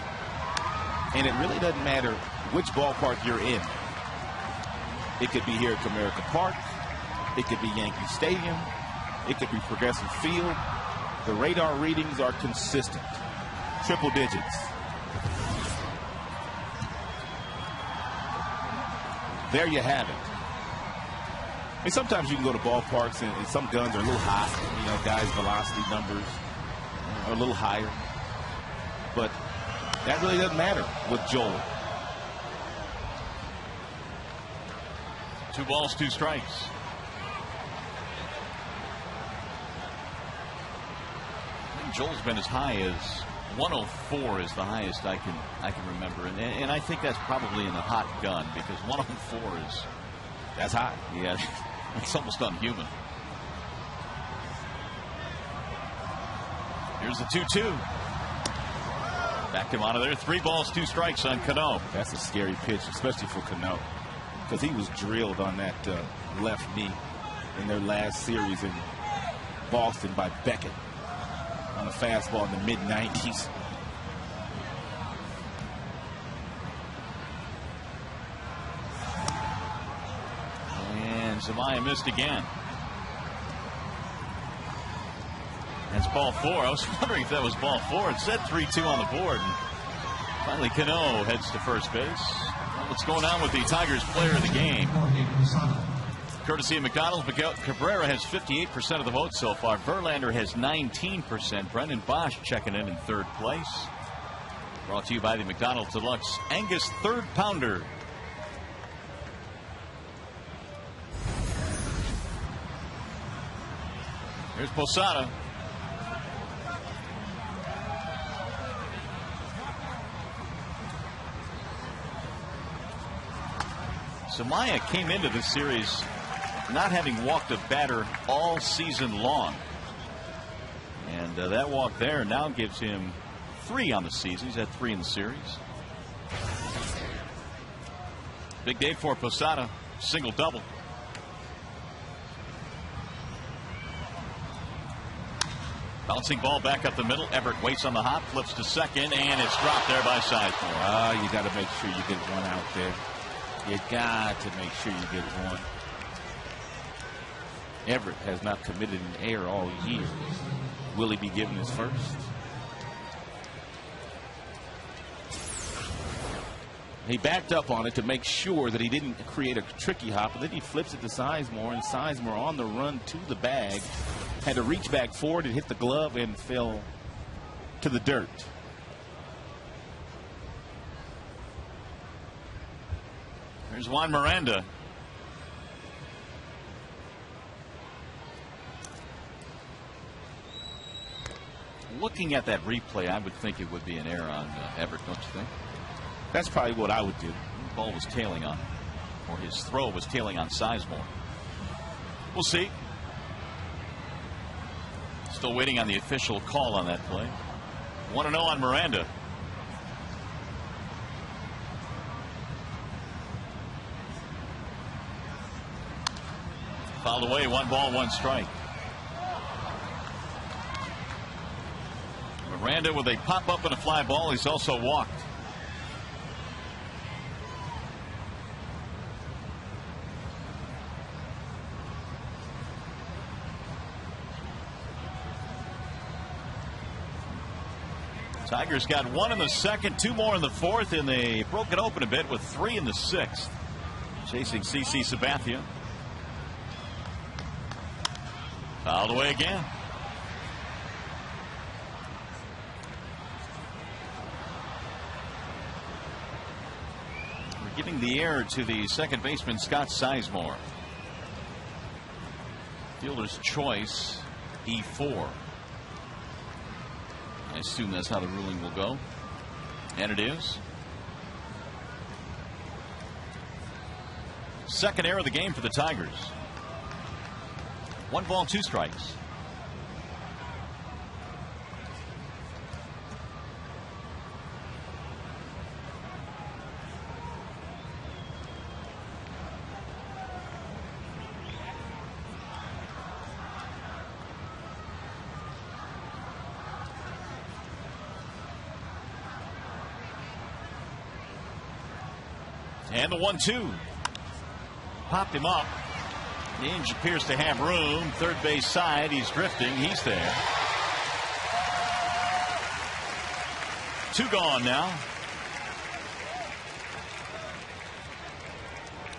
And it really doesn't matter which ballpark you're in. It could be here at Comerica Park. It could be Yankee Stadium. It could be Progressive Field. The radar readings are consistent. Triple digits. There you have it. And sometimes you can go to ballparks and some guns are a little hot. You know, guys' velocity numbers are a little higher. But that really doesn't matter with Joel. 2 balls, 2 strikes. I think Joel's been as high as 104 is the highest I can remember, and I think that's probably in the hot gun, because 104 is that's hot. Yeah, it's almost unhuman. Here's the 2-2. Back him out of there. 3 balls, 2 strikes on Cano. That's a scary pitch, especially for Cano, because he was drilled on that left knee in their last series in Boston by Beckett on a fastball in the mid-90s. And Zumaya missed again. That's ball 4. I was wondering if that was ball 4. It said 3-2 on the board. And finally, Cano heads to first base. What's going on with the Tigers player of the game? Courtesy of McDonald's, Miguel Cabrera has 58% of the vote so far. Verlander has 19%. Brendan Bosch checking in 3rd place. Brought to you by the McDonald's Deluxe Angus 3rd Pounder. Here's Posada. Zumaya came into this series not having walked a batter all season long. And that walk there now gives him 3 on the season. He's had 3 in the series. Big day for Posada. Single double. Bouncing ball back up the middle. Everett waits on the hop, flips to second, and it's dropped there by Sizemore. You got to make sure you get one out there. You got to make sure you get one. Everett has not committed an error all year. Will he be given his first? He backed up on it to make sure that he didn't create a tricky hop, and then he flips it to Sizemore, and Sizemore on the run to the bag had to reach back forward and hit the glove and fell to the dirt. There's Juan Miranda. Looking at that replay, I would think it would be an error on Everett, don't you think? That's probably what I would do. The ball was tailing on, or his throw was tailing on Sizemore. We'll see. Still waiting on the official call on that play. 1-0 on Miranda. Fouled away, 1 ball, 1 strike. Miranda with a pop-up and a fly ball. He's also walked. Tigers got 1 in the second, 2 more in the fourth, and they broke it open a bit with 3 in the sixth. Chasing CC Sabathia. Fouled away again. We're giving the error to the second baseman, Scott Sizemore. Fielder's choice, E4. I assume that's how the ruling will go. And it is. Second error of the game for the Tigers. 1 ball, 2 strikes. And the 1-2. Popped him up. The Ainge appears to have room. Third base side. He's drifting. He's there. 2 gone now.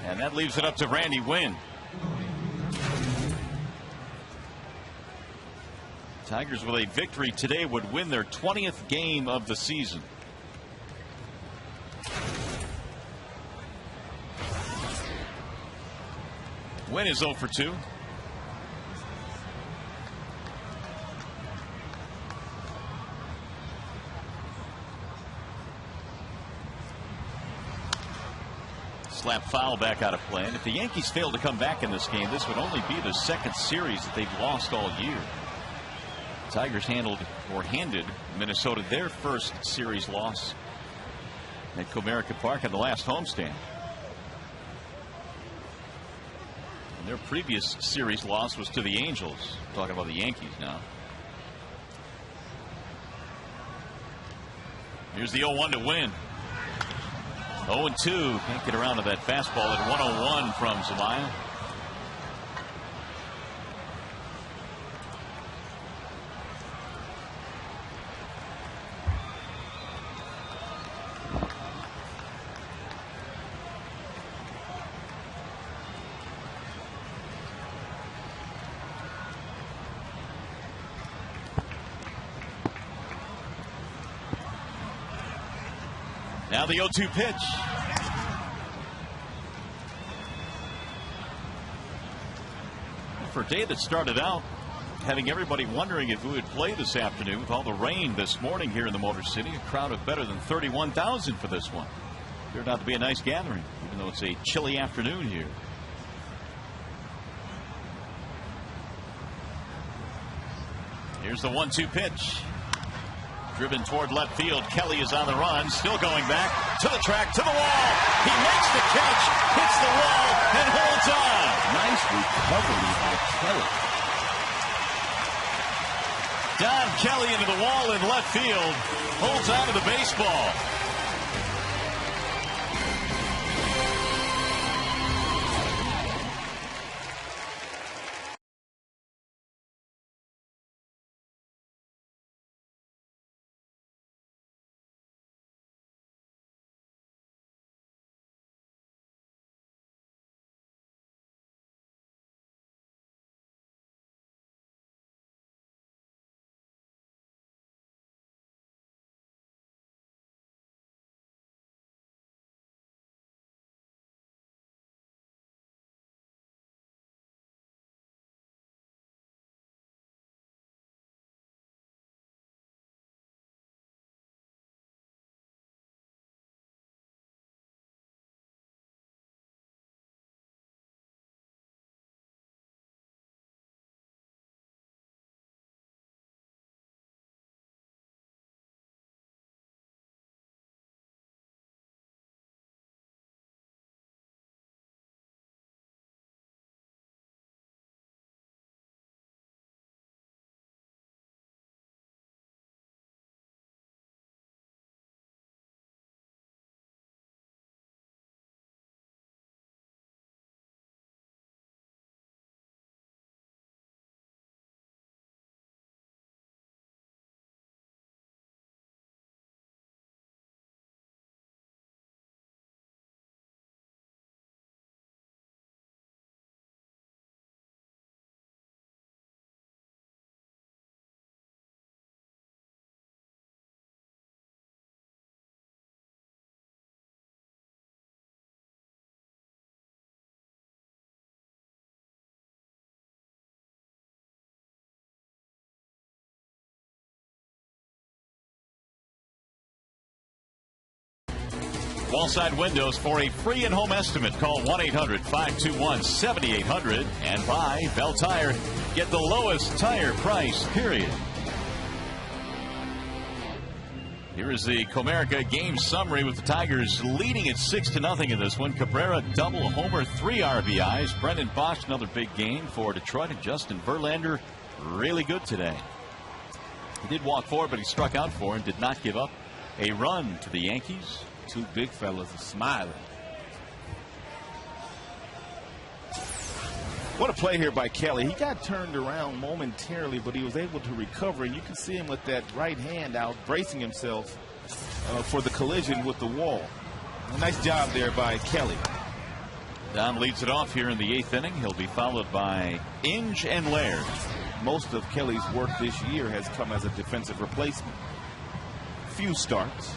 And that leaves it up to Randy Wynn. Tigers with a victory today would win their 20th game of the season. Wynn is 0 for 2. Slap foul back out of play. And if the Yankees fail to come back in this game, this would only be the second series that they've lost all year. Tigers handed Minnesota their first series loss at Comerica Park in the last homestand. Their previous series loss was to the Angels. Talking about the Yankees now. Here's the 0-1 to Win. 0-2. Can't get around to that fastball at 101 from Zamaya. Now the 0-2 pitch. For a day that started out having everybody wondering if we would play this afternoon with all the rain this morning here in the Motor City, a crowd of better than 31,000 for this one. Turned out to be a nice gathering, even though it's a chilly afternoon here. Here's the 1-2 pitch. Driven toward left field. Kelly is on the run. Still going back to the track, to the wall. He makes the catch, hits the wall, and holds on. Nice recovery by Kelly. Don Kelly into the wall in left field. Holds on to the baseball. Wallside Windows. For a free in-home estimate, call 1-800-521-7800 and buy Bell Tire. Get the lowest tire price, period. Here is the Comerica game summary with the Tigers leading at 6-0 in this one. Cabrera double homer, 3 RBIs. Brendan Bosch, another big game for Detroit. And Justin Verlander, really good today. He did walk 4, but he struck out 4 and did not give up a run to the Yankees. Two big fellas are smiling. What a play here by Kelly. He got turned around momentarily, but he was able to recover. And you can see him with that right hand out, bracing himself for the collision with the wall. A nice job there by Kelly. Don leads it off here in the 8th inning. He'll be followed by Inge and Laird. Most of Kelly's work this year has come as a defensive replacement. Few starts.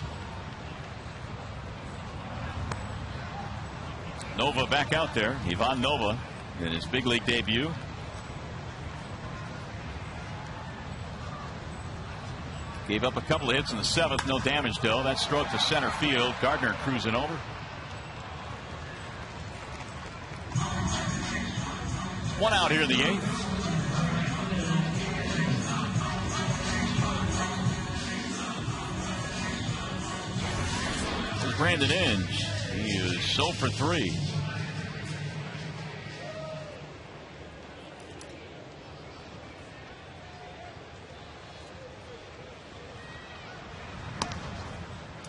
Nova back out there. Ivan Nova in his big league debut. Gave up a couple of hits in the 7th. No damage though. That stroke to center field. Gardner cruising over. One out here in the 8th. Brandon Inge. He is 0 for 3.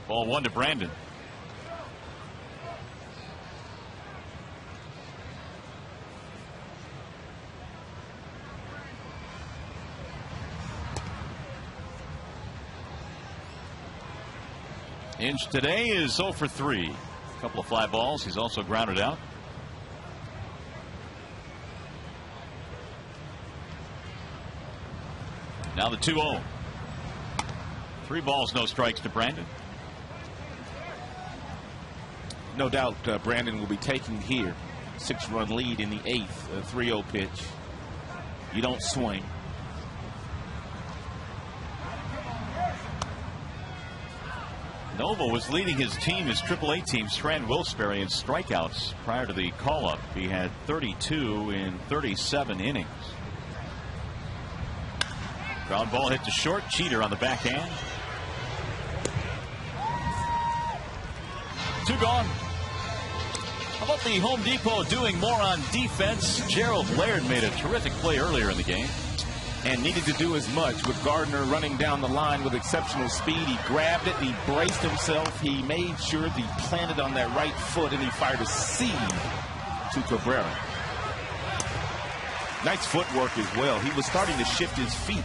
Ball 1 to Brandon. Inge today is 0 for 3. A couple of fly balls. He's also grounded out. Now the 2-0. 3 balls, no strikes to Brandon. No doubt Brandon will be taking here. 6-run lead in the 8th. A 3-0 pitch. You don't swing. Nova was leading his team, his AAA team, Strand Wilkes-Barre, in strikeouts prior to the call-up. He had 32 in 37 innings. Ground ball hit to short. Cheater on the backhand. 2 gone. How about the Home Depot doing more on defense? Gerald Laird made a terrific play earlier in the game. And needed to do as much with Gardner running down the line with exceptional speed. He grabbed it, he braced himself, he made sure he planted on that right foot, and he fired a seed to Cabrera. Nice footwork as well. He was starting to shift his feet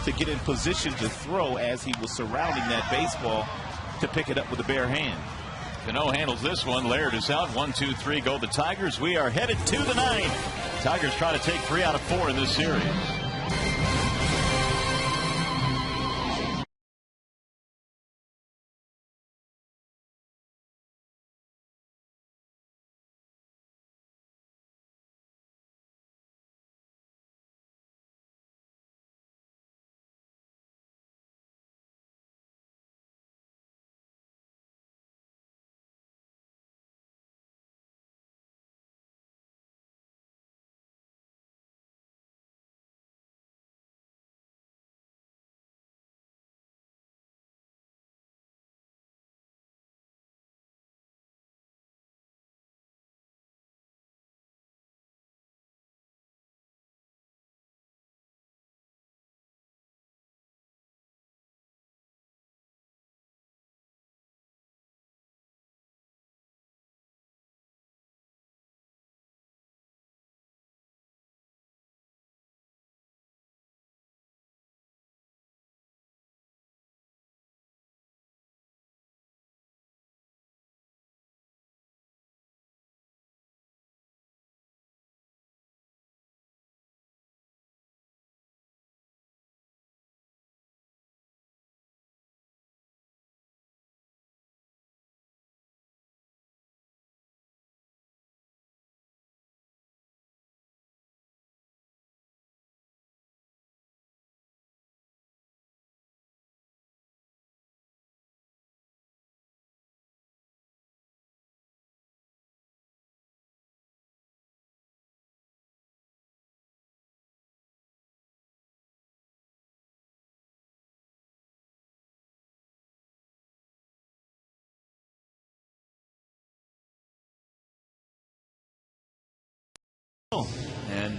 to get in position to throw as he was surrounding that baseball to pick it up with a bare hand. Cano handles this one. Laird is out. 1, 2, 3 go the Tigers. We are headed to the 9th. Tigers trying to take 3 out of 4 in this series.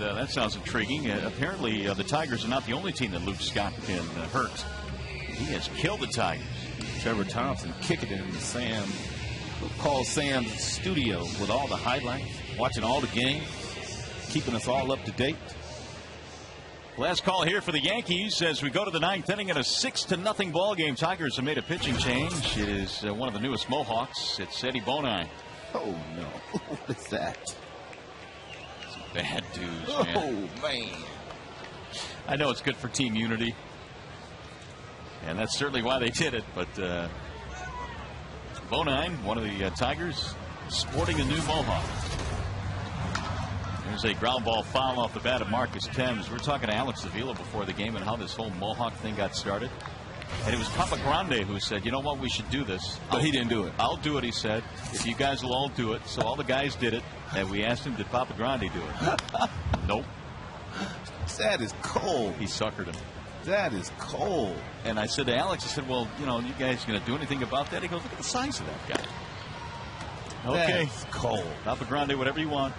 that sounds intriguing. Apparently, the Tigers are not the only team that Luke Scott can hurt. He has killed the Tigers. Trevor Thompson kicking it into Sam. Call Sam's studio with all the highlights, watching all the games, keeping us all up to date. Last call here for the Yankees as we go to the 9th inning in a 6-0 ball game. Tigers have made a pitching change. It is one of the newest Mohawks. It's Eddie Bonine. Oh no! What is that? Some bad dudes, man. Oh man! I know it's good for team unity, and that's certainly why they did it. But Bonine, one of the Tigers, sporting a new Mohawk. There's a ground ball foul off the bat of Marcus Thames. We were talking to Alex Avila before the game and how this whole Mohawk thing got started. And it was Papa Grande who said, you know what, we should do this. But he didn't do it. I'll do it, he said, if you guys will all do it. So all the guys did it. And we asked him, did Papa Grande do it? Nope. That is cold. He suckered him. That is cold. And I said to Alex, I said, well, you know, you guys going to do anything about that? He goes, look at the size of that guy. Okay. That's cold. Papa Grande, whatever you want.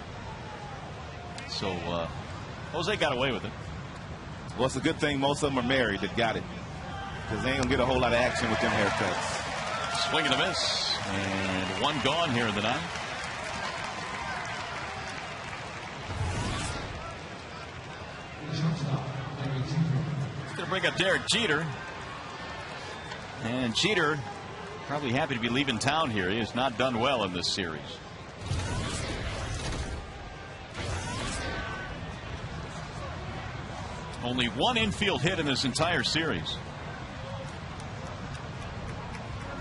So Jose got away with it. Well, it's a good thing most of them are married that got it, because they ain't gonna get a whole lot of action with them haircuts. Swing and a miss, and one gone here in the 9th. He's gonna bring up Derek Jeter, and Jeter probably happy to be leaving town here. He has not done well in this series. Only one infield hit in this entire series.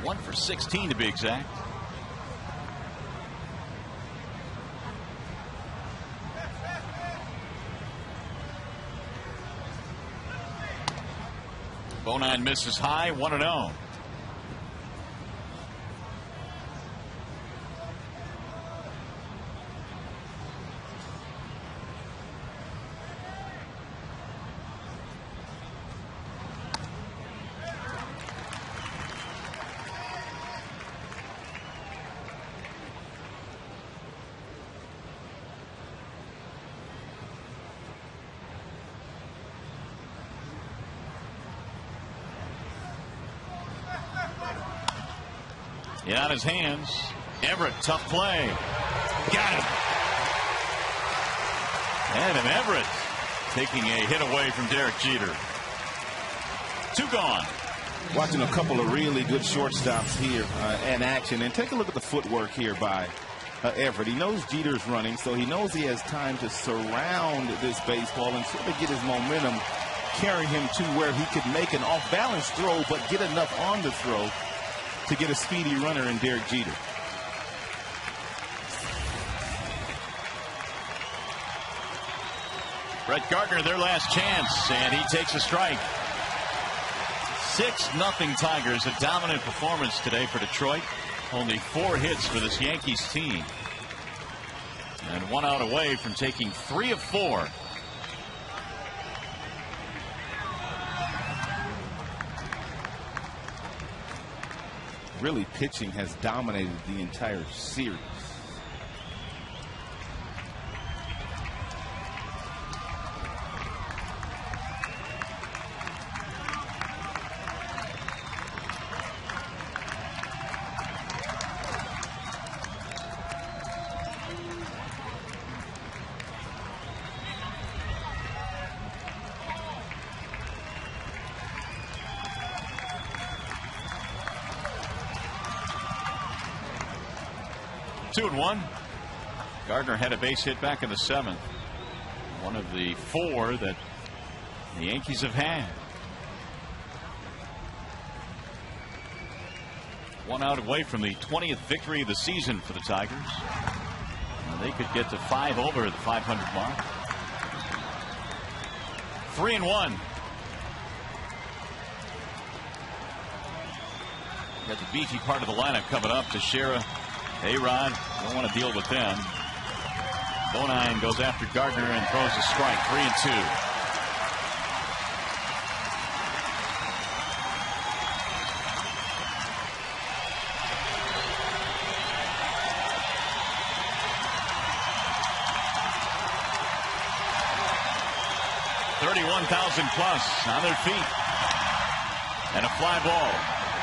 1 for 16 to be exact. Bonine misses high, 1-0. In on his hands. Everett, tough play. Got him. Adam Everett taking a hit away from Derek Jeter. 2 gone. Watching a couple of really good shortstops here in action. And take a look at the footwork here by Everett. He knows Jeter's running, so he knows he has time to surround this baseball and sort of get his momentum, carry him to where he could make an off-balance throw, but get enough on the throw to get a speedy runner in Derek Jeter. Brett Gardner, their last chance, and he takes a strike. 6-0 Tigers. A dominant performance today for Detroit. Only 4 hits for this Yankees team. And 1 out away from taking 3 of 4. Really, pitching has dominated the entire series. Two and one. Gardner had a base hit back in the 7th. One of the 4 that the Yankees have had. 1 out away from the 20th victory of the season for the Tigers. They could get to 5 over the 500 mark. 3-1. Got the beefy part of the lineup coming up. Teixeira, A-Rod, don't want to deal with them. Bonine goes after Gardner and throws a strike. 3-2. 31,000 plus on their feet. And a fly ball.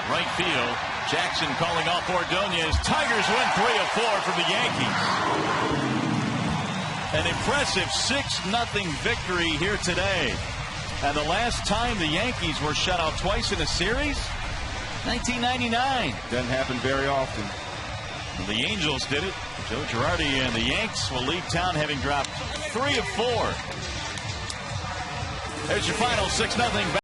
Right field. Jackson calling off Ordonez. Tigers win 3 of 4 from the Yankees. An impressive 6-0 victory here today. And the last time the Yankees were shut out twice in a series, 1999. Doesn't happen very often. The Angels did it. Joe Girardi and the Yanks will leave town having dropped 3 of 4. There's your final 6-0.